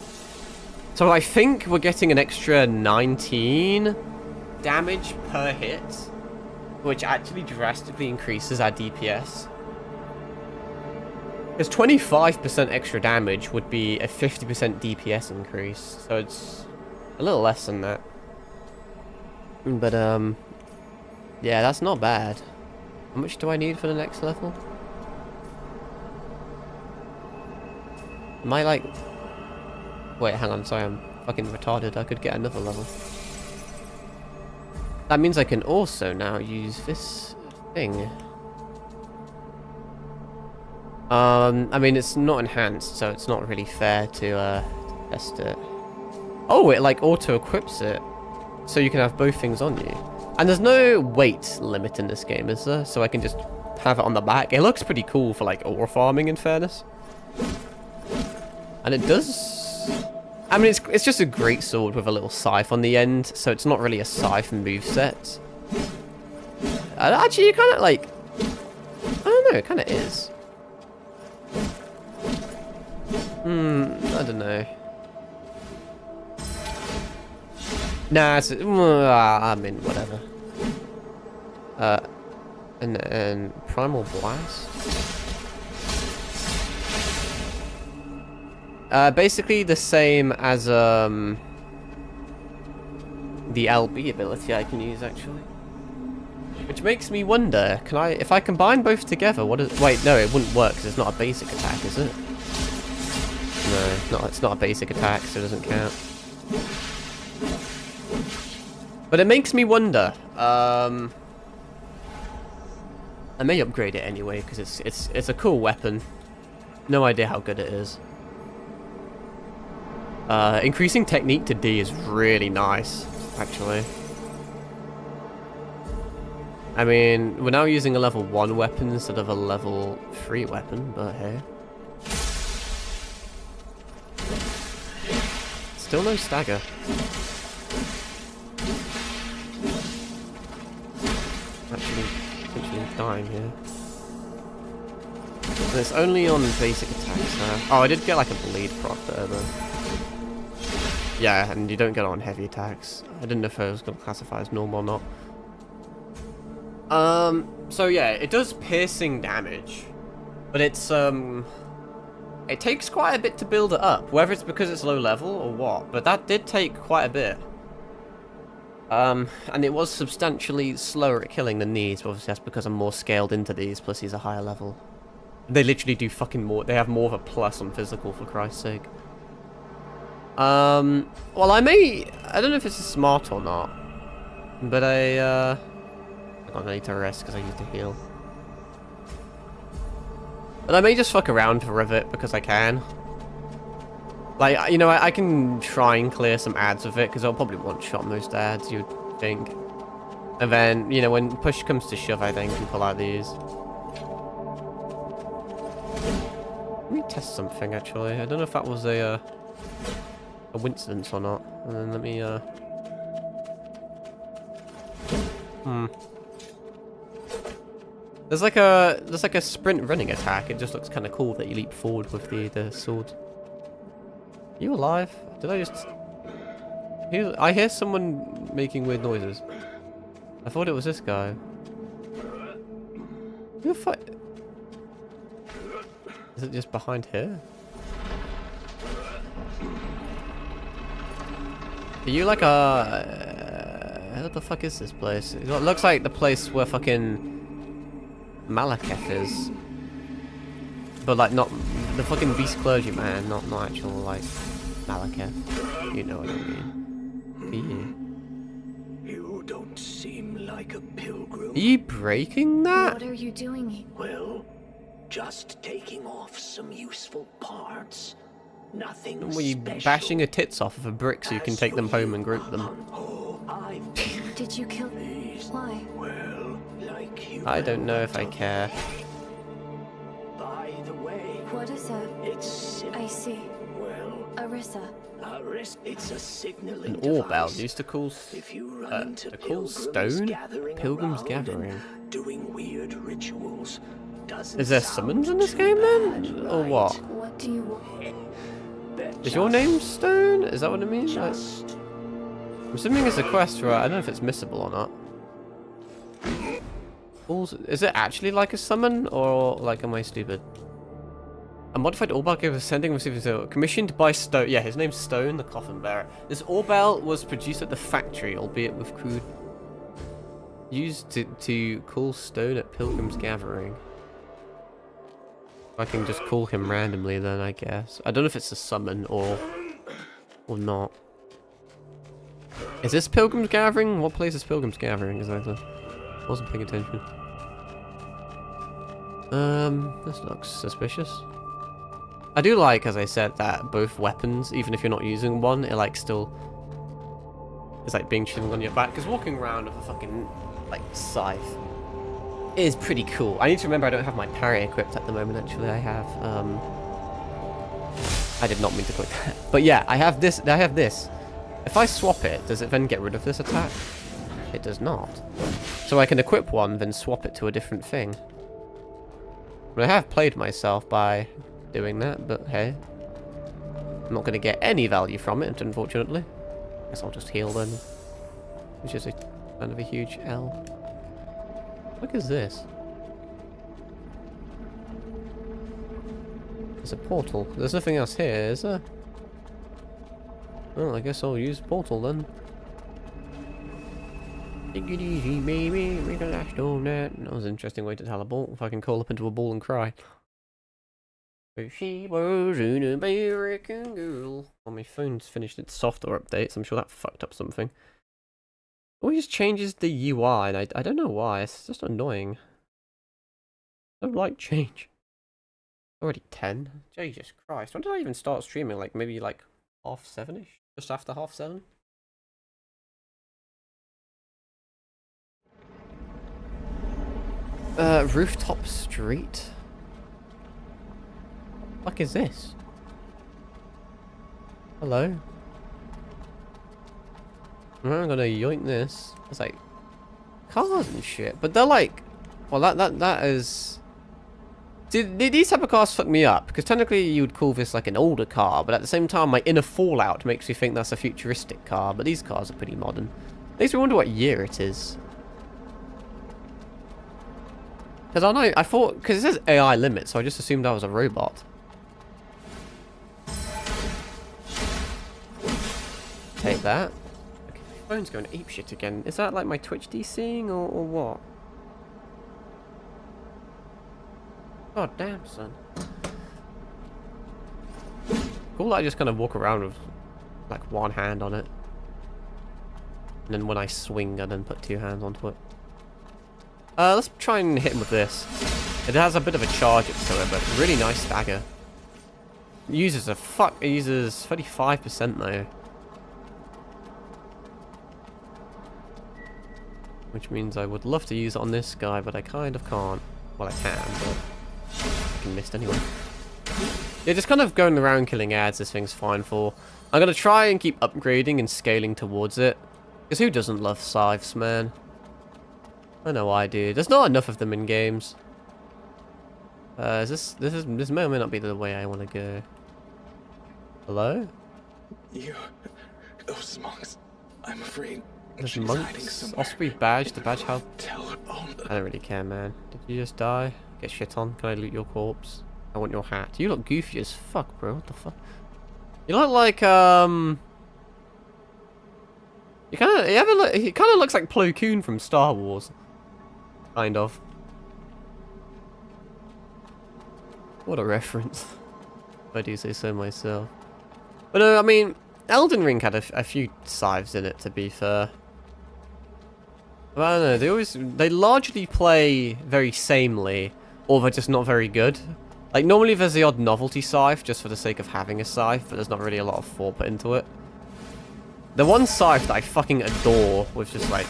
So I think we're getting an extra 19 damage per hit, which actually drastically increases our DPS. Because 25% extra damage would be a 50% DPS increase, so it's a little less than that. But, yeah, that's not bad. How much do I need for the next level? Am I like... Wait, hang on, sorry, I'm fucking retarded. I could get another level. That means I can also now use this thing. I mean, it's not enhanced, so it's not really fair to test it. Oh, it like auto-equips it, so you can have both things on you. And there's no weight limit in this game, is there? So I can just have it on the back. It looks pretty cool for like ore farming, in fairness. And it does... I mean, it's just a great sword with a little scythe on the end, so it's not really a scythe moveset. Actually, you kind of like... I don't know, it kind of is. I don't know. Nah, it's, I mean, whatever. And Primal Blast. Basically the same as the LB ability I can use actually. Which makes me wonder, if I combine both together, wait, no, it wouldn't work because it's not a basic attack, is it? No, it's not a basic attack, so it doesn't count. But it makes me wonder. I may upgrade it anyway because it's a cool weapon. No idea how good it is. Increasing technique to D is really nice, actually. I mean, we're now using a level 1 weapon instead of a level 3 weapon, but hey. Still no stagger. Actually, potentially dying here. And it's only on basic attacks now. Oh, I did get like a bleed proc there, though. Yeah, and you don't get it on heavy attacks. I didn't know if it was going to classify as normal or not. So yeah, it does piercing damage, but it's, it takes quite a bit to build it up, whether it's because it's low level or what, but that did take quite a bit. And it was substantially slower at killing than these, but obviously that's because I'm more scaled into these, plus he's a higher level. They literally do fucking more, they have more of a plus on physical, for Christ's sake. Well, I don't know if this is smart or not, but I need to rest because I need to heal. But I may just fuck around for a bit because I can. Like, you know, I can try and clear some ads with it because I'll probably one-shot most ads, you'd think. And then, you know, when push comes to shove, I think, can pull out these. Let me test something, actually. I don't know if that was a coincidence or not. And then let me, There's like a sprint running attack. It just looks kind of cool that you leap forward with the sword. Are you alive? Did I just... I hear someone making weird noises. I thought it was this guy. Who the fuck... Is it just behind here? Are you like a... what the fuck is this place? It looks like the place where fucking Malekith is. But like not... the fucking beast clergyman, not actual like Malekith. You know what I mean. You don't seem like a pilgrim. Are you breaking that? What are you doing? Well, just taking off some useful parts. Nothing Were you special. bashing your tits off of a brick so you can As take for them home you, and group them? Oh, I've Did you kill... Why? well, like you. I don't know if I care. By the way, What is a... it's I see. well, Arissa. it's a signaling An Orbel device. used to call If you run into a cool pilgrims stone? gathering Pilgrims around gathering. and doing weird rituals, doesn't Is there sound summons in this too game bad, then? Or right? what? What do you... Is your name Stone? Is that what it means? Like, Just I'm assuming it's a quest, right? I don't know if it's missable or not. Is it actually like a summon, or like am I stupid? A modified Orbel gave ascending receiving so commissioned by Stone. Yeah, his name's Stone, the coffin bearer. This Orbel was produced at the factory, albeit with crude. Used to call Stone at Pilgrim's Gathering. I can just call him randomly then, I guess. I don't know if it's a summon or not. Is this Pilgrim's Gathering? What place is Pilgrim's Gathering exactly? Wasn't paying attention. This looks suspicious. I do like, as I said, that both weapons, even if you're not using one, it like still is like being chilling on your back. Because walking around with a fucking like scythe is pretty cool. I need to remember I don't have my parry equipped at the moment. Actually, I have. I did not mean to click that. But yeah, I have this. I have this. If I swap it, does it then get rid of this attack? It does not. So I can equip one, then swap it to a different thing. I have played myself by doing that, but hey. I'm not going to get any value from it, unfortunately. Guess I'll just heal then. Which is a kind of a huge L. What is this? There's a portal. There's nothing else here, is there? Well, I guess I'll use portal then. Take it easy, baby. Make a last on that. That was an interesting way to tell a ball. If I can call up into a ball and cry. But she was an American girl. Well, my phone's finished its software updates. I'm sure that fucked up something. Always changes the UI, and I don't know why. It's just annoying. I don't like change. Already 10. Jesus Christ. When did I even start streaming? Like maybe like 7:30ish? Just after 7:30? Rooftop Street? What the fuck is this? Hello? I'm gonna yoink this. It's like cars and shit, but they're like, well, that is. See, these type of cars fuck me up because technically you would call this like an older car, but at the same time, my inner Fallout makes me think that's a futuristic car. But these cars are pretty modern. Makes me wonder what year it is. Because I thought because it says AI limit, so I just assumed I was a robot. Take that. Phone's going apeshit again. Is that like my Twitch DCing or what? God damn, son. Cool that I just kind of walk around with like one hand on it. And then when I swing, I then put two hands onto it. Let's try and hit him with this. It has a bit of a charge to it, but really nice stagger. It uses 35% though. Which means I would love to use it on this guy, but I kind of can't. Well, I can, but I can miss anyway. Yeah, just kind of going around killing ads, this thing's fine for. I'm going to try and keep upgrading and scaling towards it. Because who doesn't love scythes, man? I know I do. There's not enough of them in games. This may or may not be the way I want to go. Hello? Those monks. I'm afraid. There's she's hiding monks. somewhere. Osprey badge. The badge how? Tell her. I don't really care, man. Did you just die? Get shit on. Can I loot your corpse? I want your hat. You look goofy as fuck, bro. What the fuck? You look like, He kind of looks like Plo Koon from Star Wars. Kind of. What a reference. If I do say so myself. But no, I mean, Elden Ring had a few scythes in it, to be fair. But I don't know, they largely play very samely, or they're just not very good. Like, normally there's the odd novelty scythe, just for the sake of having a scythe, but there's not really a lot of thought put into it. The one scythe that I fucking adore, with just, like,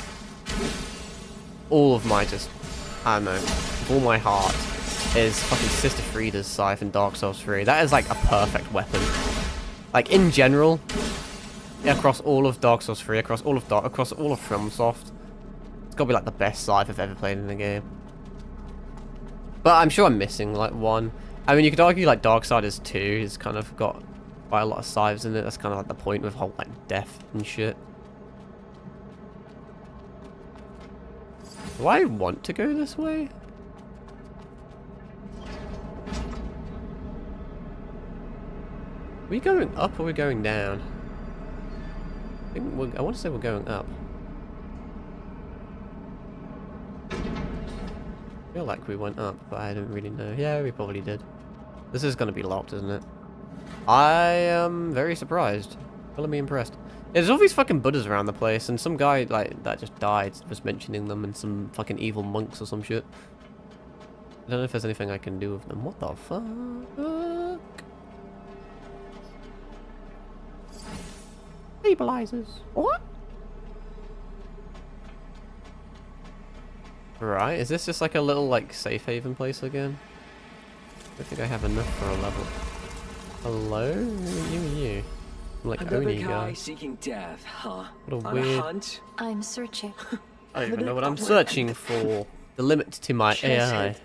all of my I don't know, with all my heart, is fucking Sister Frieda's scythe in Dark Souls 3. That is, like, a perfect weapon. Like, in general, across all of Dark Souls 3, across all of FromSoft, it's gotta be, like, the best scythe I've ever played in the game. But I'm sure I'm missing, like, one. I mean, you could argue, like, Darksiders 2 has kind of got quite a lot of scythes in it. That's kind of like the point with whole, like, death and shit. Do I want to go this way? Are we going up or are we going down? I want to say we're going up. I feel like we went up, but I don't really know. Yeah, we probably did. This is going to be locked, isn't it? I am very surprised. Feeling me impressed. Yeah, there's all these fucking Buddhas around the place, and some guy like that just died was mentioning them, and some fucking evil monks or some shit. I don't know if there's anything I can do with them. What the fuck? Stabilizers. What? Right, is this just like a little like safe haven place again? I don't think I have enough for a level. Hello? You. I'm like Another Oni guy guy. seeking death, huh? What a On weird... a hunt? I'm searching. I don't even know what I'm searching for. The limit to my AI.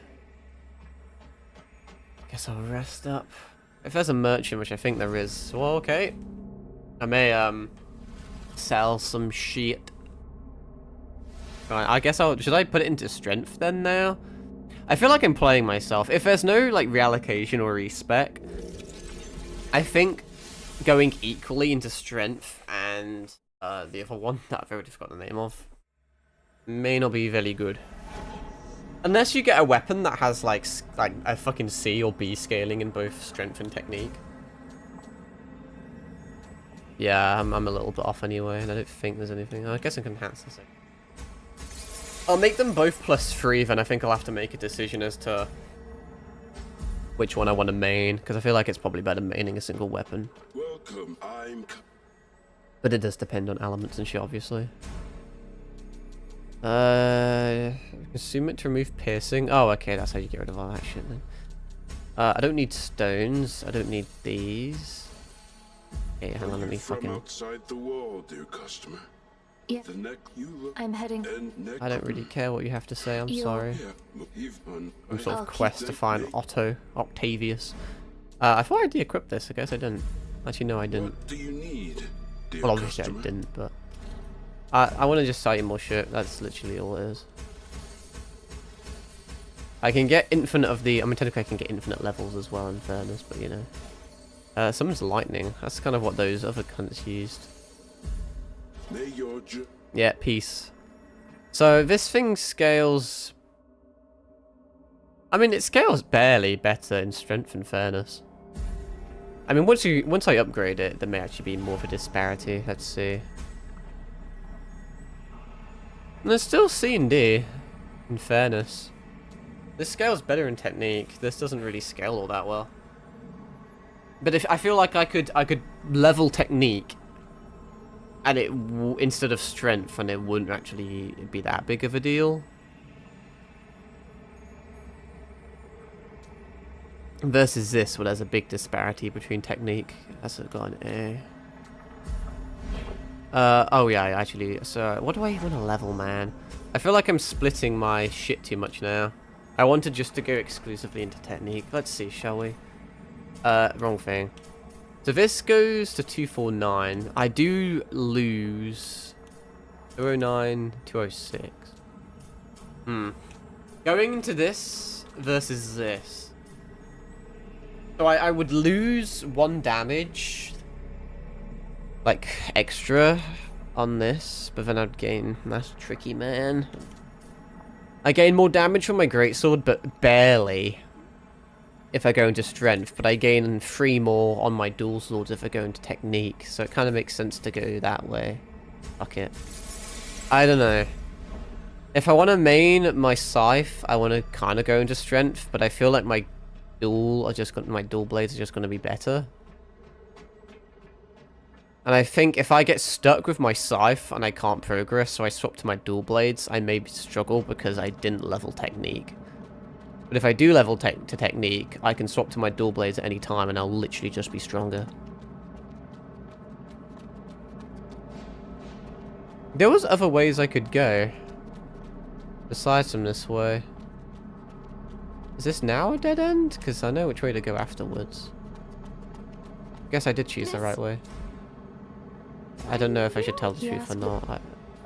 Guess I'll rest up. If there's a merchant, which I think there is, well, okay. I may, sell some shit. Right, I guess should I put it into strength then now? I feel like I'm playing myself. If there's no, like, reallocation or respec, I think going equally into strength and, the other one that I've already forgotten the name of may not be very good. Unless you get a weapon that has, like a fucking C or B scaling in both strength and technique. Yeah, I'm a little bit off anyway, and I don't think there's anything. I guess I can enhance this. I'll make them both +3, then I think I'll have to make a decision as to which one I want to main, because I feel like it's probably better maining a single weapon. Welcome, But it does depend on elements and shit, obviously. Consume it to remove piercing. Oh, okay, that's how you get rid of all that shit then. I don't need stones. I don't need these. Okay, hang on, let me fucking... outside the wall, dear customer. Yeah. The neck you look I'm heading. I don't really care what you have to say, I'm sorry. Some sort I'll of quest to find Octavius. I thought I de-equipped this, I guess I didn't. Actually, no, I didn't. What do you need, dear Well, obviously customer? I didn't, but... I want to just sell you more shit, that's literally all it is. I can get infinite of the... I mean, technically I can get infinite levels as well, in fairness, but you know. Someone's lightning. That's kind of what those other cunts used. May your Yeah, peace. So this thing scales... I mean, it scales barely better in strength and fairness. I mean, once I upgrade it, there may actually be more of a disparity. Let's see. And there's still C&D, in fairness. This scales better in technique. This doesn't really scale all that well. But if I feel like I could level technique, and it instead of strength, and it wouldn't actually be that big of a deal. Versus this, where there's a big disparity between technique. That's got an A. Oh yeah, actually. So what do I want to level, man? I feel like I'm splitting my shit too much now. I wanted just to go exclusively into technique. Let's see, shall we? Wrong thing. So this goes to 249. I do lose 209, 206. Going into this versus this. So I would lose 1 damage, like, extra on this, but then I'd gain... That's tricky, man. I gain more damage from my greatsword, but barely if I go into strength, but I gain 3 more on my dual swords if I go into technique, so it kind of makes sense to go that way. Fuck it. I don't know. If I want to main my scythe, I want to kind of go into strength, but I feel like my dual blades are just going to be better. And I think if I get stuck with my scythe and I can't progress, so I swap to my dual blades, I may struggle because I didn't level technique. But if I do level to technique, I can swap to my dual blades at any time and I'll literally just be stronger. There was other ways I could go. Besides from this way. Is this now a dead end? Because I know which way to go afterwards. I guess I did choose the right way. I don't know if I should tell the truth or not.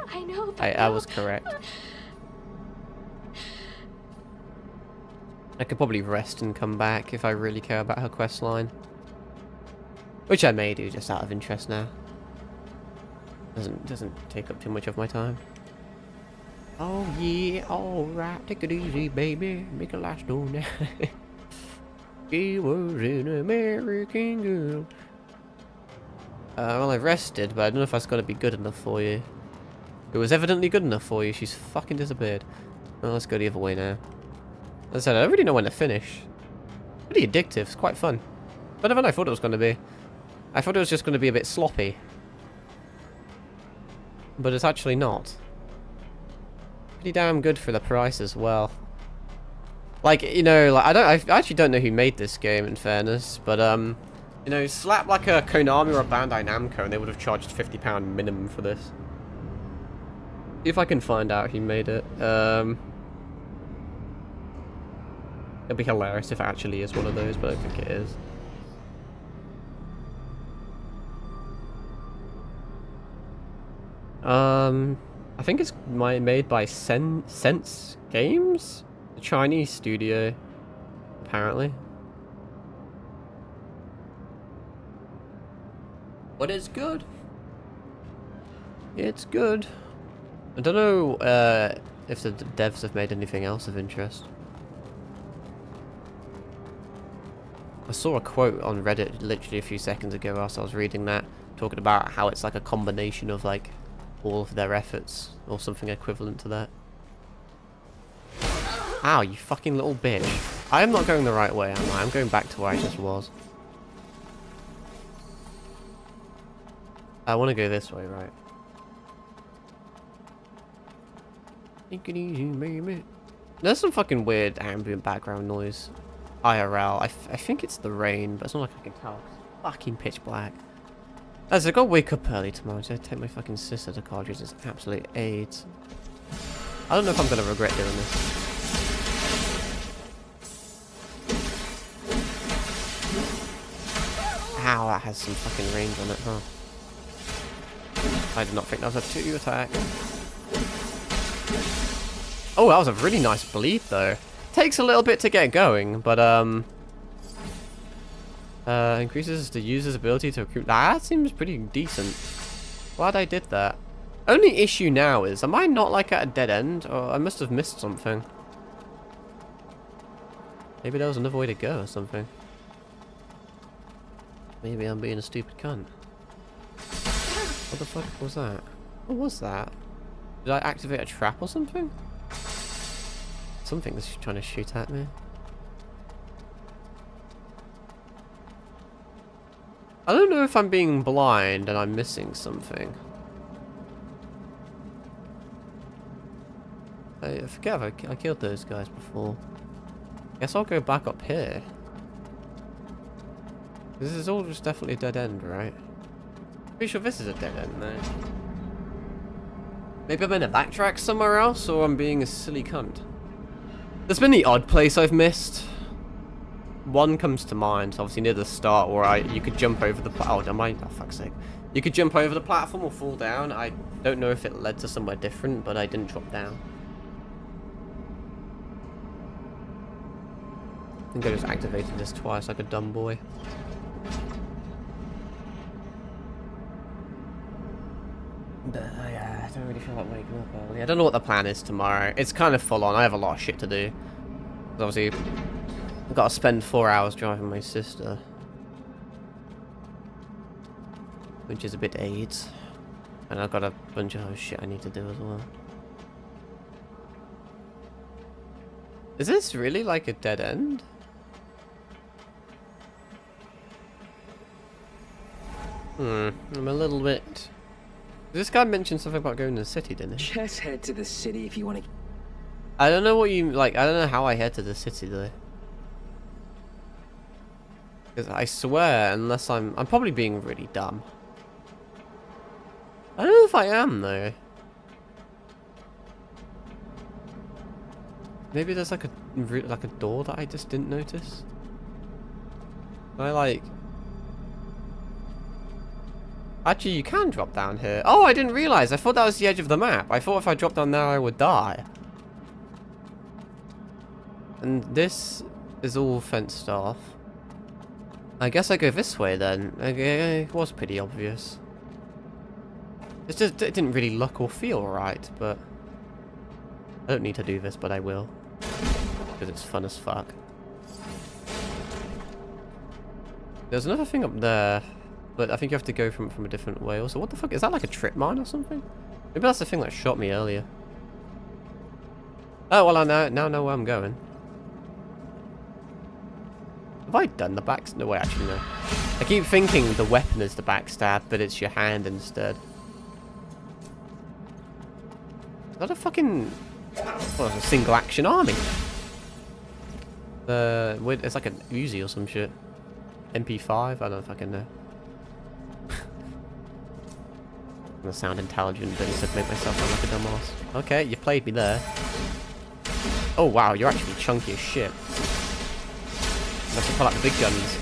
I know. I was correct. I could probably rest and come back if I really care about her quest line. Which I may do just out of interest now. Doesn't take up too much of my time. Oh yeah, alright, take it easy, baby. Make it last all night. She was an American girl. Well, I rested, but I don't know if that's going to be good enough for you. It was evidently good enough for you. She's fucking disappeared. Well, let's go the other way now. As I said, I don't really know when to finish. Pretty addictive. It's quite fun. Better than I thought it was going to be. I thought it was just going to be a bit sloppy. But it's actually not. Pretty damn good for the price as well. Like, you know, like I actually don't know who made this game, in fairness, but you know, slap like a Konami or a Bandai Namco and they would have charged £50 minimum for this. If I can find out who made it. It'd be hilarious if it actually is one of those, but I don't think it is. I think it's made by Sense Games? A Chinese studio, apparently. But it's good. It's good. I don't know if the devs have made anything else of interest. I saw a quote on Reddit literally a few seconds ago whilst I was reading that, talking about how it's like a combination of like all of their efforts or something equivalent to that. Ow, you fucking little bitch. I am not going the right way, am I? I'm going back to where I just was. I want to go this way, right? Take it easy, baby. There's some fucking weird ambient background noise. IRL. I think it's the rain, but it's not like I can tell. It's fucking pitch black. As I gotta wake up early tomorrow to take my fucking sister to college, which is absolute AIDS. I don't know if I'm gonna regret doing this. Ow, that has some fucking range on it, huh? I did not think that was a 2 attack. Oh, that was a really nice bleed, though. Takes a little bit to get going, but, increases the user's ability to recruit. That seems pretty decent. Glad I did that. Only issue now is, am I not, like, at a dead end? Or I must have missed something. Maybe there was another way to go or something. Maybe I'm being a stupid cunt. What the fuck was that? What was that? Did I activate a trap or something? Something's trying to shoot at me. I don't know if I'm being blind and I'm missing something. I forget if I killed those guys before. Guess I'll go back up here. This is all just definitely a dead end, right? Pretty sure this is a dead end, though. Maybe I'm in a backtrack somewhere else, or I'm being a silly cunt. There's been the odd place I've missed. One comes to mind, obviously near the start, where you could jump over the platform. Oh, fuck's sake. You could jump over the platform or fall down. I don't know if it led to somewhere different, but I didn't drop down. think I just activated this twice like a dumb boy. But yeah, I don't really feel like waking up early. I don't know what the plan is tomorrow. It's kind of full on. I have a lot of shit to do. Obviously, I've got to spend 4 hours driving my sister. Which is a bit AIDS. And I've got a bunch of other shit I need to do as well. Is this really like a dead end? I'm a little bit... This guy mentioned something about going to the city, didn't he? Just head to the city if you want to. I don't know what you... Like, I don't know how I head to the city, though. Because I swear, unless I'm probably being really dumb. I don't know if I am, though. Maybe there's like a door that I just didn't notice. I like... Actually, you can drop down here. Oh, I didn't realize. I thought that was the edge of the map. I thought if I dropped down there, I would die. And this is all fenced off. I guess I go this way then. Okay, it was pretty obvious. It's just, it didn't really look or feel right, but... I don't need to do this, but I will. Because it's fun as fuck. There's another thing up there. But I think you have to go from a different way also. What the fuck? Is that like a trip mine or something? Maybe that's the thing that shot me earlier. Oh, well, I now know where I'm going. Have I done the backstab? No, wait, actually, no. I keep thinking the weapon is the backstab, but it's your hand instead. Is that a fucking... Well, it's a single action army. It's like an Uzi or some shit. MP5? I don't fucking know. I'm gonna sound intelligent, but instead make myself sound like a dumbass. Okay, you played me there. Oh wow, you're actually chunky as shit. You have to pull out the big guns.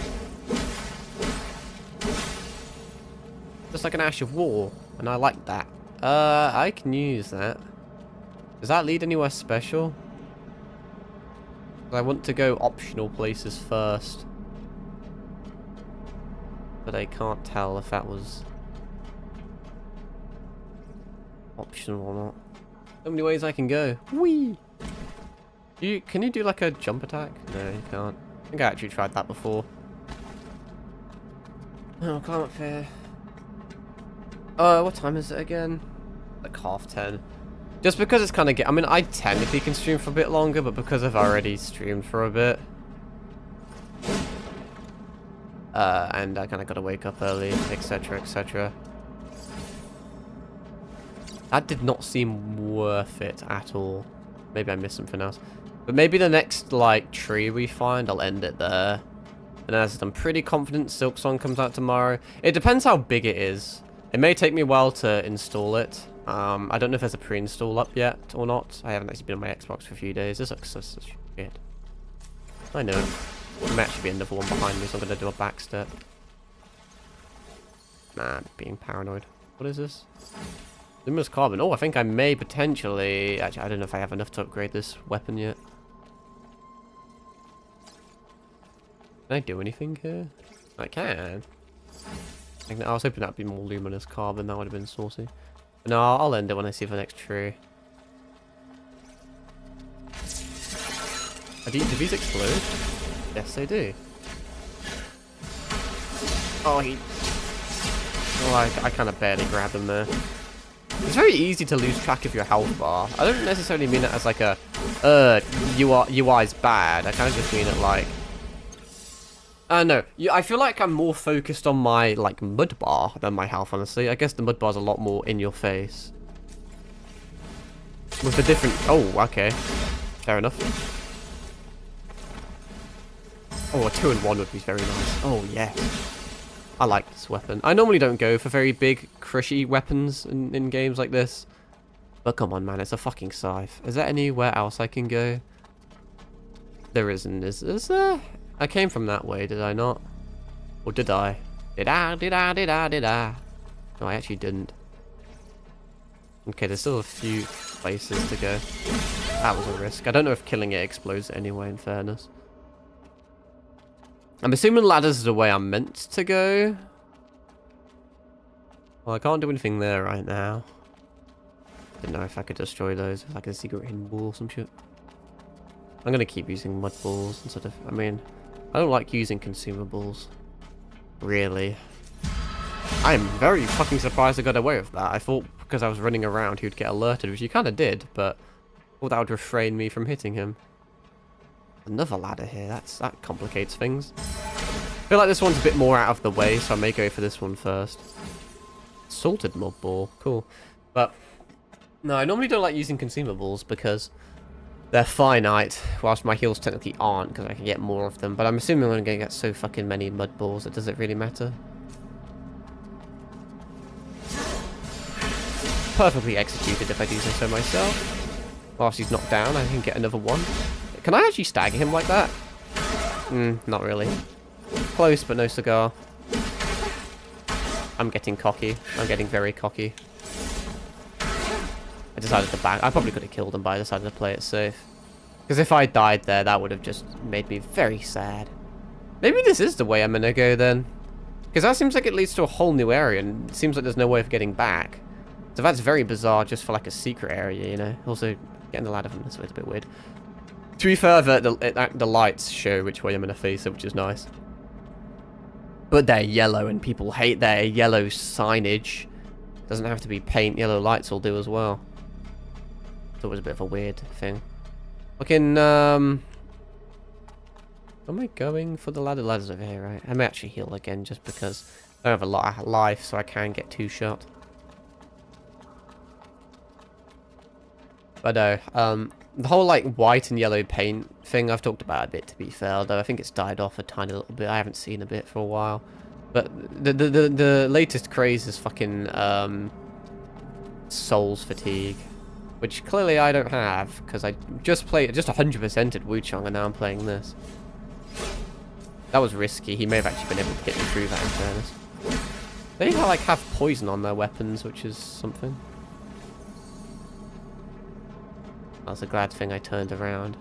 Just like an Ash of War, and I like that. I can use that. Does that lead anywhere special? I want to go optional places first. But I can't tell if that was... optional or not. So many ways I can go. Whee! Can you do like a jump attack? No, you can't. I think I actually tried that before. Oh, climb up here. What time is it again? Like 10:30. Just because it's kind of I mean, I technically can stream for a bit longer, but because I've already streamed for a bit. And I kind of got to wake up early, etc, etc. That did not seem worth it at all. Maybe I missed something else. But maybe the next, like, tree we find, I'll end it there. And as I'm pretty confident Silksong comes out tomorrow. It depends how big it is. It may take me a while to install it. I don't know if there's a pre-install up yet or not. I haven't actually been on my Xbox for a few days. This looks so shit. I know. There may actually be another one behind me, so I'm going to do a back step. Nah, I'm being paranoid. What is this? Luminous carbon. Oh, I think I may potentially... Actually, I don't know if I have enough to upgrade this weapon yet. Can I do anything here? I can. I was hoping that'd be more luminous carbon. That would have been saucy. But no, I'll end it when I see the next tree. Do these explode? Yes, they do. Oh, I kind of barely grabbed him there. It's very easy to lose track of your health bar. I don't necessarily mean it as like a, UI's bad. I kind of just mean it like... no. I feel like I'm more focused on my, like, mud bar than my health, honestly. I guess the mud bar's a lot more in your face. With the different... Oh, okay. Fair enough. Oh, a 2-in-1 would be very nice. Oh, yes. I like this weapon. I normally don't go for very big, crushy weapons in games like this. But come on, man, it's a fucking scythe. Is there anywhere else I can go? There isn't, is there? I came from that way, did I not? Or did I? Did I? No, I actually didn't. Okay, there's still a few places to go. That was a risk. I don't know if killing it explodes anyway, in fairness. I'm assuming ladders is the way I'm meant to go. Well, I can't do anything there right now. Didn't know if I could destroy those, if like a secret hidden wall or some shit. I'm gonna keep using mud balls instead of... I mean, I don't like using consumables. Really. I am very fucking surprised I got away with that. I thought because I was running around he would get alerted, which he kind of did, but I thought that would refrain me from hitting him. Another ladder here, that complicates things. I feel like this one's a bit more out of the way, so I may go for this one first. Salted mud ball, cool. But, no, I normally don't like using consumables because they're finite, whilst my heals technically aren't, because I can get more of them. But I'm assuming I'm going to get so fucking many mud balls, does it really matter? Perfectly executed if I do say so myself. Whilst he's knocked down, I can get another one. Can I actually stagger him like that? Not really. Close, but no cigar. I'm getting cocky. I'm getting very cocky. I decided to back. I probably could have killed him, but I decided to play it safe. Because if I died there, that would have just made me very sad. Maybe this is the way I'm gonna go then. Because that seems like it leads to a whole new area, and it seems like there's no way of getting back. So that's very bizarre just for like a secret area, you know. Also, getting the ladder from this way is a bit weird. To be fair, the lights show which way I'm gonna face it, which is nice. But they're yellow, and people hate their yellow signage. Doesn't have to be paint. Yellow lights will do as well. So it was a bit of a weird thing. Fucking, am I going for the ladder? Ladder's over here, right? I may actually heal again just because I don't have a lot of life, so I can get 2 shot. But no, the whole like white and yellow paint thing I've talked about a bit, to be fair, though I think it's died off a tiny little bit. I haven't seen a bit for a while. But the latest craze is fucking Souls Fatigue, which clearly I don't have because I just 100%ed Wuchang and now I'm playing this. That was risky. He may have actually been able to get me through that in fairness. They like have poison on their weapons, which is something. That's a glad thing I turned around.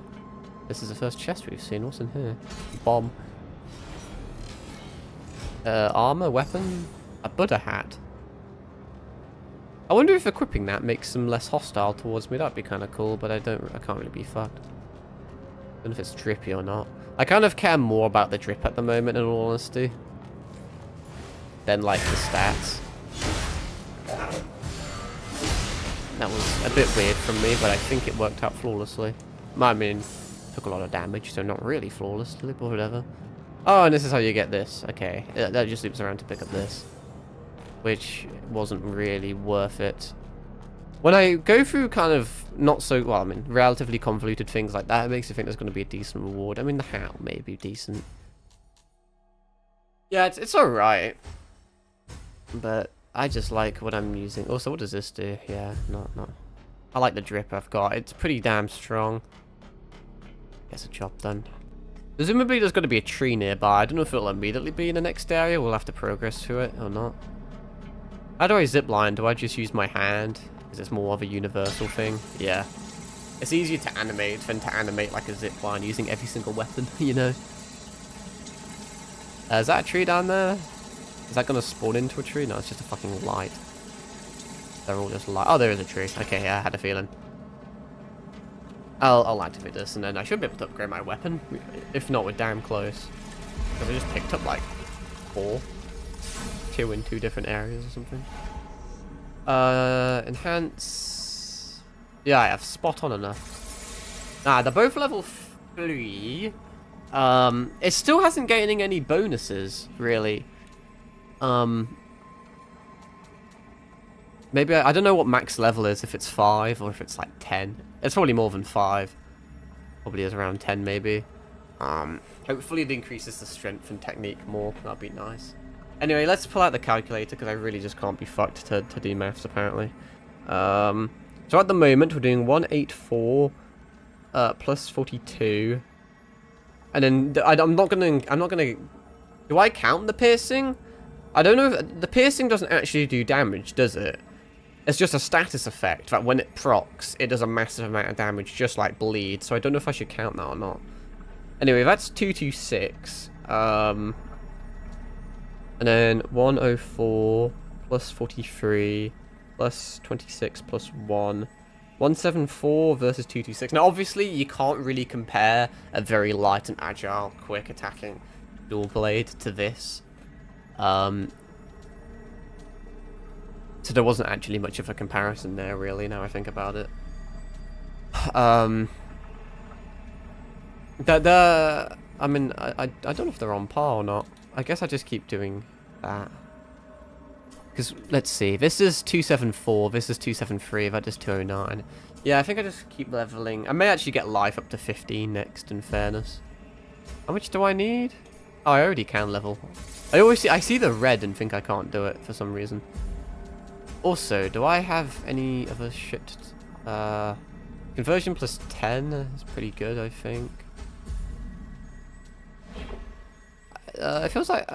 This is the first chest we've seen. What's in here? Bomb. Armor, weapon, a Buddha hat. I wonder if equipping that makes them less hostile towards me. That'd be kind of cool, but I can't really be fucked. Don't know if it's drippy or not. I kind of care more about the drip at the moment, in all honesty, than like the stats. That was a bit weird from me, but I think it worked out flawlessly. I mean, took a lot of damage, so not really flawlessly, but whatever. Oh, and this is how you get this. Okay, that just loops around to pick up this, which wasn't really worth it. When I go through kind of not so, well, I mean, relatively convoluted things like that, it makes you think there's going to be a decent reward. I mean, the hat may be decent. Yeah, it's alright. But I just like what I'm using. Also, what does this do? Yeah, not. I like the drip I've got. It's pretty damn strong. Gets a job done. Presumably there's going to be a tree nearby. I don't know if it'll immediately be in the next area. We'll have to progress through it or not. How do I zipline? Do I just use my hand? Is this more of a universal thing? Yeah. It's easier to animate than to animate like a zipline using every single weapon, you know? Is that a tree down there? Is that going to spawn into a tree? No, it's just a fucking light. They're all just light. Oh, there is a tree. Okay, yeah, I had a feeling. I'll activate this, and then I should be able to upgrade my weapon. If not, we're damn close. Because I just picked up, like, 4. 2 in 2 different areas or something. Enhance... Yeah, I have spot on enough. They're both level 3. It still hasn't gaining any bonuses, really. Maybe I don't know what max level is, if it's 5 or if it's like 10. It's probably more than 5. Probably is around 10 maybe. Hopefully it increases the strength and technique more. That'd be nice. Anyway, let's pull out the calculator because I really just can't be fucked to do maths apparently. So at the moment we're doing 184 plus 42. And then I'm not gonna. Do I count the piercing? I don't know if the piercing doesn't actually do damage, does it? It's just a status effect that when it procs, it does a massive amount of damage, just like bleed. So I don't know if I should count that or not. Anyway, that's 226. And then 104 plus 43 plus 26 plus 1. 174 versus 226. Now, obviously, you can't really compare a very light and agile, quick attacking dual blade to this. So there wasn't actually much of a comparison there, really, now I think about it. I mean, I don't know if they're on par or not. I guess I just keep doing that. Because, let's see, this is 274, this is 273, that is 209. Yeah, I think I just keep leveling. I may actually get life up to 15 next, in fairness. How much do I need? Oh, I already can level. I see the red and think I can't do it for some reason. Also, do I have any other shit? Conversion plus 10 is pretty good, I think. It feels like...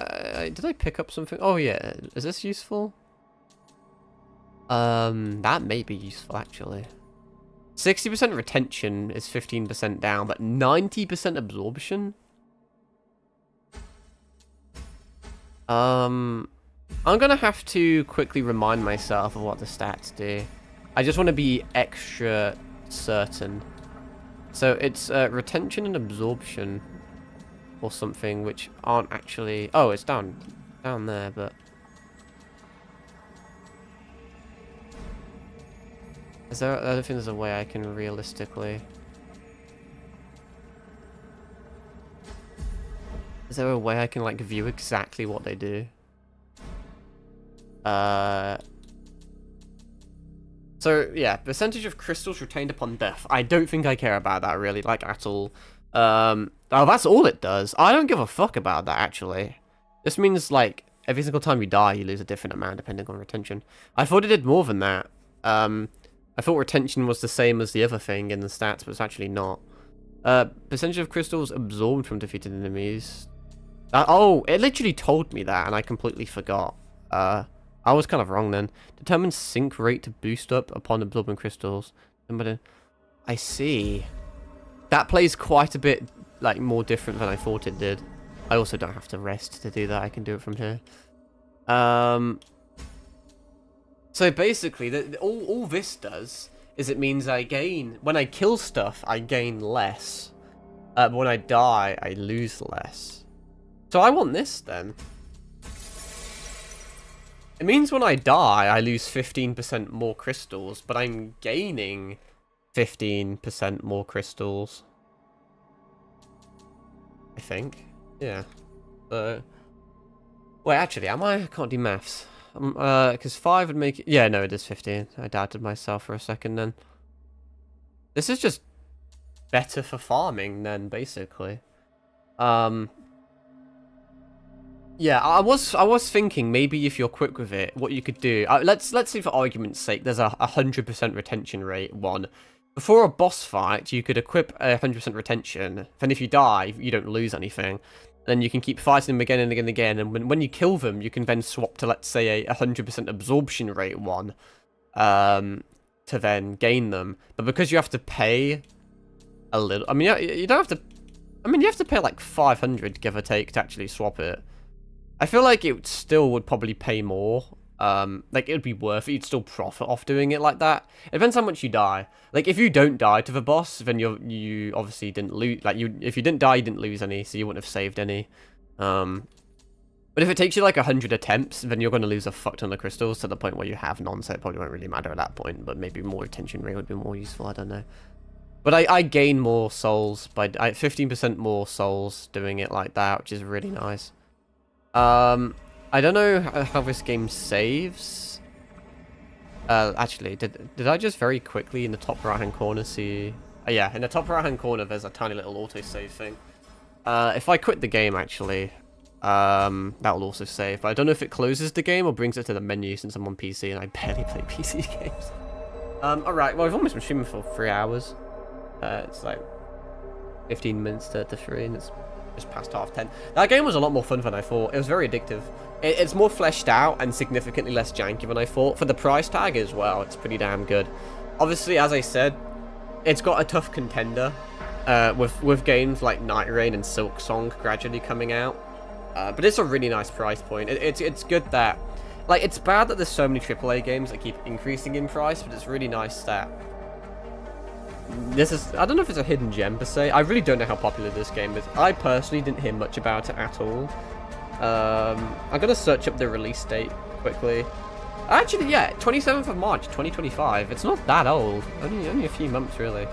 did I pick up something? Oh, yeah. Is this useful? That may be useful, actually. 60% retention is 15% down, but 90% absorption? I'm gonna have to quickly remind myself of what the stats do. I just want to be extra certain. So it's retention and absorption or something, which aren't actually... Oh, it's down there, but... I don't think there's a way I can realistically... Is there a way I can, like, view exactly what they do? So, yeah, percentage of crystals retained upon death. I don't think I care about that, really, like, at all. Oh, that's all it does. I don't give a fuck about that, actually. This means, like, every single time you die, you lose a different amount, depending on retention. I thought it did more than that. I thought retention was the same as the other thing in the stats, but it's actually not. Percentage of crystals absorbed from defeated enemies. Oh, it literally told me that, and I completely forgot. I was kind of wrong then. Determines sync rate to boost up upon absorbing crystals. I see. That plays quite a bit, like, more different than I thought it did. I also don't have to rest to do that. I can do it from here. So basically, all this does is it means I gain... When I kill stuff, I gain less. But when I die, I lose less. So I want this, then. It means when I die, I lose 15% more crystals, but I'm gaining 15% more crystals. I think. Yeah. Wait, actually, am I? I can't do maths. Because 5 would make it... Yeah, no, it is 15. I doubted myself for a second then. This is just better for farming then, basically. Yeah, I was thinking maybe if you're quick with it, what you could do... let's say for argument's sake, there's a 100% retention rate one. Before a boss fight, you could equip a 100% retention. Then if you die, you don't lose anything. Then you can keep fighting them again and again and again. And when you kill them, you can then swap to, let's say, a 100% absorption rate one. To then gain them. But because you have to pay a little... I mean, you don't have to... I mean, you have to pay like 500, give or take, to actually swap it. I feel like it still would probably pay more. Like, it would be worth it. You'd still profit off doing it like that. It depends how much you die. Like, if you don't die to the boss, then you obviously didn't lose... Like, if you didn't die, you didn't lose any, so you wouldn't have saved any. But if it takes you, like, 100 attempts, then you're going to lose a fuck ton of crystals to the point where you have none, so it probably won't really matter at that point. But maybe more retention rate would be more useful, I don't know. But I gain more souls by... 15% more souls doing it like that, which is really nice. I don't know how this game saves. Actually, did I just very quickly in the top right hand corner see... yeah, in the top right hand corner there's a tiny little autosave thing. If I quit the game, actually, that'll also save. But I don't know if it closes the game or brings it to the menu since I'm on PC and I barely play PC games. Alright, well, I've almost been streaming for 3 hours. It's like 15 minutes to 3 and it's just past 10:30. That game was a lot more fun than I thought. It was very addictive. It's more fleshed out and significantly less janky than I thought. For the price tag as well, it's pretty damn good. Obviously, as I said, it's got a tough contender with games like Night Rain and Silksong gradually coming out. But it's a really nice price point. It's good that, like, it's bad that there's so many AAA games that keep increasing in price, but it's really nice that this is, I don't know if it's a hidden gem per se. I really don't know how popular this game is. I personally didn't hear much about it at all. I'm gonna search up the release date quickly. Actually, yeah, 27th of March 2025. It's not that old. Only a few months really.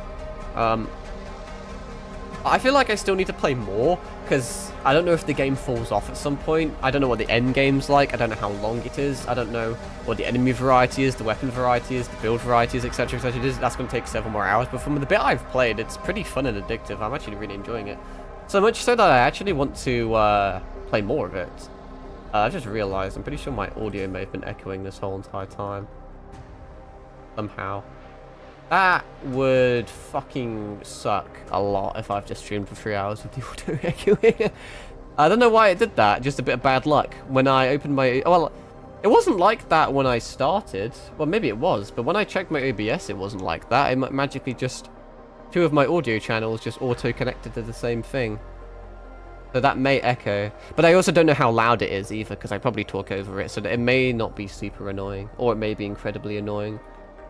I feel like I still need to play more, because I don't know if the game falls off at some point. I don't know what the end game's like. I don't know how long it is. I don't know what the enemy variety is, the weapon variety is, the build varieties, etc, etc. That's going to take several more hours, but from the bit I've played, it's pretty fun and addictive. I'm actually really enjoying it. So much so that I actually want to play more of it. I've just realised, I'm pretty sure my audio may have been echoing this whole entire time. Somehow. That would fucking suck a lot if I've just streamed for 3 hours with the audio echoing. I don't know why it did that, just a bit of bad luck. When I opened my... Well, it wasn't like that when I started. Well, maybe it was, but when I checked my OBS, it wasn't like that. It magically just... 2 of my audio channels just auto-connected to the same thing. So that may echo. But I also don't know how loud it is either, because I probably talk over it, so that it may not be super annoying. Or it may be incredibly annoying.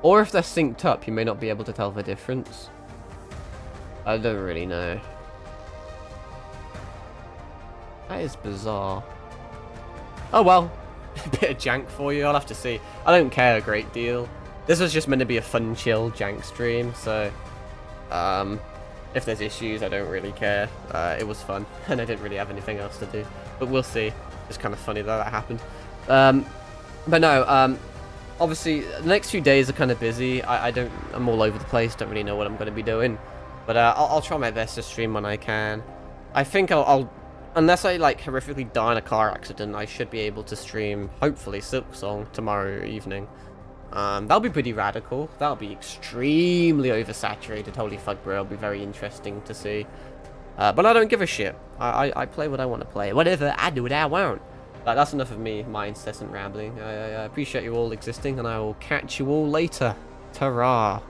Or if they're synced up, you may not be able to tell the difference. I don't really know. That is bizarre. Oh well. A bit of jank for you, I'll have to see. I don't care a great deal. This was just meant to be a fun, chill jank stream, so... if there's issues, I don't really care. It was fun, and I didn't really have anything else to do. But we'll see. It's kind of funny that happened. But no, obviously, the next few days are kind of busy. I'm all over the place, don't really know what I'm going to be doing. But I'll try my best to stream when I can. I think I'll unless I, like, horrifically die in a car accident, I should be able to stream, hopefully, Silksong tomorrow evening. That'll be pretty radical. That'll be extremely oversaturated. Holy fuck, bro. It'll be very interesting to see. But I don't give a shit. I play what I want to play. Whatever, I do what I want. That's enough of me, my incessant rambling. I appreciate you all existing, and I will catch you all later. Ta-ra.